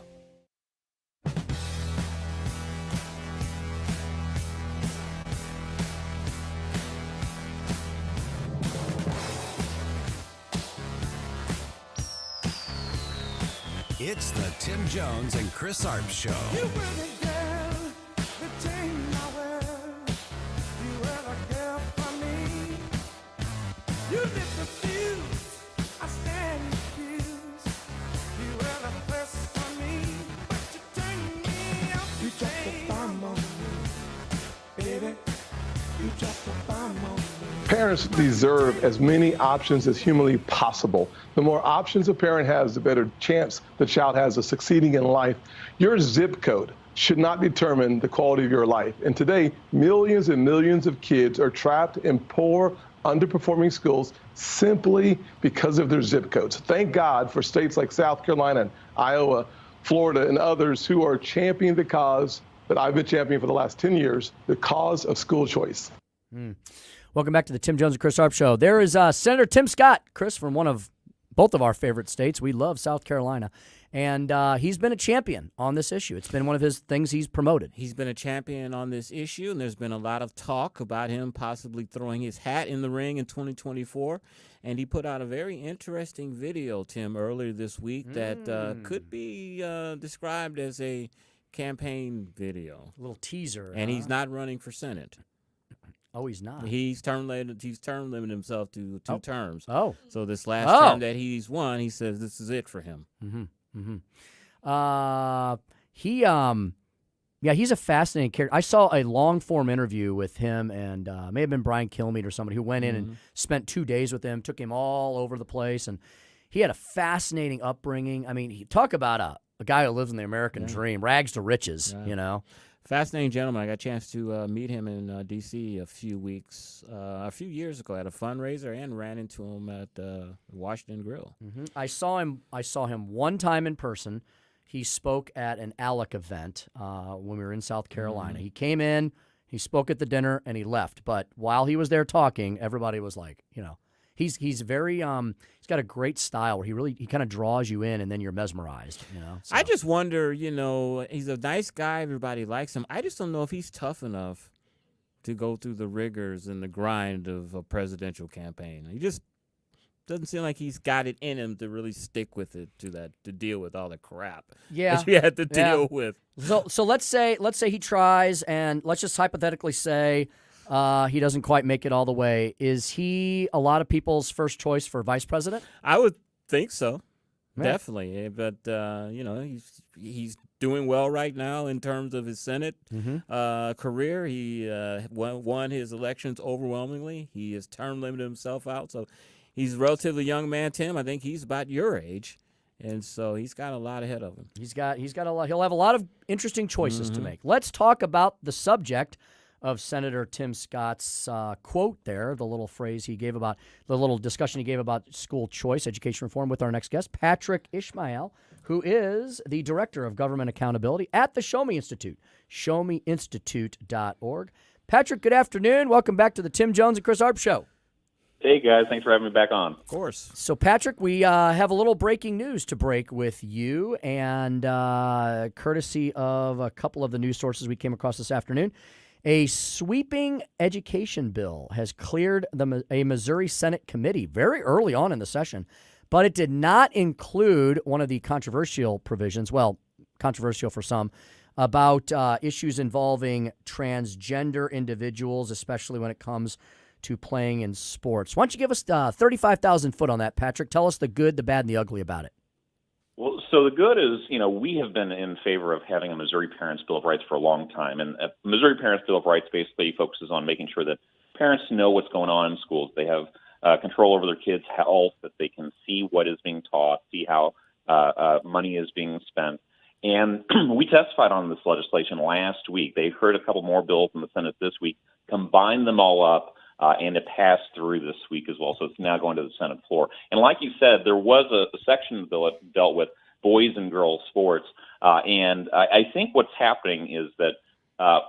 It's the Tim Jones and Chris Arps Show. Parents deserve as many options as humanly possible. The more options a parent has, the better chance the child has of succeeding in life. Your zip code should not determine the quality of your life. And today, millions and millions of kids are trapped in poor, underperforming schools simply because of their zip codes. Thank God for states like South Carolina and Iowa, Florida, and others who are championing the cause that I've been championing for the last 10 years, the cause of school choice. Welcome back to the Tim Jones and Chris Arps Show. There is Senator Tim Scott, Chris, from both of our favorite states. We love South Carolina. And he's been a champion on this issue. It's been one of his things he's promoted. He's been a champion on this issue, and there's been a lot of talk about him possibly throwing his hat in the ring in 2024. And he put out a very interesting video, Tim, earlier this week that could be described as a campaign video. A little teaser. And he's not running for Senate. Oh, he's not. He's term limited himself to two terms. Oh. So this last term that he's won, he says this is it for him. He's a fascinating character. I saw a long-form interview with him and may have been Brian Kilmeade or somebody who went in and spent 2 days with him, took him all over the place, and he had a fascinating upbringing. I mean, talk about a guy who lives in the American dream, rags to riches, you know. Fascinating gentleman. I got a chance to meet him in D.C. a few years ago at a fundraiser, and ran into him at Washington Grill. I saw him one time in person. He spoke at an ALEC event when we were in South Carolina. He came in, he spoke at the dinner, and he left. But while he was there talking, everybody was like, you know, he's very he's got a great style where he kind of draws you in, and then you're mesmerized. You know, so. I just wonder, you know, he's a nice guy. Everybody likes him. I just don't know if he's tough enough to go through the rigors and the grind of a presidential campaign. He just doesn't seem like he's got it in him to really stick with it, to deal with all the crap that you had to deal with. So let's say he tries, and let's just hypothetically say he doesn't quite make it all the way. Is he a lot of people's first choice for vice president? I would think so, definitely. But you know, he's doing well right now in terms of his Senate career. He won his elections overwhelmingly. He has term limited himself out, so he's a relatively young man, Tim. I think he's about your age. And so he's got a lot ahead of him. He's got a lot. He'll have a lot of interesting choices to make. Let's talk about the subject of Senator Tim Scott's quote there, the little phrase he gave about, the little discussion he gave about school choice, education reform, with our next guest, Patrick Ishmael, who is the Director of Government Accountability at the Show Me Institute, showmeinstitute.org. Patrick, good afternoon. Welcome back to the Tim Jones and Chris Arps Show. Hey, guys. Thanks for having me back on. Of course. So, Patrick, we have a little breaking news to break with you, and courtesy of a couple of the news sources we came across this afternoon, a sweeping education bill has cleared a Missouri Senate committee very early on in the session, but it did not include one of the controversial provisions, well, controversial for some, about issues involving transgender individuals, especially when it comes to playing in sports. Why don't you give us 35,000 foot on that, Patrick? Tell us the good, the bad, and the ugly about it. Well, so the good is, you know, we have been in favor of having a Missouri Parents' Bill of Rights for a long time. And a Missouri Parents' Bill of Rights basically focuses on making sure that parents know what's going on in schools. They have control over their kids' health, that they can see what is being taught, see how money is being spent. And we testified on this legislation last week. They heard a couple more bills in the Senate this week, combined them all up, and it passed through this week as well. So it's now going to the Senate floor. And like you said, there was a section of the bill that dealt with boys and girls sports. And I think what's happening is that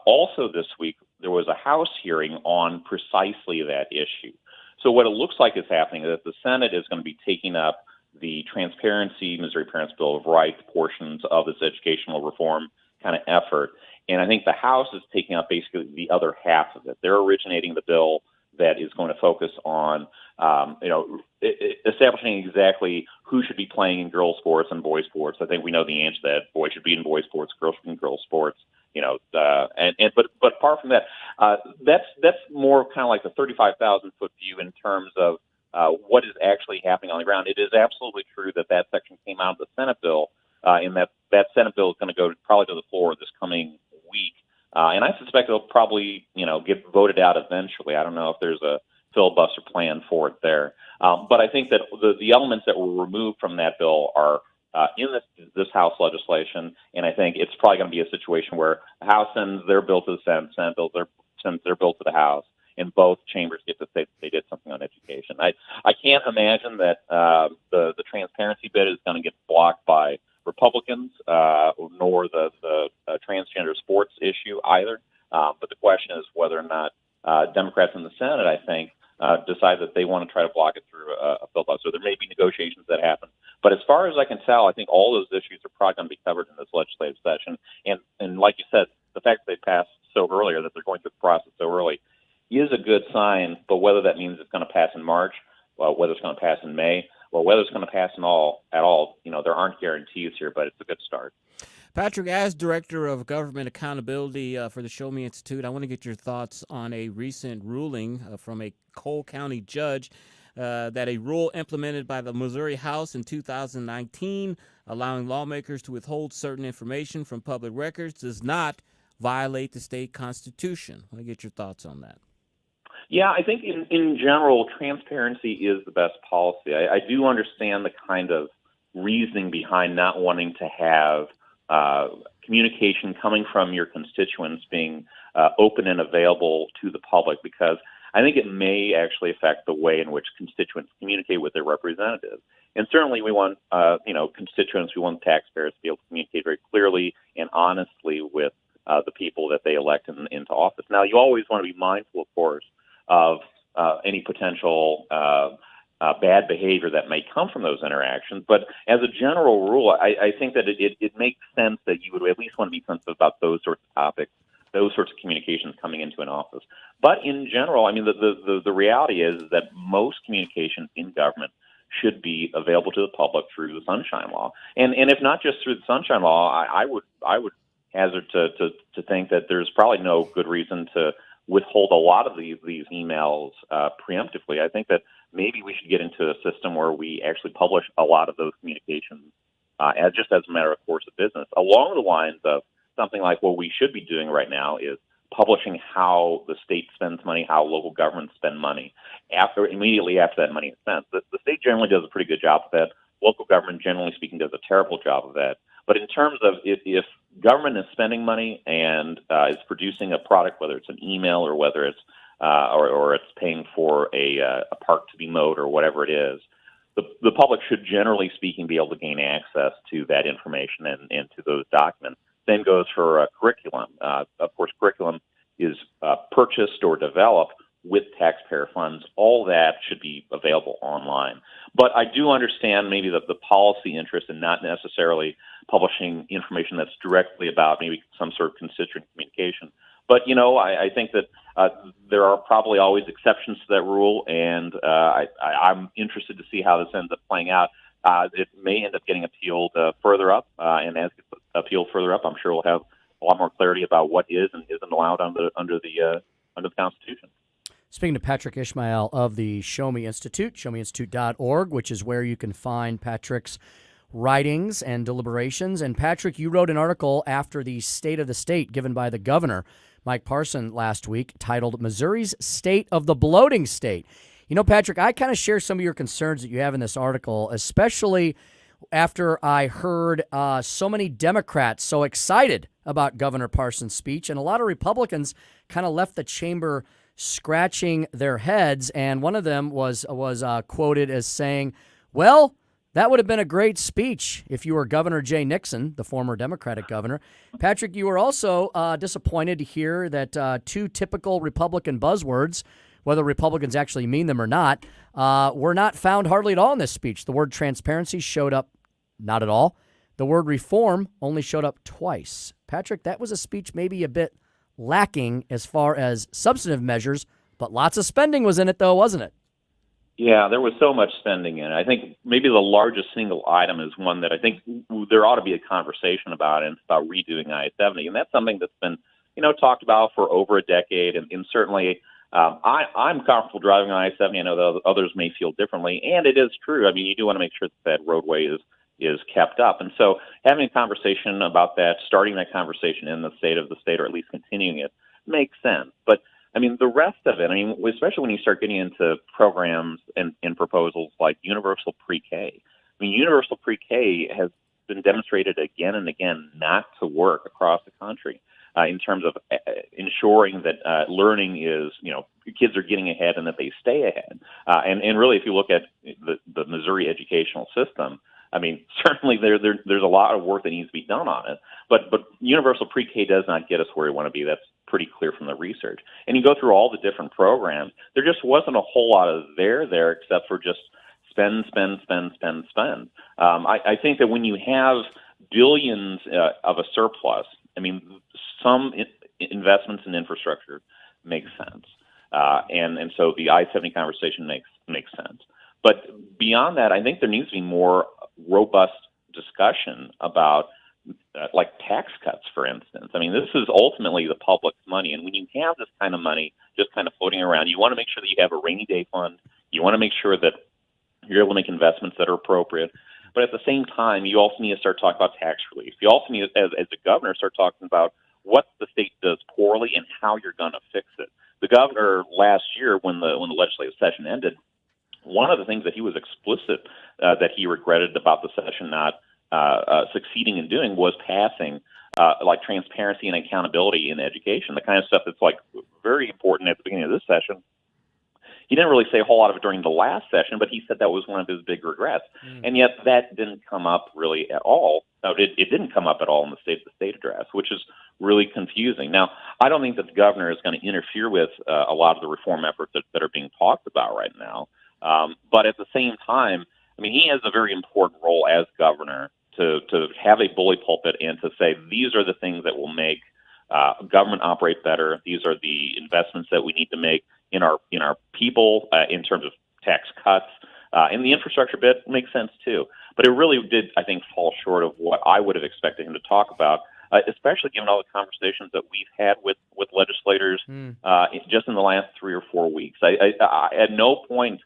also this week there was a House hearing on precisely that issue. So what it looks like is happening is that the Senate is going to be taking up the transparency, Missouri Parents' Bill of Rights portions of this educational reform kind of effort. And I think the House is taking up basically the other half of it. They're originating the bill that is going to focus on, establishing exactly who should be playing in girls' sports and boys' sports. I think we know the answer to that. Boys should be in boys' sports, girls should be in girls' sports. But apart from that, that's more kind of like the 35,000 foot view in terms of what is actually happening on the ground. It is absolutely true that section came out of the Senate bill, and that Senate bill is going to go probably to the floor this coming week. And I suspect it'll probably, get voted out eventually. I don't know if there's a filibuster plan for it there. But I think that the elements that were removed from that bill are in this House legislation, and I think it's probably going to be a situation where the House sends their bill to the Senate, Senate sends their bill to the House, and both chambers get to say that they did something on education. I can't imagine that the transparency bit is going to get blocked by Republicans, nor the transgender sports issue either. But the question is whether or not Democrats in the Senate, I think, decide that they want to try to block it through a filibuster. So there may be negotiations that happen. But as far as I can tell, I think all those issues are probably going to be covered in this legislative session. And like you said, the fact that they passed so early, or that they're going through the process so early, is a good sign. But whether that means it's going to pass in March, whether it's going to pass in May, or whether it's going to pass at all, there aren't guarantees here, but it's a good start. Patrick, as Director of Government Accountability for the Show Me Institute, I want to get your thoughts on a recent ruling from a Cole County judge that a rule implemented by the Missouri House in 2019 allowing lawmakers to withhold certain information from public records does not violate the state constitution. I want to get your thoughts on that. Yeah, I think in general, transparency is the best policy. I do understand the kind of reasoning behind not wanting to have communication coming from your constituents being open and available to the public, because I think it may actually affect the way in which constituents communicate with their representatives. And certainly we want, constituents, we want taxpayers to be able to communicate very clearly and honestly with the people that they elect into office. Now, you always want to be mindful, of course, of any potential bad behavior that may come from those interactions. But as a general rule, I think that it makes sense that you would at least want to be sensitive about those sorts of topics, those sorts of communications coming into an office. But in general, I mean, the reality is that most communications in government should be available to the public through the Sunshine Law. And if not just through the Sunshine Law, I would hazard to think that there's probably no good reason to withhold a lot of these emails preemptively. I think that maybe we should get into a system where we actually publish a lot of those communications as a matter of course of business, along the lines of something like what we should be doing right now is publishing how the state spends money, how local governments spend money immediately after that money is spent. The state generally does a pretty good job of that. Local government, generally speaking, does a terrible job of that. But in terms of if government is spending money and is producing a product, whether it's an email or whether it's or it's paying for a park to be mowed or whatever it is, the public should, generally speaking, be able to gain access to that information and to those documents. Same goes for curriculum. Of course, curriculum is purchased or developed with taxpayer funds. All that should be available online. But I do understand maybe the policy interest in not necessarily publishing information that's directly about maybe some sort of constituent communication. But, I think that there are probably always exceptions to that rule, and I'm interested to see how this ends up playing out. It may end up getting appealed further up, and as it gets appealed further up, I'm sure we'll have a lot more clarity about what is and isn't allowed under the Constitution. Speaking to Patrick Ishmael of the Show Me Institute, showmeinstitute.org, which is where you can find Patrick's writings and deliberations. And Patrick, you wrote an article after the State of the State given by the governor, Mike Parson, last week, titled Missouri's State of the Bloating State. Patrick, I kind of share some of your concerns that you have in this article, especially after I heard so many Democrats so excited about Governor Parson's speech, and a lot of Republicans kind of left the chamber scratching their heads, and one of them was quoted as saying, well, that would have been a great speech if you were Governor Jay Nixon, the former Democratic governor. Patrick, you were also disappointed to hear that two typical Republican buzzwords, whether Republicans actually mean them or not, were not found hardly at all in this speech. The word transparency showed up not at all. The word reform only showed up twice. Patrick, that was a speech maybe a bit lacking as far as substantive measures, but lots of spending was in it, though, wasn't it? Yeah, there was so much spending in it. I think maybe the largest single item is one that I think there ought to be a conversation about, and it's about redoing I-70. And that's something that's been, talked about for over a decade. And certainly I'm comfortable driving on I-70. I know that others may feel differently. And it is true. I mean, you do want to make sure that roadway is kept up. And so having a conversation about that, starting that conversation in the state of the state, or at least continuing it, makes sense. But I mean, the rest of it, especially when you start getting into programs and proposals like universal pre-K. I mean, universal pre-K has been demonstrated again and again not to work across the country in terms of ensuring that learning is, kids are getting ahead and that they stay ahead. And really, if you look at the Missouri educational system, I mean, certainly there's a lot of work that needs to be done on it, but universal pre-K does not get us where we want to be. That's pretty clear from the research. And you go through all the different programs, there just wasn't a whole lot of there except for just spend. I think that when you have billions of a surplus, I mean, some investments in infrastructure make sense. And so the I-70 conversation makes sense. But beyond that, I think there needs to be more robust discussion about like tax cuts, for instance. I mean, this is ultimately the public's money, and when you have this kind of money just kind of floating around, you want to make sure that you have a rainy day fund. You want to make sure that you're able to make investments that are appropriate. But at the same time, you also need to start talking about tax relief. You also need, as a governor, start talking about what the state does poorly and how you're going to fix it. The governor last year, when the legislative session ended, one of the things that he was explicit that he regretted about the session not succeeding in doing was passing like transparency and accountability in education, the kind of stuff that's like very important at the beginning of this session. He didn't really say a whole lot of it during the last session, but he said that was one of his big regrets. And yet that didn't come up really at all. No, it didn't come up at all in the State of the State address, which is really confusing. Now, I don't think that the governor is going to interfere with a lot of the reform efforts that are being talked about right now. But at the same time, I mean, he has a very important role as governor to have a bully pulpit and to say these are the things that will make government operate better. These are the investments that we need to make in our people in terms of tax cuts. And the infrastructure bit makes sense too. But it really did, I think, fall short of what I would have expected him to talk about, especially given all the conversations that we've had with legislators just in the last 3 or 4 weeks. I at no point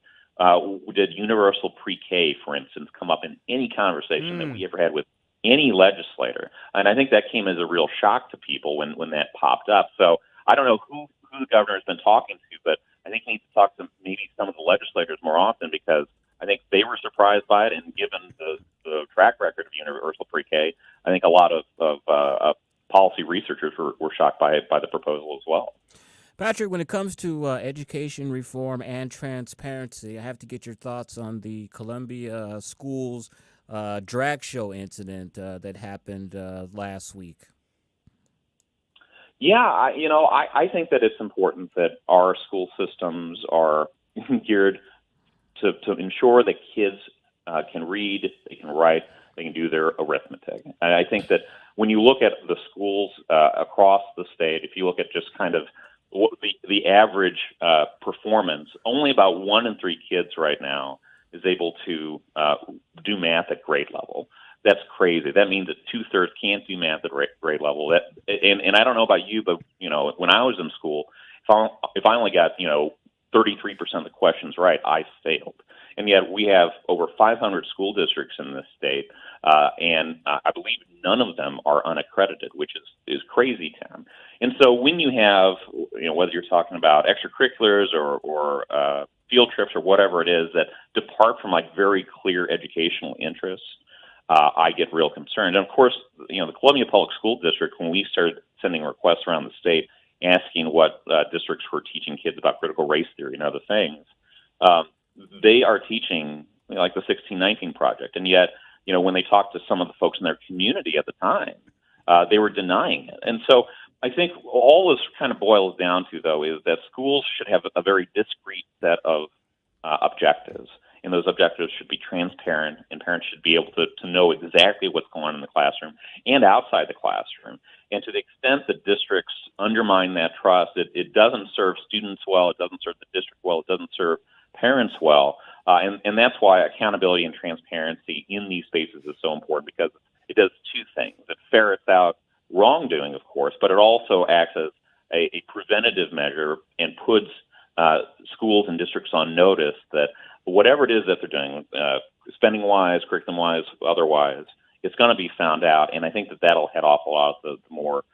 did universal pre-K, for instance, come up in any conversation that we ever had with any legislator. And I think that came as a real shock to people when that popped up. So I don't know who the governor has been talking to, but I think he needs to talk to maybe some of the legislators more often, because I think they were surprised by it. And given the track record of universal pre-K, I think a lot of policy researchers were shocked by the proposal as well. Patrick, when it comes to education reform and transparency, I have to get your thoughts on the Columbia schools drag show incident that happened last week. Yeah, I think that it's important that our school systems are geared to ensure that kids can read, they can write, they can do their arithmetic. And I think that when you look at the schools across the state, if you look at just kind of the average performance, only about 1 in 3 kids right now is able to do math at grade level. That's crazy. That means that 2/3 can't do math at grade level. And I don't know about you, but when I was in school, if I only got 33% of the questions right, I failed. And yet we have over 500 school districts in this state, and I believe none of them are unaccredited, which is crazy town. And so when you have, whether you're talking about extracurriculars or field trips or whatever it is that depart from like very clear educational interests, I get real concerned. And of course, the Columbia Public School District, when we started sending requests around the state asking what districts were teaching kids about critical race theory and other things, they are teaching like the 1619 Project. And yet, when they talked to some of the folks in their community at the time, they were denying it. And so I think all this kind of boils down to, though, is that schools should have a very discrete set of objectives. And those objectives should be transparent, and parents should be able to know exactly what's going on in the classroom and outside the classroom. And to the extent that districts undermine that trust, it doesn't serve students well, it doesn't serve the district well, it doesn't serve parents well. And that's why accountability and transparency in these spaces is so important, because it does two things. It ferrets out wrongdoing, of course, but it also acts as a preventative measure and puts schools and districts on notice that whatever it is that they're doing, spending-wise, curriculum-wise, otherwise, it's going to be found out. And I think that that'll head off a lot of the more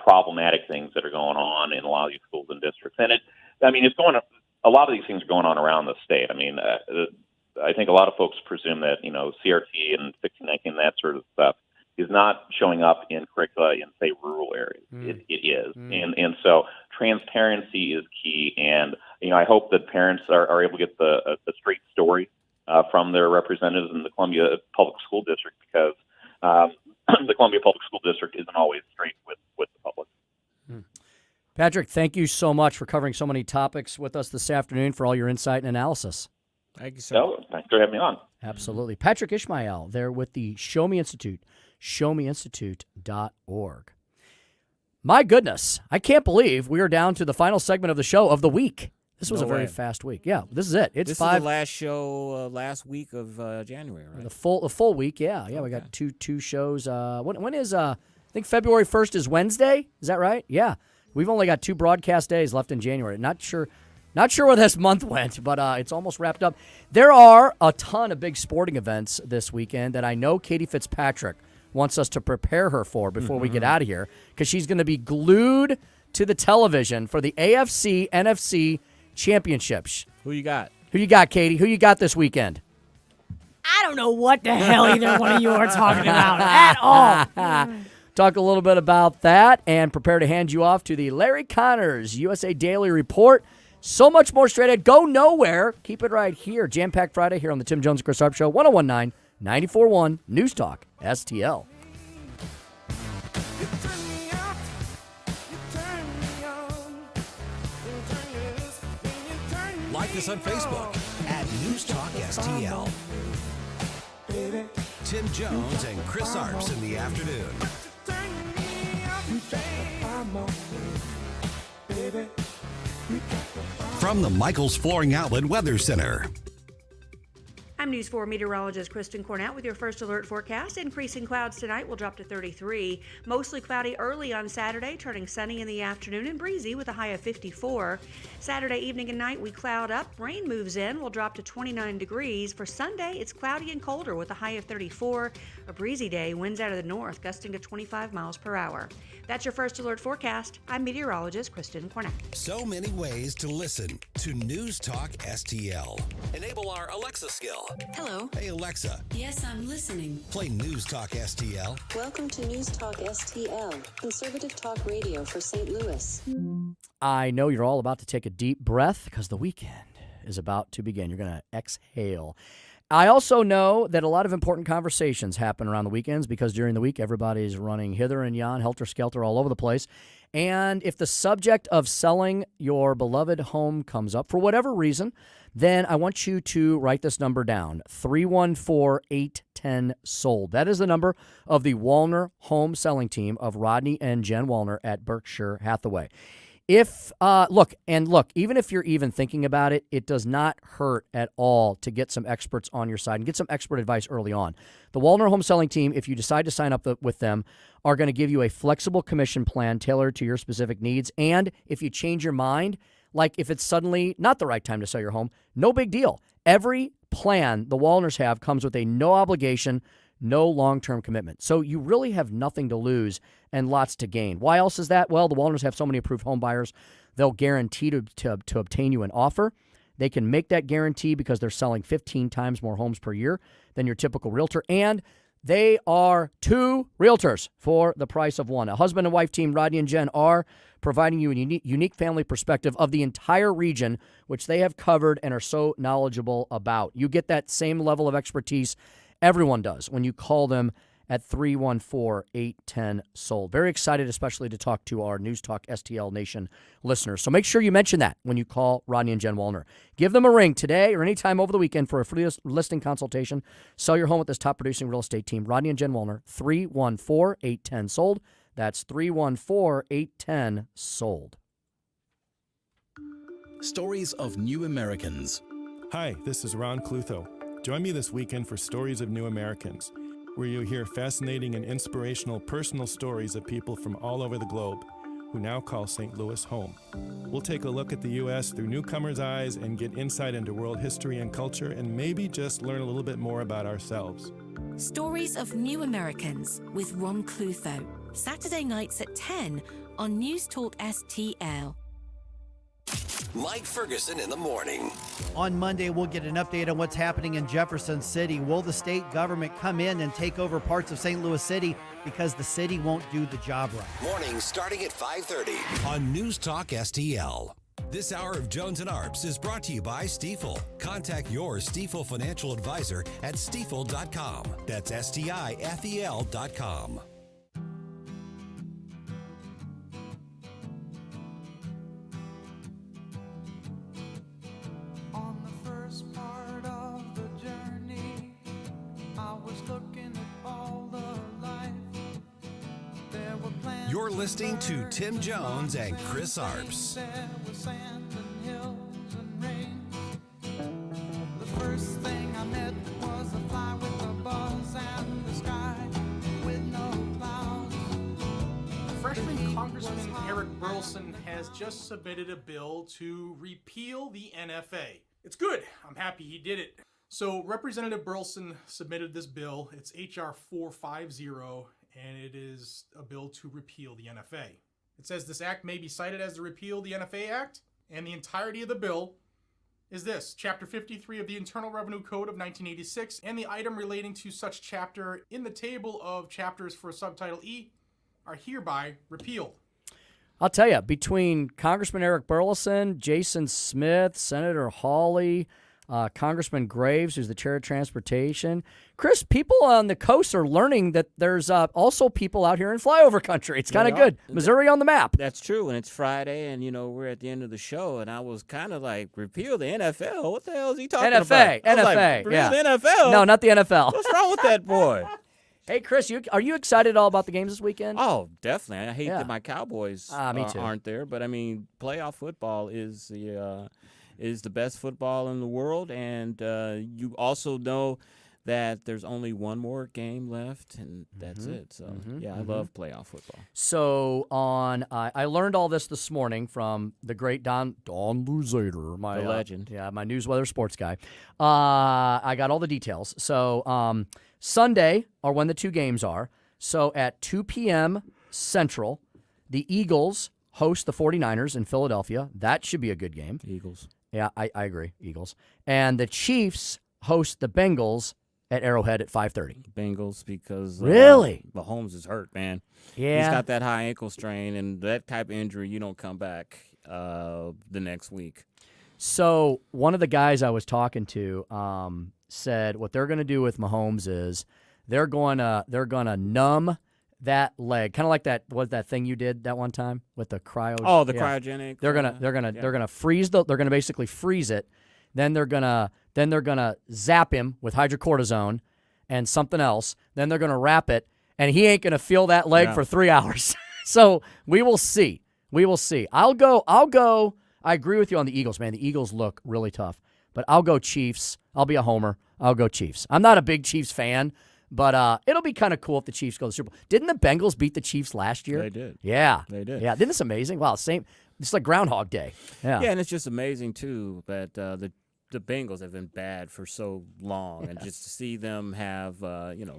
problematic things that are going on in a lot of these schools and districts. And it's going to, a lot of these things are going on around the state. I mean, I think a lot of folks presume that, CRT and 1619, that sort of stuff, is not showing up in curricula in, say, rural areas. It is. And so transparency is key. And, I hope that parents are able to get the straight story from their representatives in the Columbia Public School District, because the Columbia Public School District isn't always straight with the public. Patrick, thank you so much for covering so many topics with us this afternoon, for all your insight and analysis. Thank you, sir. Thanks for having me on. Absolutely. Patrick Ishmael there with the Show Me Institute, showmeinstitute.org. My goodness, I can't believe we are down to the final segment of the show of the week. This was No a very way. fast week. Yeah, this is it. It's This 5. is the last show last week of January, right? The full week, yeah. Yeah, we got two shows. When is I think February 1st is Wednesday. Is that right? Yeah. We've only got 2 broadcast days left in January. Not sure where this month went, but it's almost wrapped up. There are a ton of big sporting events this weekend that I know Katie Fitzpatrick wants us to prepare her for before we get out of here, because she's going to be glued to the television for the AFC NFC Championships. Who you got? Who you got, Katie? Who you got this weekend? I don't know what the hell either one of you are talking about at all. Talk a little bit about that and prepare to hand you off to the Larry Connors USA Daily Report. So much more straight ahead. Go nowhere. Keep it right here. Jam-packed Friday here on the Tim Jones and Chris Arps Show, 1019, 94.1 News Talk, STL. Like us on Facebook at News Talk STL. Tim Jones and Chris Arps in the afternoon. From the Michaels Flooring Outlet Weather Center. I'm News 4 meteorologist Kristen Cornett with your first alert forecast. Increasing clouds tonight will drop to 33. Mostly cloudy early on Saturday, turning sunny in the afternoon and breezy with a high of 54. Saturday evening and night, we cloud up. Rain moves in. We'll drop to 29 degrees. For Sunday, it's cloudy and colder with a high of 34. A breezy day, winds out of the north, gusting to 25 miles per hour. That's your first alert forecast. I'm meteorologist Kristen Cornett. So many ways to listen to News Talk STL. Enable our Alexa skill. Hello. Hey, Alexa. Yes, I'm listening. Play News Talk STL. Welcome to News Talk STL, conservative talk radio for St. Louis. I know you're all about to take a deep breath because the weekend is about to begin. You're going to exhale. I also know that a lot of important conversations happen around the weekends because during the week, everybody's running hither and yon, helter-skelter all over the place. And if the subject of selling your beloved home comes up for whatever reason, then I want you to write this number down, 314-810-SOLD. That is the number of the Wallner home selling team of Rodney and Jen Wallner at Berkshire Hathaway. If, look, even if you're even thinking about it, it does not hurt at all to get some experts on your side and get some expert advice early on. The Wallner home selling team, if you decide to sign up with them, are going to give you a flexible commission plan tailored to your specific needs. And if you change your mind, like if it's suddenly not the right time to sell your home, no big deal. Every plan the Wallners have comes with a no obligation, no long-term commitment. So you really have nothing to lose and lots to gain. Why else is that? Well, the Wallners have so many approved home buyers, they'll guarantee to obtain you an offer. They can make that guarantee because they're selling 15 times more homes per year than your typical realtor. And they are 2 realtors for the price of 1. A husband and wife team, Rodney and Jen, are providing you a unique family perspective of the entire region, which they have covered and are so knowledgeable about. You get that same level of expertise everyone does when you call them at 314-810-SOLD. Very excited, especially to talk to our News Talk STL Nation listeners. So make sure you mention that when you call Rodney and Jen Wallner. Give them a ring today or anytime over the weekend for a free listing consultation. Sell your home with this top-producing real estate team, Rodney and Jen Wallner, 314-810-SOLD. That's 314-810-SOLD. Stories of New Americans. Hi, this is Ron Clutho. Join me this weekend for Stories of New Americans, where you'll hear fascinating and inspirational personal stories of people from all over the globe who now call St. Louis home. We'll take a look at the U.S. through newcomers' eyes and get insight into world history and culture and maybe just learn a little bit more about ourselves. Stories of New Americans with Ron Clutho. Saturday nights at 10 on News Talk STL. Mike Ferguson in the morning. On Monday, we'll get an update on what's happening in Jefferson City. Will the state government come in and take over parts of St. Louis City because the city won't do the job right? Mornings starting at 5:30 on News Talk STL. This hour of Jones and Arps is brought to you by Stifel. Contact your Stifel financial advisor at stifel.com. That's STIFEL.com. You're listening to Tim Jones and Chris Arps. Congressman Eric Burleson has just submitted a bill to repeal the NFA. It's good. I'm happy he did it. So Representative Burleson submitted this bill. It's H.R. 450, and it is a bill to repeal the NFA. It says this act may be cited as the Repeal the NFA Act, and the entirety of the bill is this: Chapter 53 of the Internal Revenue Code of 1986, and the item relating to such chapter in the table of chapters for Subtitle E are hereby repealed. I'll tell you, between Congressman Eric Burleson, Jason Smith, Senator Hawley, Congressman Graves, who's the chair of transportation, Chris, people on the coast are learning that there's also people out here in flyover country. It's kind of good. Missouri on the map. That's true, and it's Friday, and, we're at the end of the show, and I was kind of like, repeal the NFL? What the hell is he talking about? NFA, repeal the NFL? No, not the NFL. What's wrong with that boy? Hey, Chris, are you excited at all about the games this weekend? Oh, definitely. I hate that my Cowboys me too. aren't there, but, playoff football is the best football in the world, and you also know that there's only one more game left, and that's it. So, I love playoff football. So, I learned all this morning from the great Don Luzader, my the legend. My news weather sports guy. I got all the details. So, Sunday are when the two games are. So, at 2 p.m. Central, the Eagles host the 49ers in Philadelphia. That should be a good game. Eagles. Yeah, I agree. Eagles. And the Chiefs host the Bengals at Arrowhead at 5:30. Bengals, because really? Mahomes is hurt, man. Yeah. He's got that high ankle strain, and that type of injury, you don't come back the next week. So one of the guys I was talking to said what they're going to do with Mahomes is they're going to numb that leg, kind of like that thing you did that one time with the cryo. Oh, the cryogenic. They're gonna freeze they're gonna basically freeze it. Then they're gonna zap him with hydrocortisone and something else. Then they're gonna wrap it, and he ain't gonna feel that leg for 3 hours. So we will see. I'll go. I agree with you on the Eagles, man. The Eagles look really tough, but I'll go Chiefs. I'll be a homer. I'll go Chiefs. I'm not a big Chiefs fan. But it'll be kind of cool if the Chiefs go to the Super Bowl. Didn't the Bengals beat the Chiefs last year? They did. Yeah. They did. Yeah. Isn't this amazing? Wow, same. It's like Groundhog Day. Yeah. Yeah, and it's just amazing, too, that the Bengals have been bad for so long. And just to see them have,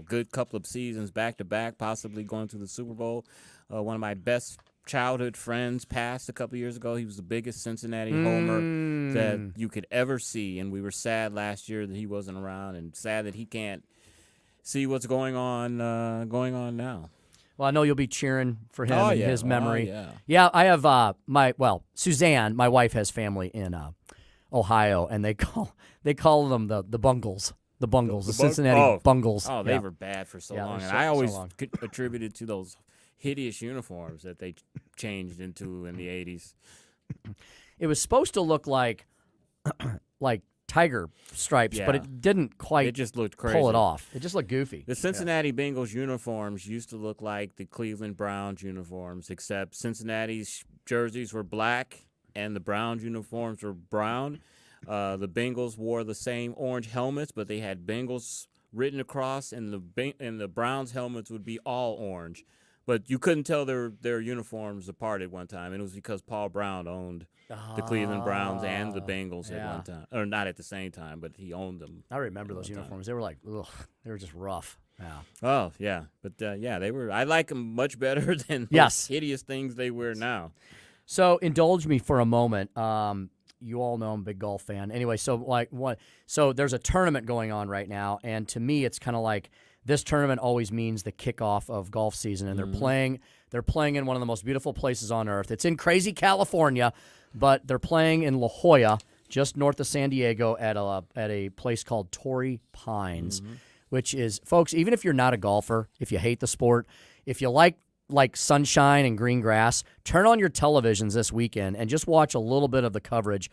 good couple of seasons back-to-back, possibly going to the Super Bowl. One of my best childhood friends passed a couple of years ago. He was the biggest Cincinnati homer that you could ever see. And we were sad last year that he wasn't around, and sad that he can't see what's going on now. Well, I know you'll be cheering for him in his memory. Yeah, I have Suzanne, my wife, has family in Ohio, and they call them the Bungles. The Bungles, the Cincinnati Bungles. Oh, they were bad for so long. And I always attributed to those hideous uniforms that they changed into in the 80s. It was supposed to look like tiger stripes, but it didn't quite. It just looked crazy. Pull it off. It just looked goofy. The Cincinnati Bengals uniforms used to look like the Cleveland Browns uniforms, except Cincinnati's jerseys were black and the Browns uniforms were brown. The Bengals wore the same orange helmets, but they had Bengals written across, and the Browns helmets would be all orange. But you couldn't tell their uniforms apart at one time, and it was because Paul Brown owned the Cleveland Browns and the Bengals at one time. Or not at the same time, but he owned them. I remember those uniforms. They were like, ugh, they were just rough. Yeah. Oh, yeah. But, they were. I like them much better than those hideous things they wear now. So indulge me for a moment. You all know I'm a big golf fan. Anyway, so there's a tournament going on right now, and to me it's kind of like this tournament always means the kickoff of golf season, and they're playing in one of the most beautiful places on earth. It's in crazy California, but they're playing in La Jolla, just north of San Diego, at a place called Torrey Pines, which is, folks, even if you're not a golfer, if you hate the sport, if you like sunshine and green grass, turn on your televisions this weekend and just watch a little bit of the coverage.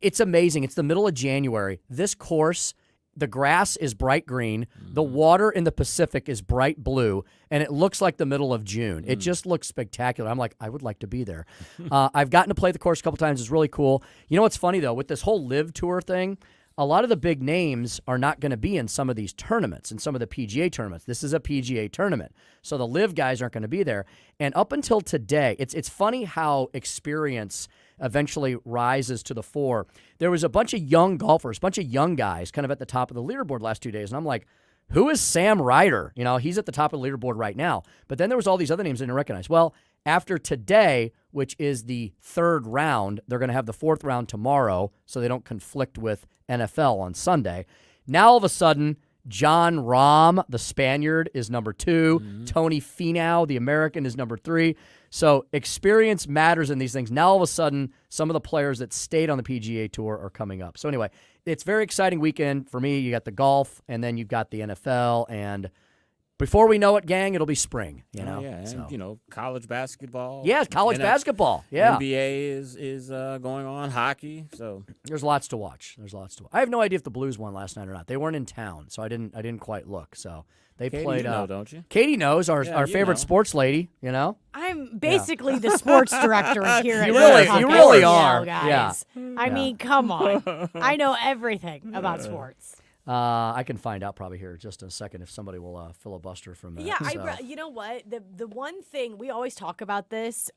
It's amazing. It's the middle of January. This course, the grass is bright green, the water in the Pacific is bright blue, and it looks like the middle of June. It just looks spectacular. I'm like, I would like to be there. I've gotten to play the course a couple times. It's really cool. You know what's funny, though? With this whole Live Tour thing, a lot of the big names are not going to be in some of these tournaments, in some of the PGA tournaments. This is a PGA tournament, so the LIV guys aren't going to be there. And up until today, it's funny how experience eventually rises to the fore. There was a bunch of young golfers, a bunch of young guys kind of at the top of the leaderboard last 2 days, and I'm like, who is Sam Ryder? He's at the top of the leaderboard right now. But then there was all these other names I didn't recognize. Well, after today, which is the third round, they're going to have the fourth round tomorrow so they don't conflict with NFL on Sunday. Now, all of a sudden, John Rahm, the Spaniard, is number 2. Mm-hmm. Tony Finau, the American, is number 3. So experience matters in these things. Now, all of a sudden, some of the players that stayed on the PGA Tour are coming up. So anyway, it's a very exciting weekend for me. You got the golf, and then you've got the NFL, and before we know it, gang, it'll be spring. And college basketball. Yeah, college basketball. Yeah, NBA is going on. Hockey. So there's lots to watch. I have no idea if the Blues won last night or not. They weren't in town, so I didn't quite look. So they Katie, played. You know, don't you? Katie knows, our favorite sports lady. I'm basically the sports director here. You really are, guys. Yeah. I mean, come on. I know everything about sports. I can find out probably here just in a second if somebody will filibuster from that. Yeah, you know what? The one thing, we always talk about this,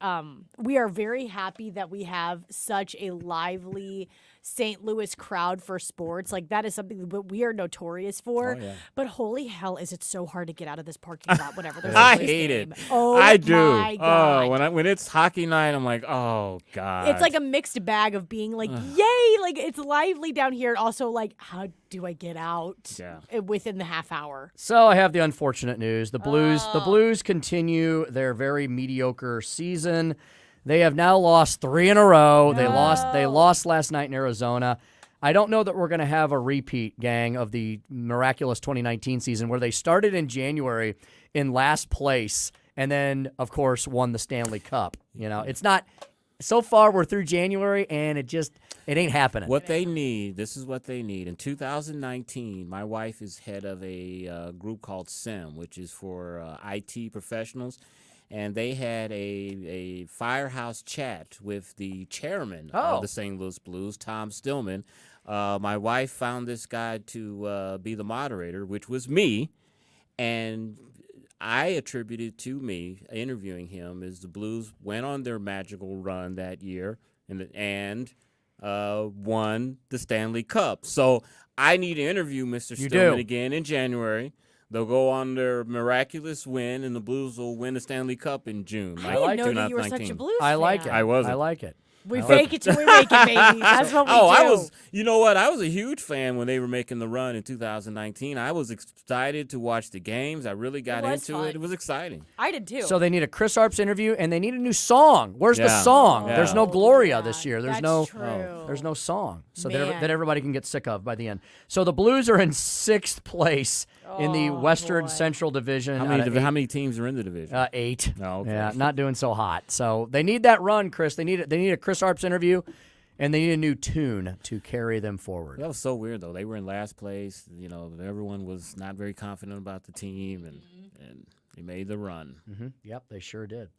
we are very happy that we have such a lively St. Louis crowd for sports. Like, that is something that we are notorious for. Oh, yeah. But holy hell, is it so hard to get out of this parking lot whenever there's a I hate game. It. Oh, I do. My God. Oh, when it's hockey night, I'm like, oh, God. It's like a mixed bag of being like, yay, like it's lively down here. And also like, how do I get out within the half hour? So I have the unfortunate news. The Blues continue their very mediocre season. They have now lost 3 in a row. No. They lost last night in Arizona. I don't know that we're going to have a repeat, gang, of the miraculous 2019 season where they started in January in last place and then, of course, won the Stanley Cup. It's not – so far we're through January and it ain't happening. This is what they need. In 2019, my wife is head of a group called SIM, which is for IT professionals. And they had a firehouse chat with the chairman of the St. Louis Blues, Tom Stillman. My wife found this guy to be the moderator, which was me, and I attributed to me interviewing him as the Blues went on their magical run that year and won the Stanley Cup. So I need to interview Mr. Stillman again in January. They'll go on their miraculous win, and the Blues will win the Stanley Cup in June. I didn't know that you were such a Blues fan. I like it. I wasn't. I like it. We fake it till we make it, baby. That's what we do. I was. You know what? I was a huge fan when they were making the run in 2019. I was excited to watch the games. I really got into it. It was exciting. I did too. So they need a Chris Arps interview, and they need a new song. Where's the song? There's no Gloria this year. There's there's no song. So that everybody can get sick of by the end. So the Blues are in 6th place in the Western Central Division. How many teams are in the division? 8. Oh, okay. Yeah, not doing so hot. So they need that run, Chris. They need a Chris Arps interview, and they need a new tune to carry them forward. That was so weird, though. They were in last place. Everyone was not very confident about the team, and they made the run. Mm-hmm. Yep, they sure did.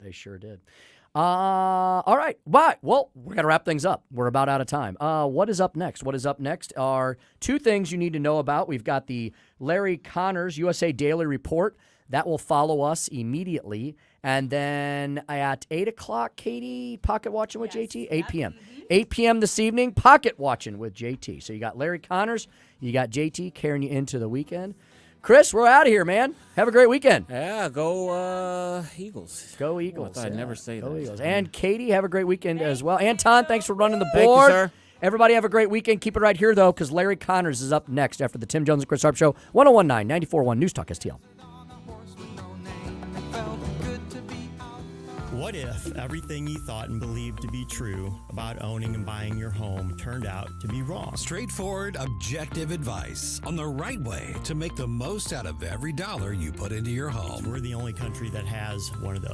All right. But, well, we're going to wrap things up. We're about out of time. What is up next? What is up next are 2 things you need to know about. We've got the Larry Connors USA Daily Report. That will follow us immediately. And then at 8 o'clock, Katie, Pocket Watching with JT, 8 p.m. 8 p.m. this evening, Pocket Watching with JT. So you got Larry Connors, you got JT carrying you into the weekend. Chris, we're out of here, man. Have a great weekend. Yeah, go Eagles. Go Eagles. I thought I'd never say that. Eagles. And Katie, have a great weekend as well. Anton, thanks for running the board. Thank you, sir. Everybody have a great weekend. Keep it right here, though, because Larry Connors is up next after the Tim Jones and Chris Arps Show, 101.9, 94.1 News Talk STL. What if everything you thought and believed to be true about owning and buying your home turned out to be wrong? Straightforward, objective advice on the right way to make the most out of every dollar you put into your home. We're the only country that has one of those.